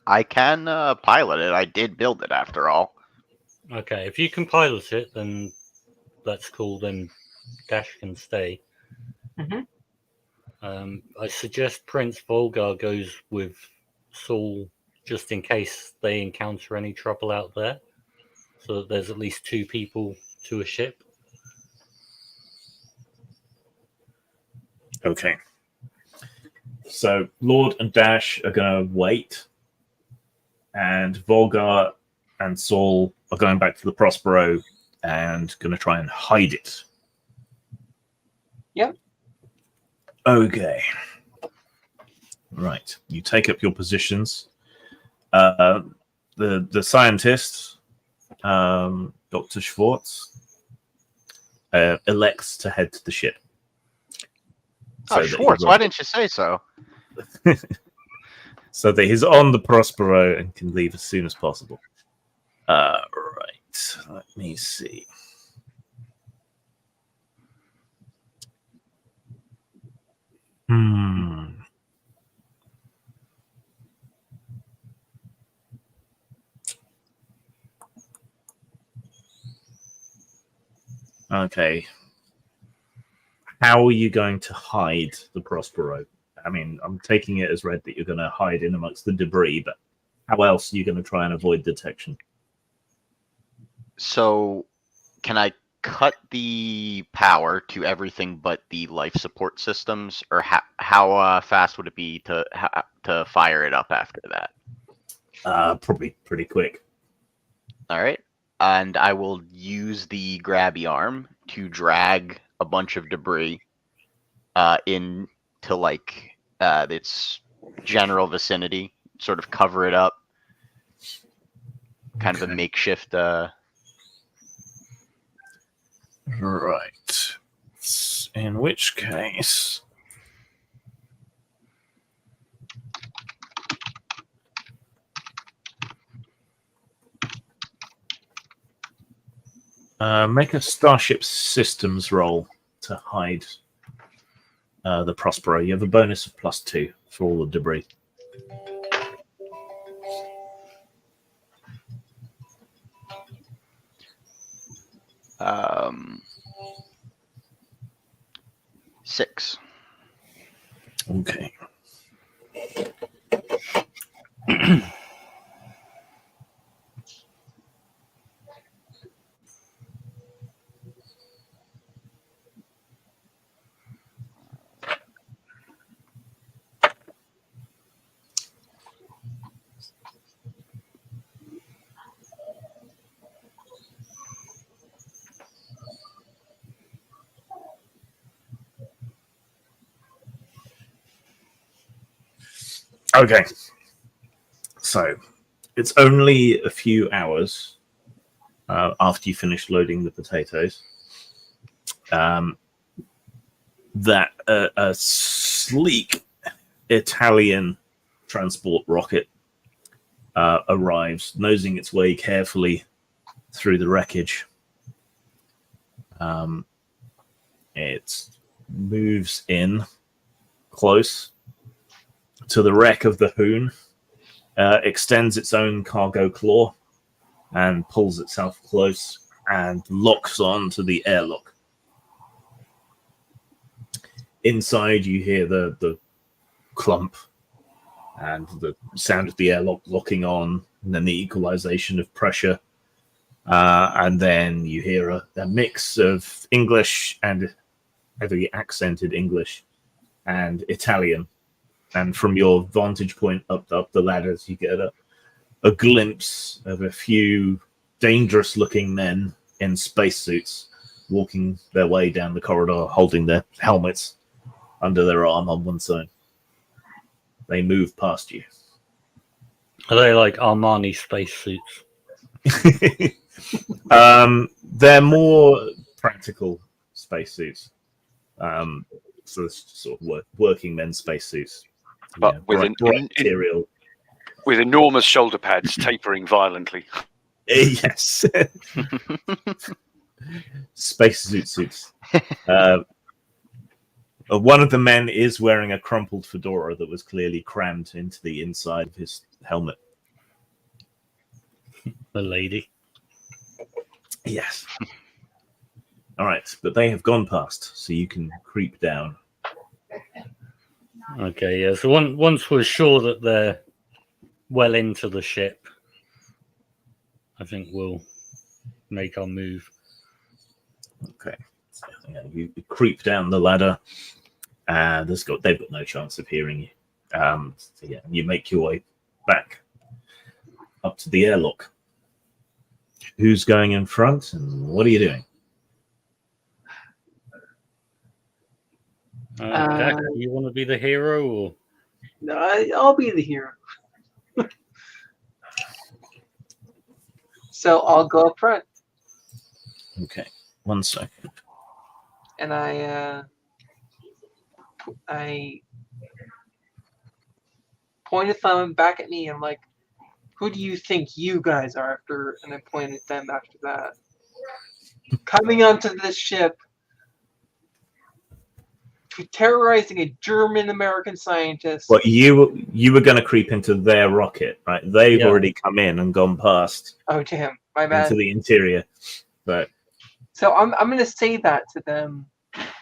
I can pilot it. I did build it after all. Okay, if you can pilot it, then that's cool. Then Dash can stay. Mhm. I suggest Prince Volgar goes with Saul just in case they encounter any trouble out there, so that there's at least 2 people to a ship. Okay. So Lord and Dash are going to wait, and Volgar and Saul are going back to the Prospero and going to try and hide it. Yep. Okay. Right. You take up your positions. The scientist, Dr. Schwartz, elects to head to the ship. Oh, Schwartz, why didn't you say so? So that he's on the Prospero and can leave as soon as possible. Right. Let me see. Okay. How are you going to hide the Prospero? I mean, I'm taking it as read that you're going to hide in amongst the debris, but how else are you going to try and avoid detection? So, can I cut the power to everything but the life support systems, or how fast would it be to fire it up after that? Probably pretty quick. All right, and I will use the grabby arm to drag a bunch of debris into its general vicinity, sort of cover it up, kind of a makeshift. Right. In which case, make a Starship Systems roll to hide the Prospero. You have a bonus of +2 for all the debris. Six. Okay. Okay. So it's only a few hours after you finish loading the potatoes that a sleek Italian transport rocket arrives, nosing its way carefully through the wreckage. It's moves in close to the wreck of the Hoon, extends its own cargo claw, and pulls itself close and locks on to the airlock. Inside, you hear the clump and the sound of the airlock locking on, and then the equalization of pressure. And then you hear a mix of English and heavily accented English and Italian. And from your vantage point up the ladders, you get a glimpse of a few dangerous-looking men in spacesuits walking their way down the corridor, holding their helmets under their arm on one side. They move past you. Are they like Armani spacesuits? They're more practical spacesuits. So it's sort of working men's spacesuits. But with bright material. With enormous shoulder pads tapering violently. Yes. Spacesuit suits. One of the men is wearing a crumpled fedora that was clearly crammed into the inside of his helmet. The lady. Yes. All right, but they have gone past, so you can creep down. Okay, yeah. So once we're sure that they're well into the ship, I think we'll make our move. Okay. So, you creep down the ladder. They've got no chance of hearing you. So yeah, you make your way back up to the airlock. Who's going in front, and what are you doing? Jack, do you want to be the hero, or? No, I'll be the hero. So I'll go up front. Okay, 1 second. And I point a thumb back at me. I'm like, who do you think you guys are after? And I point at them after that. Coming onto this ship, terrorizing a German-American scientist. Well, you were going to creep into their rocket, right? They've already come in and gone past. Oh, damn. My bad. Into the interior. But so I'm going to say that to them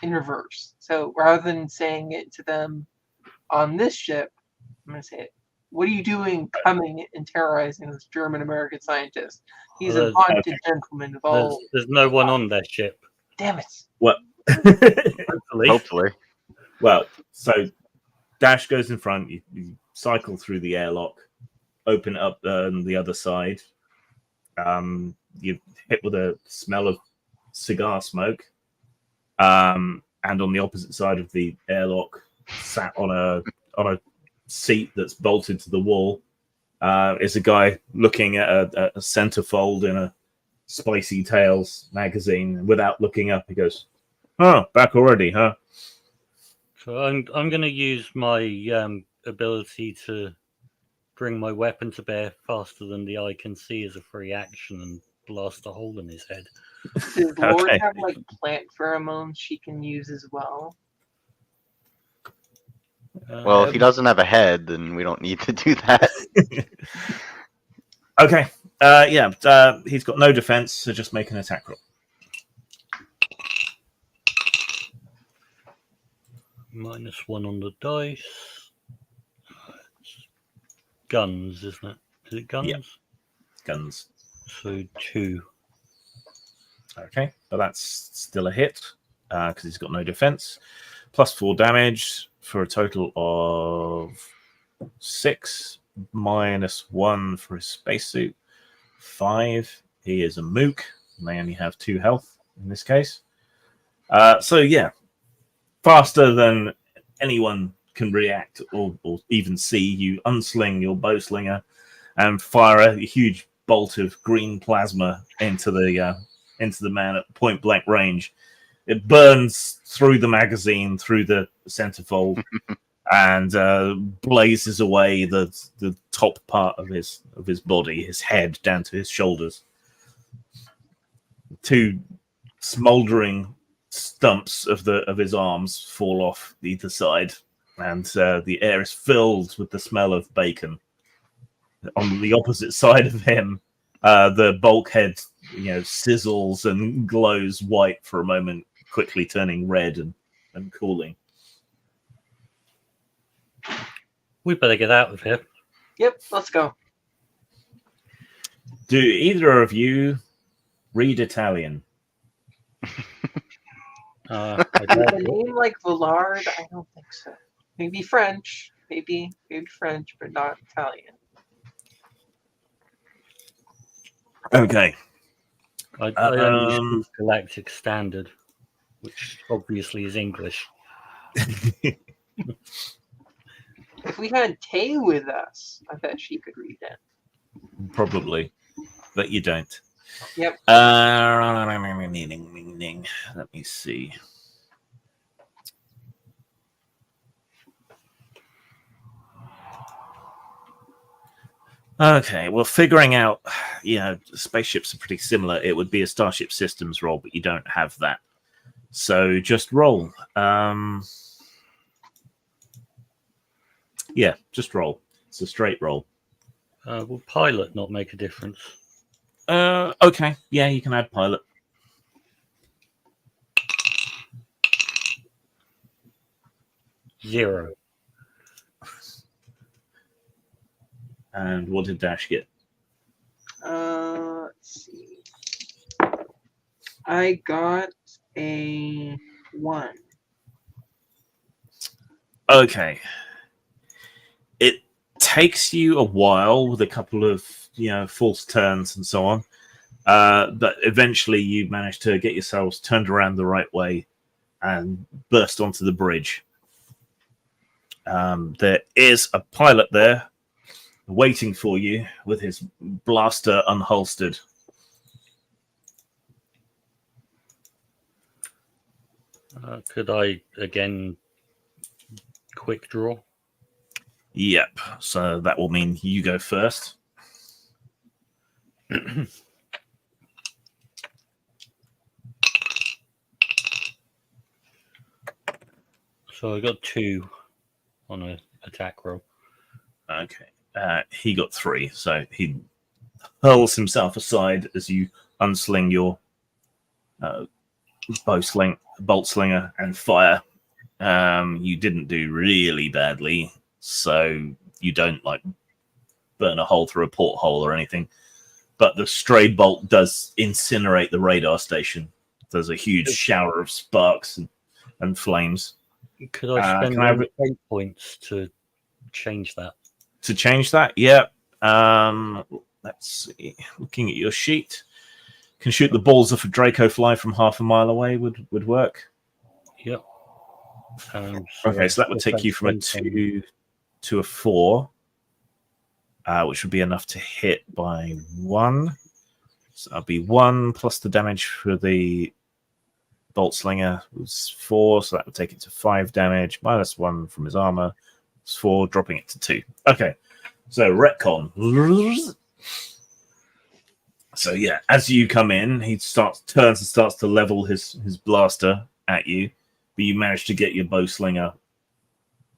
in reverse. So rather than saying it to them on this ship, I'm going to say it. What are you doing coming and terrorizing this German-American scientist? He's a vaunted gentleman of all... There's no one on their ship. Damn it. What? Hopefully. Well, so Dash goes in front. You cycle through the airlock, open it up on the other side. You hit with a smell of cigar smoke. And on the opposite side of the airlock, sat on a seat that's bolted to the wall, is a guy looking at a centerfold in a Spicy Tales magazine. Without looking up, he goes, "Oh, back already, huh?" So I'm going to use my ability to bring my weapon to bear faster than the eye can see as a free action and blast a hole in his head. Does Lord have like plant pheromones she can use as well? Well, if he doesn't have a head, then we don't need to do that. Okay. He's got no defense, so just make an attack roll. -1 on the dice. It's guns, isn't it? Is it guns? Yeah. Guns. So 2. Okay, but that's still a hit because he's got no defense. +4 damage for a total of 6, -1 for his spacesuit, 5. He is a mook, and they only have 2 health in this case. Faster than anyone can react or even see, you unsling your bowslinger and fire a huge bolt of green plasma into the man at point blank range. It burns through the magazine, through the centerfold, and blazes away the top part of his body, his head down to his shoulders. 2 smoldering stumps of his arms fall off either side, and the air is filled with the smell of bacon. On the opposite side of him, the bulkhead, sizzles and glows white for a moment, quickly turning red and cooling. We better get out of here. Yep, let's go. Do either of you read Italian? I With doubt a it. name like Villard, I don't think so. Maybe French. Maybe French, but not Italian. Okay. I only Um, speak Galactic Standard, which obviously is English. If we had Tay with us, I bet she could read it. Probably, but you don't. Yep. Let me see. Okay, well, figuring out, spaceships are pretty similar. It would be a Starship Systems roll, but you don't have that. So just roll. Yeah, just roll. It's a straight roll. Will pilot not make a difference? Okay. Yeah, you can add pilot. Zero. And what did Dash get? Let's see. I got a 1. Okay. It takes you a while with a couple of, false turns and so on. But eventually you manage to get yourselves turned around the right way and burst onto the bridge. There is a pilot there waiting for you with his blaster unholstered. Could I, again, quick draw? Yep. So that will mean you go first. So I got 2 on an attack roll. Okay. He got 3, so he hurls himself aside as you unsling your bolt slinger, and fire. You didn't do really badly, so you don't burn a hole through a porthole or anything. But the stray bolt does incinerate the radar station. There's a huge shower of sparks and flames. Could I spend can I have any fate points to change that? To change that, yeah. Let's see. Looking at your sheet, can shoot the balls off a Draco fly from half a mile away would work. Yep. Okay, so that would take you from a 2 to a 4, which would be enough to hit by 1. So that'll be 1 plus the damage for the bolt slinger was 4, so that would take it to 5 damage minus 1 from his armor. 4, dropping it to 2. Okay, so retcon. So yeah, as you come in, he turns and starts to level his blaster at you, but you manage to get your bow slinger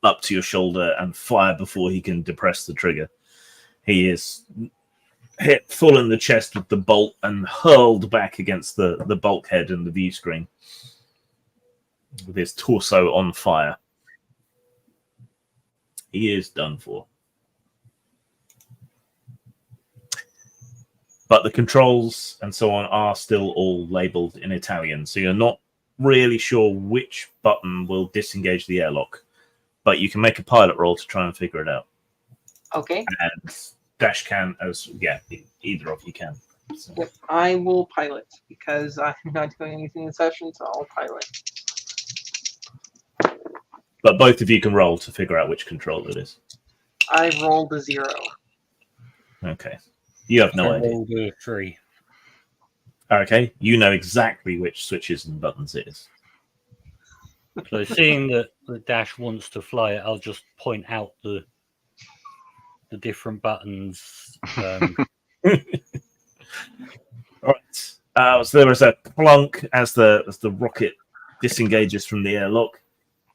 up to your shoulder and fire before he can depress the trigger. He is hit full in the chest with the bolt and hurled back against the bulkhead and the view screen, with his torso on fire. He is done for. But the controls and so on are still all labeled in Italian, so you're not really sure which button will disengage the airlock. But you can make a pilot roll to try and figure it out. Okay. And Dash can either of you can. So. Yep. I will pilot because I'm not doing anything in session, so I'll pilot. But both of you can roll to figure out which control it is. I rolled a 0. Okay. You have no idea. Rolled a 3. Okay. You know exactly which switches and buttons it is. So seeing that the Dash wants to fly it, I'll just point out the different buttons. All right. So there was a plunk as the rocket disengages from the airlock.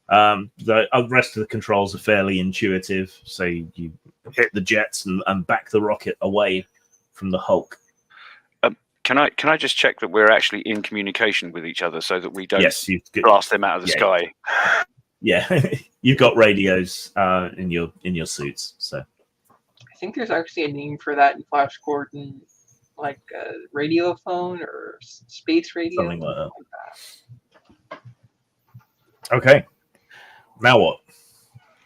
The rest of the controls are fairly intuitive. So you hit the jets and back the rocket away from the Hulk. Can I just check that we're actually in communication with each other so that we don't blast them out of the sky? Yeah, you've got radios in your suits. So I think there's actually a name for that in Flash Gordon, like a radiophone or space radio. Something like that. Okay. Now what?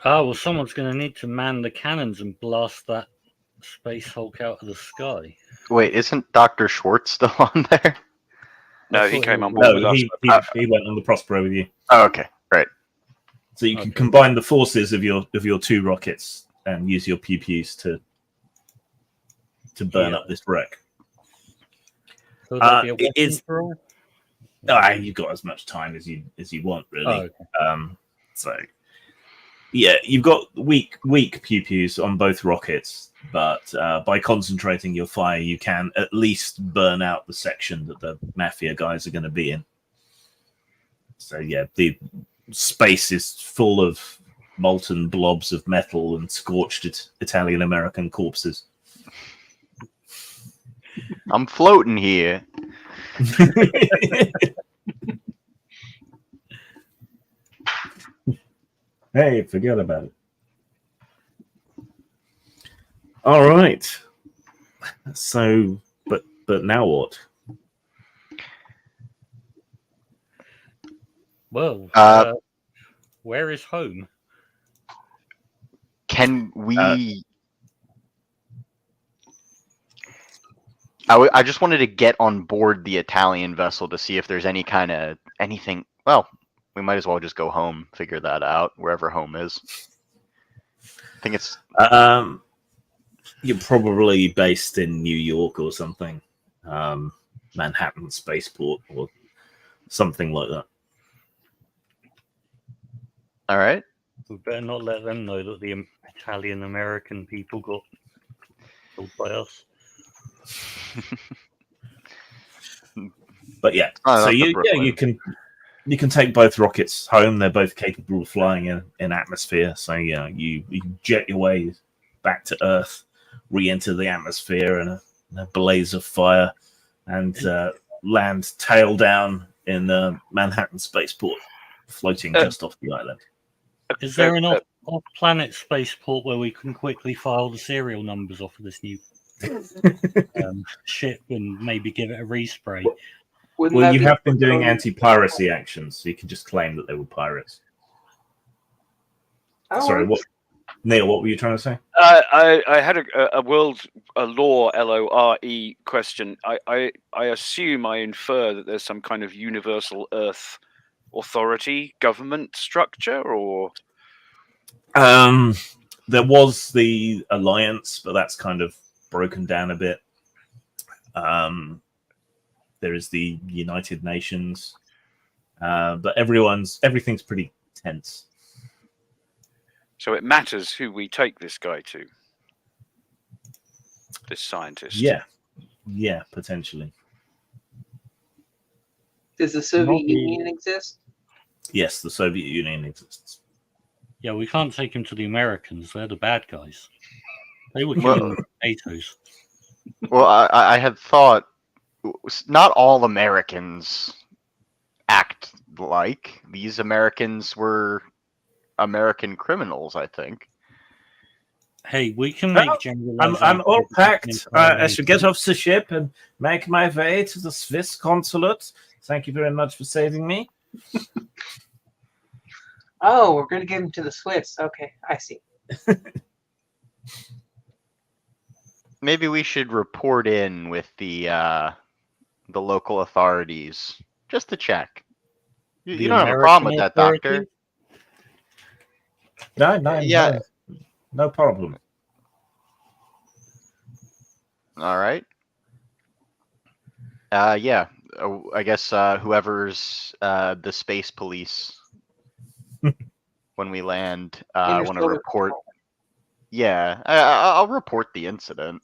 Oh, well, someone's going to need to man the cannons and blast that Space Hulk out of the sky. Wait, isn't Dr. Schwartz still on there? No, he came on board with us. He went on the Prospero with you. Oh, okay, right. So you can combine the forces of your two rockets and use your pew-pews to burn up this wreck. So that'd be a weapon is throw? You've got as much time as you want, really. Oh, okay. So yeah, you've got weak pew-pews on both rockets, but by concentrating your fire, you can at least burn out the section that the Mafia guys are going to be in. So yeah, the space is full of molten blobs of metal and scorched Italian-American corpses. I'm floating here. Hey, forget about it. All right. So, but now what? Well, where is home? Can we... I just wanted to get on board the Italian vessel to see if there's any kind of anything. Well, we might as well just go home, figure that out, wherever home is. I think it's... You're probably based in New York or something. Manhattan Spaceport or something like that. All right. We better not let them know that the Italian-American people got killed by us. But yeah, Oh, so that's you can take both rockets home. They're both capable of flying in atmosphere. So yeah, you jet your way back to Earth, re-enter the atmosphere in a blaze of fire, and land tail down in the Manhattan Spaceport, floating just off the island. Is there an off-planet spaceport where we can quickly file the serial numbers off of this new ship and maybe give it a respray? Well, you have been doing anti-piracy actions, so you can just claim that they were pirates. Sorry, what, Neil? What were you trying to say? I had a lore LORE question. I assume I infer that there's some kind of universal Earth authority government structure, or there was the Alliance, but that's kind of broken down a bit. There is the United Nations, but everything's pretty tense. So it matters who we take this guy to. This scientist. Yeah, potentially. Does the Soviet Union exist? Yes, the Soviet Union exists. Yeah, we can't take him to the Americans. They're the bad guys. They were killing the potatoes. Well, I had thought not all Americans act like these. Americans were American criminals, I think. Hey, we can make generalizations. I'm all packed. I should get off the ship and make my way to the Swiss consulate. Thank you very much for saving me. Oh, we're going to give him to the Swiss. Okay, I see. Maybe we should report in with the local authorities just to check. You don't have a problem with that, Doctor? No, no problem. All right. Yeah. I guess whoever's the space police when we land want to report. Yeah, I'll report the incident.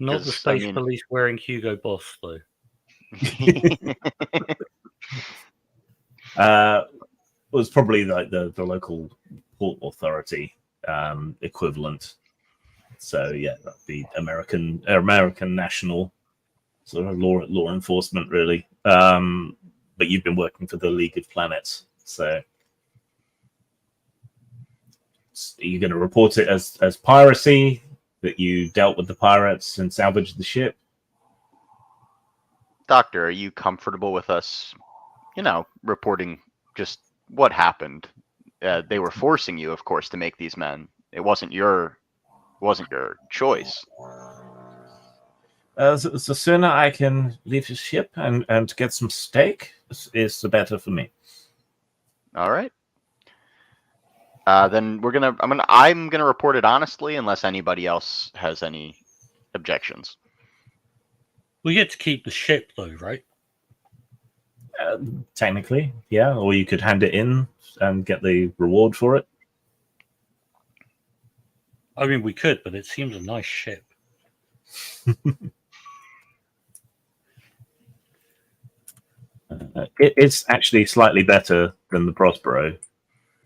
Not the space police wearing Hugo Boss, though. Was probably like the local port authority equivalent. So yeah, that'd be American national sort of law enforcement, really. But you've been working for the League of Planets, so are you going to report it as piracy, that you dealt with the pirates and salvaged the ship? Doctor, are you comfortable with us, reporting just what happened? They were forcing you, of course, to make these men. It wasn't your choice. The sooner I can leave the ship and get some steak is the better for me. All right. Then I'm gonna report it honestly, unless anybody else has any objections. We get to keep the ship, though, right? Technically, yeah. Or you could hand it in and get the reward for it. I mean, we could, but it seems a nice ship. It's actually slightly better than the Prospero.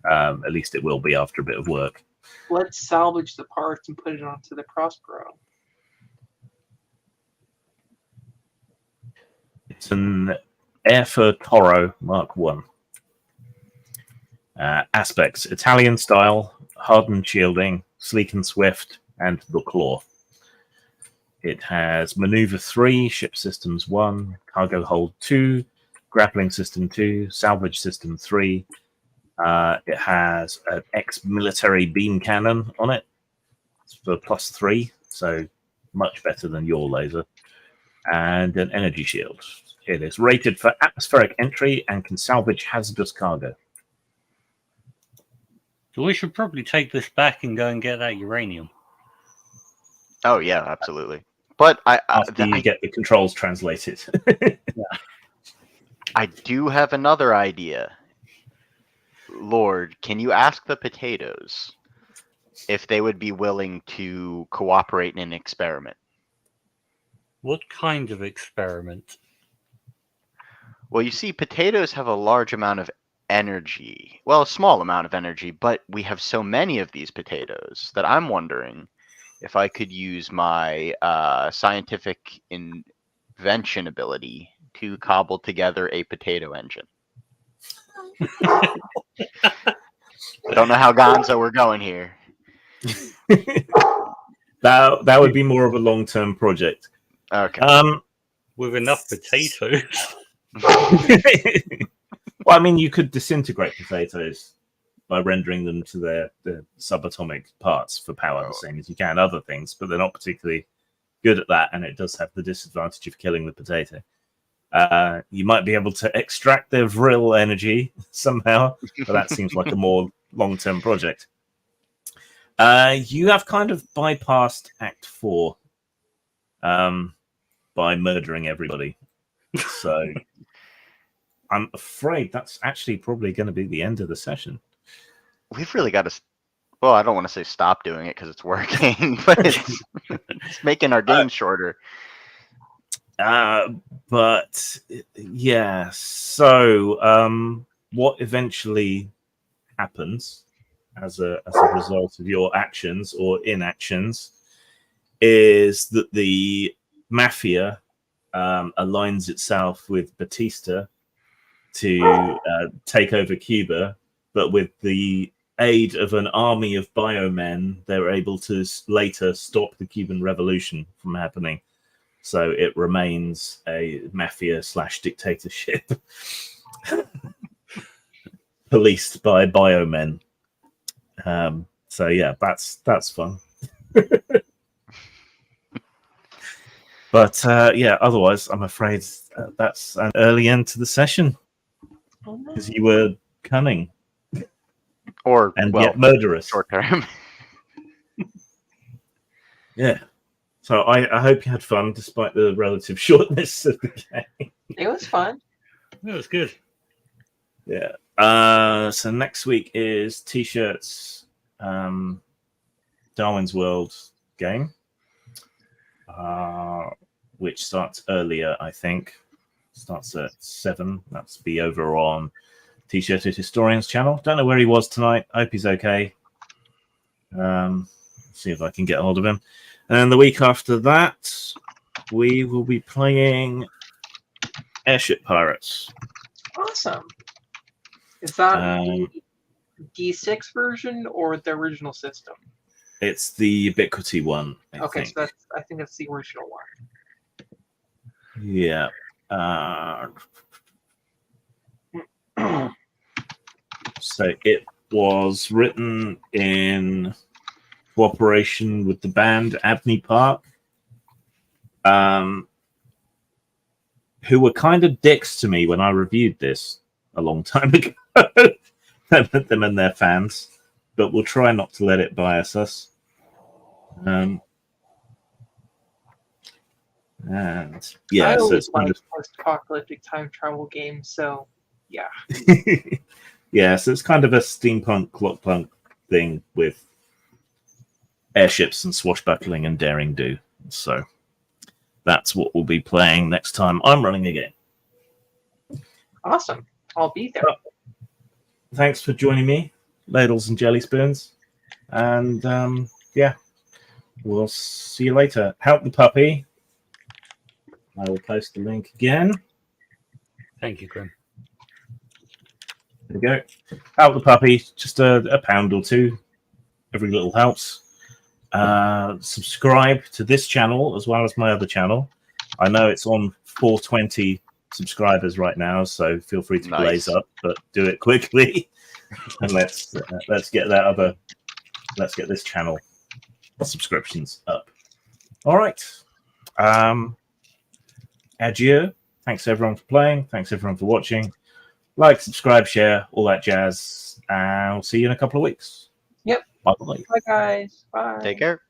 At least it will be after a bit of work. Let's salvage the parts and put it onto the Prospero. It's an Air Toro Mark 1. Aspects: Italian style, hardened shielding, sleek and swift, and the claw. It has maneuver 3, ship systems 1, cargo hold 2, grappling system 2, salvage system 3. It has an ex-military beam cannon on it for +3, so much better than your laser, and an energy shield. It is rated for atmospheric entry and can salvage hazardous cargo. So we should probably take this back and go and get that uranium. Oh yeah, absolutely. But After you get the controls translated. I do have another idea. Lord, can you ask the potatoes if they would be willing to cooperate in an experiment? What kind of experiment? Well, you see, potatoes have a large amount of energy. Well, a small amount of energy, but we have so many of these potatoes that I'm wondering if I could use my scientific invention ability to cobble together a potato engine. I don't know how Gonzo we're going here. That would be more of a long-term project. Okay. With enough potatoes. Well, I mean, you could disintegrate potatoes by rendering them to their subatomic parts for power, the same as you can other things, but they're not particularly good at that, and it does have the disadvantage of killing the potato. You might be able to extract their vril energy somehow, but that seems like a more long-term project. You have kind of bypassed Act 4 by murdering everybody. So I'm afraid that's actually probably going to be the end of the session. We've really got to... Well, I don't want to say stop doing it because it's working, but it's making our game shorter. But yeah, so what eventually happens as a result of your actions or inactions is that the mafia aligns itself with Batista to take over Cuba, but with the aid of an army of biomen, they were able to later stop the Cuban Revolution from happening. So it remains a mafia/dictatorship policed by biomen. So yeah, that's fun. But yeah, otherwise, I'm afraid that's an early end to the session because you were cunning and yet murderous. Short term. Yeah. So I hope you had fun despite the relative shortness of the game. It was fun. It was good. Yeah. So next week is T-shirts, Darwin's World game, which starts earlier, I think. Starts at 7. That's be over on T-shirted Historians channel. Don't know where he was tonight. Hope he's okay. See if I can get hold of him. And then the week after that, we will be playing Airship Pirates. Awesome. Is that Um, the D6 version or the original system? It's the Ubiquity one, I Okay, think. so I think that's the original one. Yeah. So it was written in cooperation with the band Abney Park, who were kind of dicks to me when I reviewed this a long time ago. Them and their fans, but we'll try not to let it bias us. And yeah, I so always it's kind like post-apocalyptic time travel games, so yeah. of yeah, so it's kind of a steampunk clockpunk thing with airships and swashbuckling and daring do. So that's what we'll be playing next time I'm running a game. Awesome. I'll be there. Thanks for joining me, Ladles and Jelly Spoons. And yeah, we'll see you later. Help the puppy. I will post the link again. Thank you, Grim. There we go. Help the puppy. Just a pound or two. Every little helps. Subscribe to this channel as well as my other channel. I know it's on 420 subscribers right now, so feel free to blaze up, but do it quickly. And let's get this channel subscriptions up. All right. Adieu. Thanks everyone for playing. Thanks everyone for watching. Like, subscribe, share, all that jazz. And I'll see you in a couple of weeks. Yep. Bye. Bye, guys. Bye. Take care.